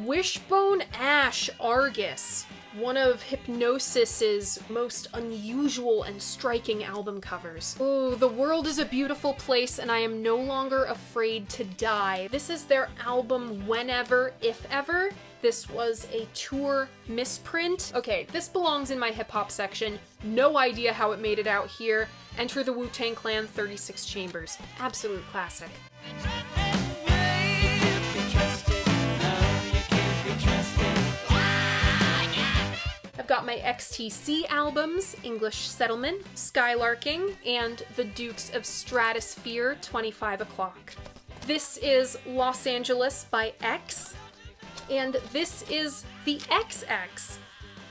Wishbone Ash Argus, one of Hypnosis's most unusual and striking album covers. Oh, The World is a Beautiful Place and I Am No Longer Afraid to Die. This is their album Whenever, If Ever. This was a tour misprint. Okay, this belongs in my hip-hop section. No idea how it made it out here. Enter the Wu-Tang Clan 36 Chambers. Absolute classic. I've got my XTC albums, English Settlement, Skylarking, and The Dukes of Stratosphere, 25 O'Clock. This is Los Angeles by X, and this is the XX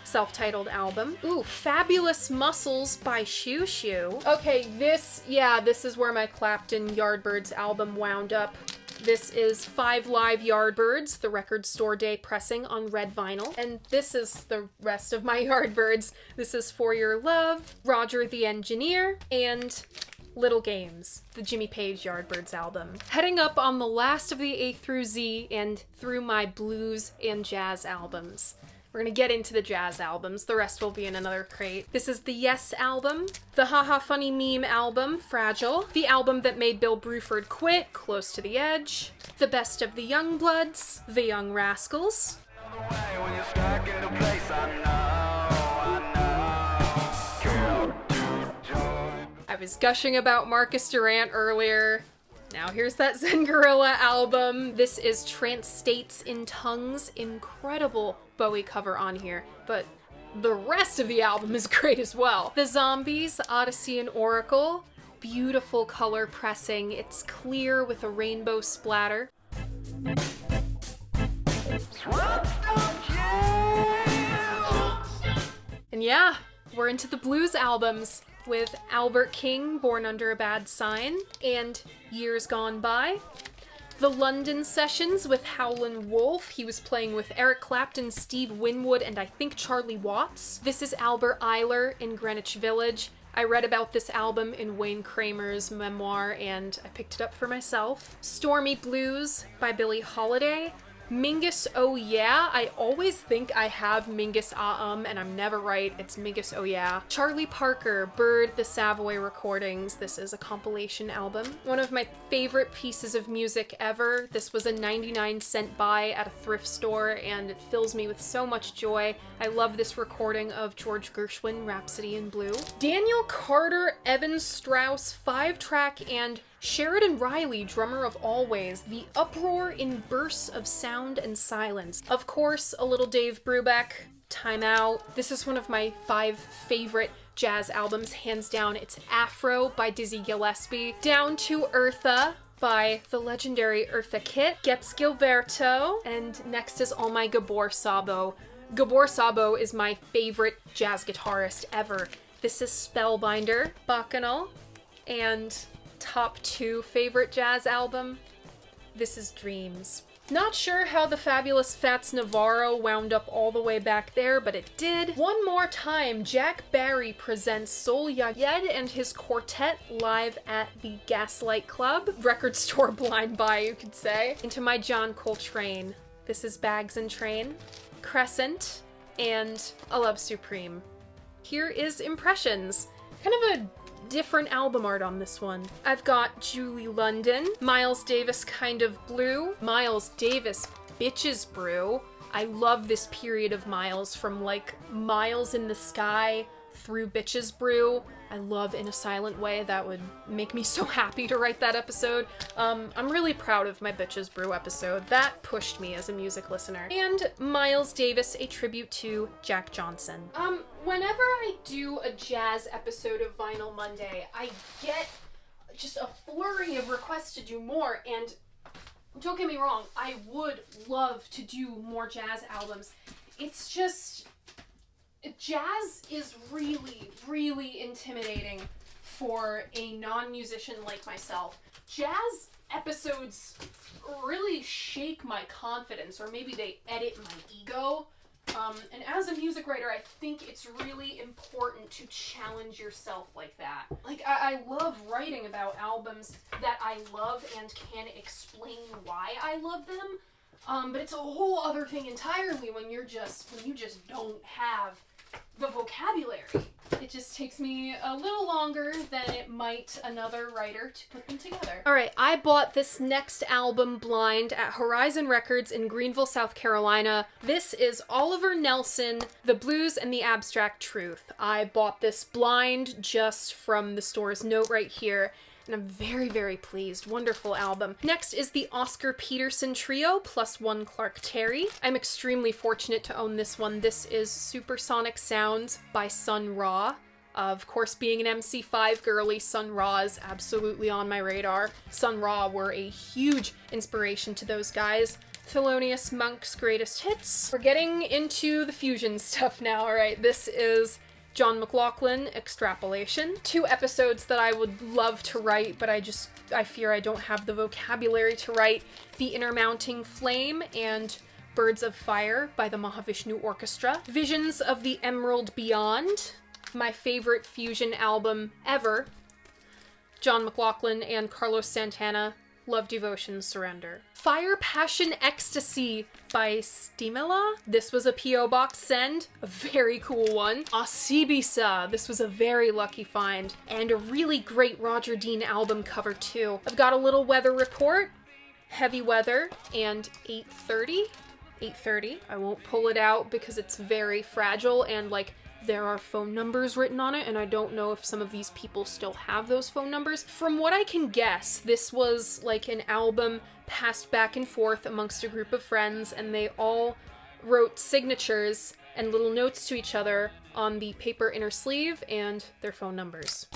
self-titled album. Ooh, Fabulous Muscles by Shoo Shoo. Okay, this is where my Clapton Yardbirds album wound up. This is 5 Live Yardbirds, the Record Store Day pressing on red vinyl. And this is the rest of my Yardbirds. This is For Your Love, Roger the Engineer, and Little Games, the Jimmy Page Yardbirds album. Heading up on the last of the A through Z and through my blues and jazz albums. We're gonna get into the jazz albums. The rest will be in another crate. This is the Yes album, the Haha Funny Meme album, Fragile, the album that made Bill Bruford quit, Close to the Edge, the Best of the Young Bloods, the Young Rascals. I was gushing about Marcus Durant earlier. Now here's that Zen Gorilla album. This is Trance States in Tongues. Incredible Bowie cover on here, but the rest of the album is great as well. The Zombies, Odyssey and Oracle. Beautiful color pressing. It's clear with a rainbow splatter. And yeah, we're into the blues albums with Albert King, Born Under a Bad Sign, and Years Gone By. The London Sessions with Howlin' Wolf. He was playing with Eric Clapton, Steve Winwood, and I think Charlie Watts. This is Albert Eiler in Greenwich Village. I read about this album in Wayne Kramer's memoir, and I picked it up for myself. Stormy Blues by Billie Holiday. Mingus Oh Yeah. I always think I have Mingus and I'm never right. It's Mingus Oh Yeah. Charlie Parker, Bird, the Savoy Recordings. This is a compilation album. One of my favorite pieces of music ever. This was a 99-cent buy at a thrift store, and it fills me with so much joy. I love this recording of George Gershwin, Rhapsody in Blue. Daniel Carter, Evan Strauss, 5-track, and Sheridan Riley, drummer of Always, The Uproar in Bursts of Sound and Silence. Of course, a little Dave Brubeck, Time Out. This is one of my 5 favorite jazz albums, hands down. It's Afro by Dizzy Gillespie, Down to Eartha by the legendary Eartha Kitt, Gets Gilberto, and next is All My Gabor Sabo. Gabor Sabo is my favorite jazz guitarist ever. This is Spellbinder, Bacchanal, and top 2 favorite jazz album, this is Dreams. Not sure how the fabulous Fats Navarro wound up all the way back there, but it did. One more time, Jack Barry presents Sol Yayed and his quartet live at the Gaslight Club. Record store blind buy, you could say. Into my John Coltrane. This is Bags and Train, Crescent, and A Love Supreme. Here is Impressions. Kind of a different album art on this one. I've got Julie London, Miles Davis Kind of Blue, Miles Davis Bitches Brew. I love this period of Miles, from like Miles in the Sky through Bitches Brew. I love In a Silent Way. That would make me so happy to write that episode. I'm really proud of my Bitches Brew episode. That pushed me as a music listener. And Miles Davis, a tribute to Jack Johnson. Whenever I do a jazz episode of Vinyl Monday, I get just a flurry of requests to do more, and don't get me wrong, I would love to do more jazz albums. It's just, jazz is really, really intimidating for a non-musician like myself. Jazz episodes really shake my confidence, or maybe they edit my ego. And as a music writer, I think it's really important to challenge yourself like that. Like, I love writing about albums that I love and can explain why I love them. But it's a whole other thing entirely when you just don't have the vocabulary. It just takes me a little longer than it might another writer to put them together. Alright, I bought this next album blind at Horizon Records in Greenville, South Carolina. This is Oliver Nelson, The Blues and the Abstract Truth. I bought this blind just from the store's note right here, and I'm very, very pleased. Wonderful album. Next is the Oscar Peterson Trio, plus one Clark Terry. I'm extremely fortunate to own this one. This is Supersonic Sounds by Sun Ra. Of course, being an MC5 girly, Sun Ra is absolutely on my radar. Sun Ra were a huge inspiration to those guys. Thelonious Monk's greatest hits. We're getting into the fusion stuff now, alright? This is John McLaughlin, Extrapolation. 2 episodes that I would love to write, but I fear I don't have the vocabulary to write. The Intermounting Flame and Birds of Fire by the Mahavishnu Orchestra. Visions of the Emerald Beyond, my favorite fusion album ever. John McLaughlin and Carlos Santana, Love, Devotion, Surrender. Fire, Passion, Ecstasy by Stimela. This was a P.O. Box send, a very cool one. Asibisa, this was a very lucky find, and a really great Roger Dean album cover too. I've got a little weather report, Heavy Weather, and 8:30. 8:30. I won't pull it out because it's very fragile and like there are phone numbers written on it, and I don't know if some of these people still have those phone numbers. From what I can guess, this was like an album passed back and forth amongst a group of friends, and they all wrote signatures and little notes to each other on the paper inner sleeve and their phone numbers.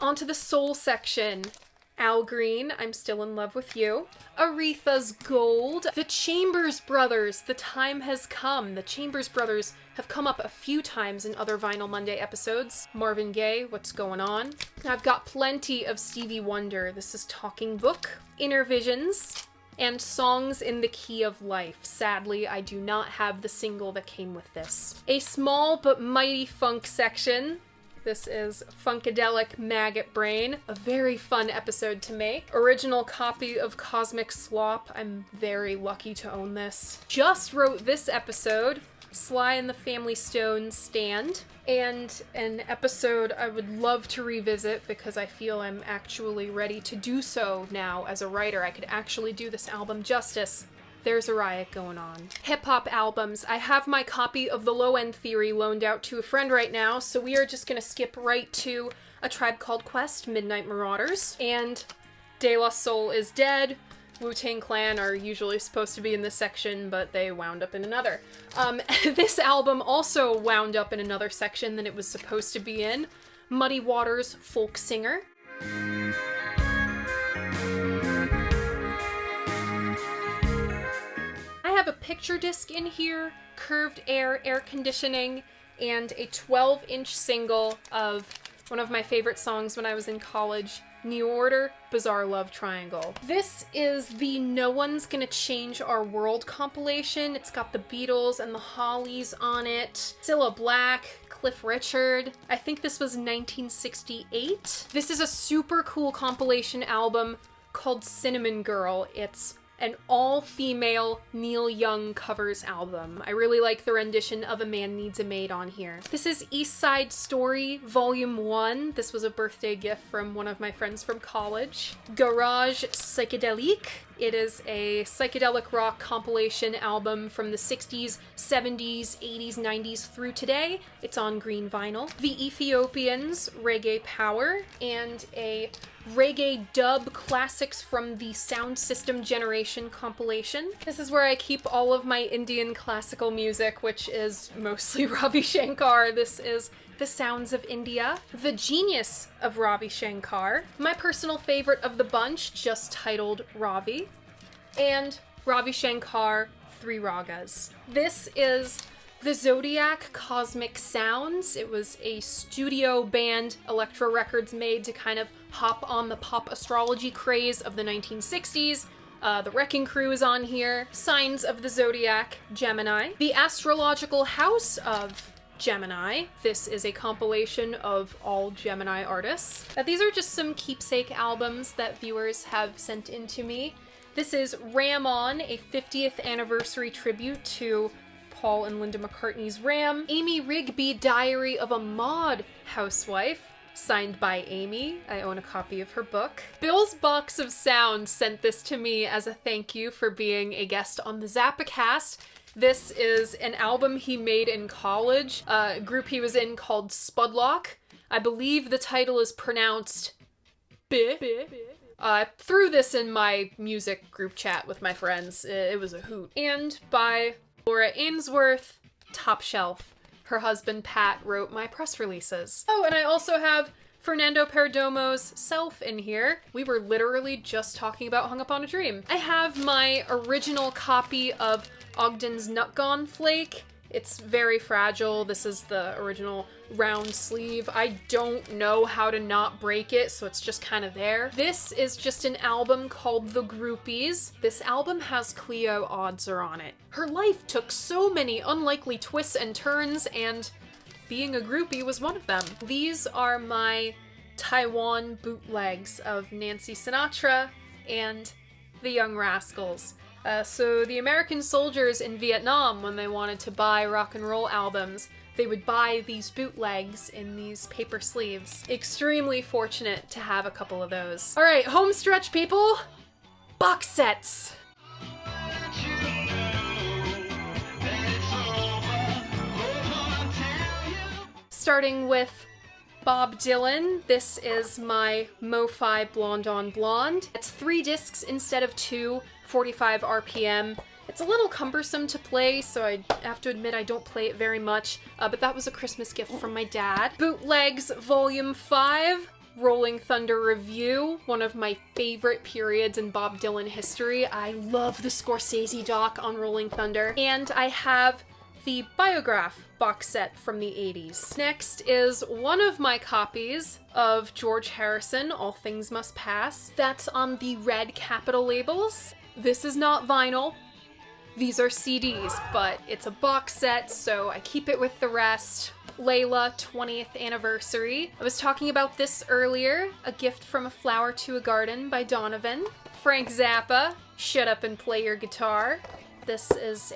Onto the soul section. Al Green, I'm Still in Love with You. Aretha's Gold. The Chambers Brothers, The Time Has Come. The Chambers Brothers have come up a few times in other Vinyl Monday episodes. Marvin Gaye, What's Going On. I've got plenty of Stevie Wonder. This is Talking Book. Inner Visions. And Songs in the Key of Life. Sadly, I do not have the single that came with this. A small but mighty funk section. This is Funkadelic Maggot Brain, a very fun episode to make. Original copy of Cosmic Slop. I'm very lucky to own this. Just wrote this episode, Sly and the Family Stone Stand, and an episode I would love to revisit because I feel I'm actually ready to do so now as a writer. I could actually do this album justice. There's a riot going on. Hip-hop albums. I have my copy of The Low End Theory loaned out to a friend right now, so we are just gonna skip right to A Tribe Called Quest, Midnight Marauders, and De La Soul is Dead. Wu-Tang Clan are usually supposed to be in this section, but they wound up in another. This album also wound up in another section than it was supposed to be in. Muddy Waters, Folk Singer. I have a picture disc in here, Curved Air air conditioning, and a 12-inch single of one of my favorite songs when I was in college, New Order, Bizarre Love Triangle. This is the No One's Gonna Change Our World compilation. It's got the Beatles and the Hollies on it, Cilla Black, Cliff Richard. I think this was 1968. This is a super cool compilation album called Cinnamon Girl. It's an all-female Neil Young covers album. I really like the rendition of A Man Needs a Maid on here. This is East Side Story Volume 1. This was a birthday gift from one of my friends from college. Garage Psychedelique It is a psychedelic rock compilation album from the 60s, 70s, 80s, 90s through today. It's on green vinyl. The Ethiopians, Reggae Power, and a reggae dub classics from the Sound System Generation compilation. This is where I keep all of my Indian classical music, which is mostly Ravi Shankar. This is The Sounds of India, The Genius of Ravi Shankar, my personal favorite of the bunch, just titled Ravi, and Ravi Shankar, 3 Ragas. This is The Zodiac Cosmic Sounds. It was a studio band Elektra Records made to kind of hop on the pop astrology craze of the 1960s. The Wrecking Crew is on here. Signs of the Zodiac, Gemini. The Astrological House of Gemini. This is a compilation of all Gemini artists. These are just some keepsake albums that viewers have sent in to me. This is Ram On, a 50th anniversary tribute to Paul and Linda McCartney's Ram. Amy Rigby, Diary of a Mod Housewife, signed by Amy. I own a copy of her book. Bill's Box of Sound sent this to me as a thank you for being a guest on the Zappacast. This is an album he made in college, a group he was in called Spudlock. I believe the title is pronounced B. I threw this in my music group chat with my friends. It was a hoot. And by Laura Ainsworth, Top Shelf. Her husband Pat wrote my press releases. Oh, and I also have Fernando Perdomo's Self in here. We were literally just talking about Hung Up on a Dream. I have my original copy of Ogden's Nutgon Flake. It's very fragile. This is the original round sleeve. I don't know how to not break it, so it's just kind of there. This is just an album called The Groupies. This album has Cleo Odzer on it. Her life took so many unlikely twists and turns, and being a groupie was one of them. These are my Taiwan bootlegs of Nancy Sinatra and the Young Rascals. So the American soldiers in Vietnam, when they wanted to buy rock and roll albums, they would buy these bootlegs in these paper sleeves. Extremely fortunate to have a couple of those. All right, home stretch, people. Box sets. Starting with Bob Dylan. This is my Mo-Fi Blonde on Blonde. It's 3 discs instead of 2, 45 RPM. It's a little cumbersome to play, so I have to admit I don't play it very much, but that was a Christmas gift from my dad. Bootlegs Volume 5, Rolling Thunder Review, one of my favorite periods in Bob Dylan history. I love the Scorsese doc on Rolling Thunder. And I have the Biograph box set from the 80s. Next is one of my copies of George Harrison, All Things Must Pass. That's on the red Capitol labels. This is not vinyl. These are CDs, but it's a box set, so I keep it with the rest. Layla, 20th anniversary. I was talking about this earlier. A Gift from a Flower to a Garden by Donovan. Frank Zappa, Shut Up and Play Your Guitar. This is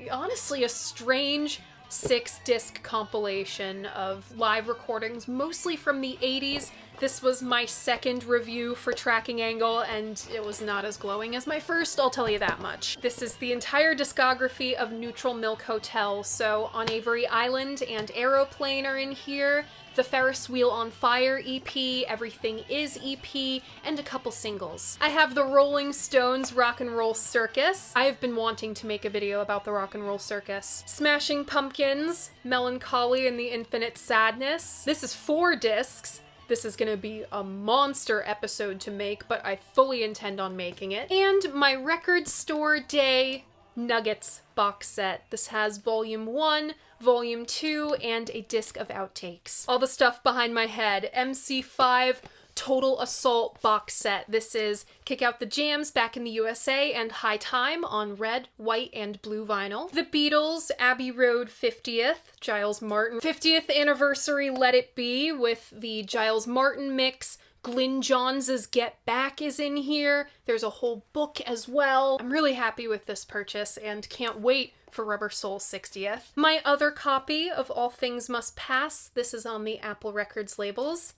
honestly a strange 6-disc compilation of live recordings, mostly from the 80s. This was my second review for Tracking Angle, and it was not as glowing as my first, I'll tell you that much. This is the entire discography of Neutral Milk Hotel, so On Avery Island and Aeroplane are in here, the Ferris Wheel on Fire EP, Everything Is EP, and a couple singles. I have the Rolling Stones Rock and Roll Circus. I have been wanting to make a video about the Rock and Roll Circus. Smashing Pumpkins, Melancholy and the Infinite Sadness. This is 4 discs. This is gonna be a monster episode to make, but I fully intend on making it. And my Record Store Day Nuggets box set. This has Volume 1, Volume 2, and a disc of outtakes. All the stuff behind my head. MC5 Total Assault box set. This is Kick Out the Jams, Back in the USA, and High Time on red, white, and blue vinyl. The Beatles, Abbey Road 50th, Giles Martin 50th anniversary Let It Be with the Giles Martin mix. Glyn Johns' Get Back is in here. There's a whole book as well. I'm really happy with this purchase and can't wait for Rubber Soul 60th. My other copy of All Things Must Pass. This is on the Apple Records labels.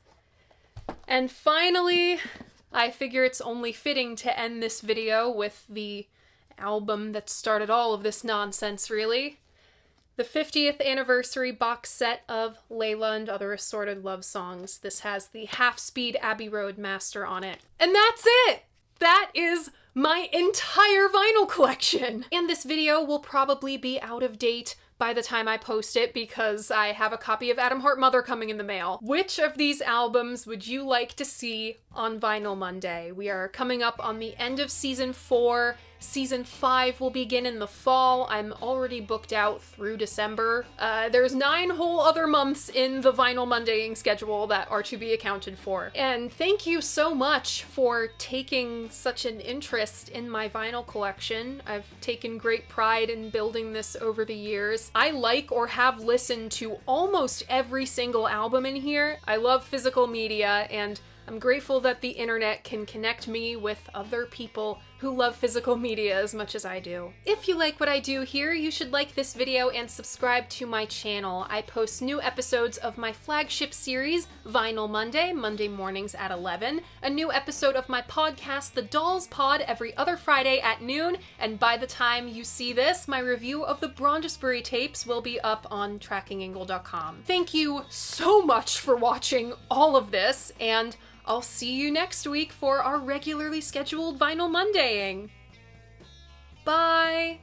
And finally, I figure it's only fitting to end this video with the album that started all of this nonsense, really. The 50th anniversary box set of Layla and Other Assorted Love Songs. This has the half-speed Abbey Road master on it. And that's it! That is my entire vinyl collection! And this video will probably be out of date by the time I post it because I have a copy of Atom Heart Mother coming in the mail. Which of these albums would you like to see on Vinyl Monday? We are coming up on the end of season 4. Season 5 will begin in the fall. I'm already booked out through December. There's 9 whole other months in the Vinyl Mondaying schedule that are to be accounted for. And thank you so much for taking such an interest in my vinyl collection. I've taken great pride in building this over the years. I like or have listened to almost every single album in here. I love physical media, and I'm grateful that the internet can connect me with other people who love physical media as much as I do. If you like what I do here, you should like this video and subscribe to my channel. I post new episodes of my flagship series, Vinyl Monday, Monday mornings at 11, a new episode of my podcast, The Dolls Pod, every other Friday at noon, and by the time you see this, my review of the Brondesbury tapes will be up on trackingangle.com. Thank you so much for watching all of this, and I'll see you next week for our regularly scheduled Vinyl Mondaying. Bye!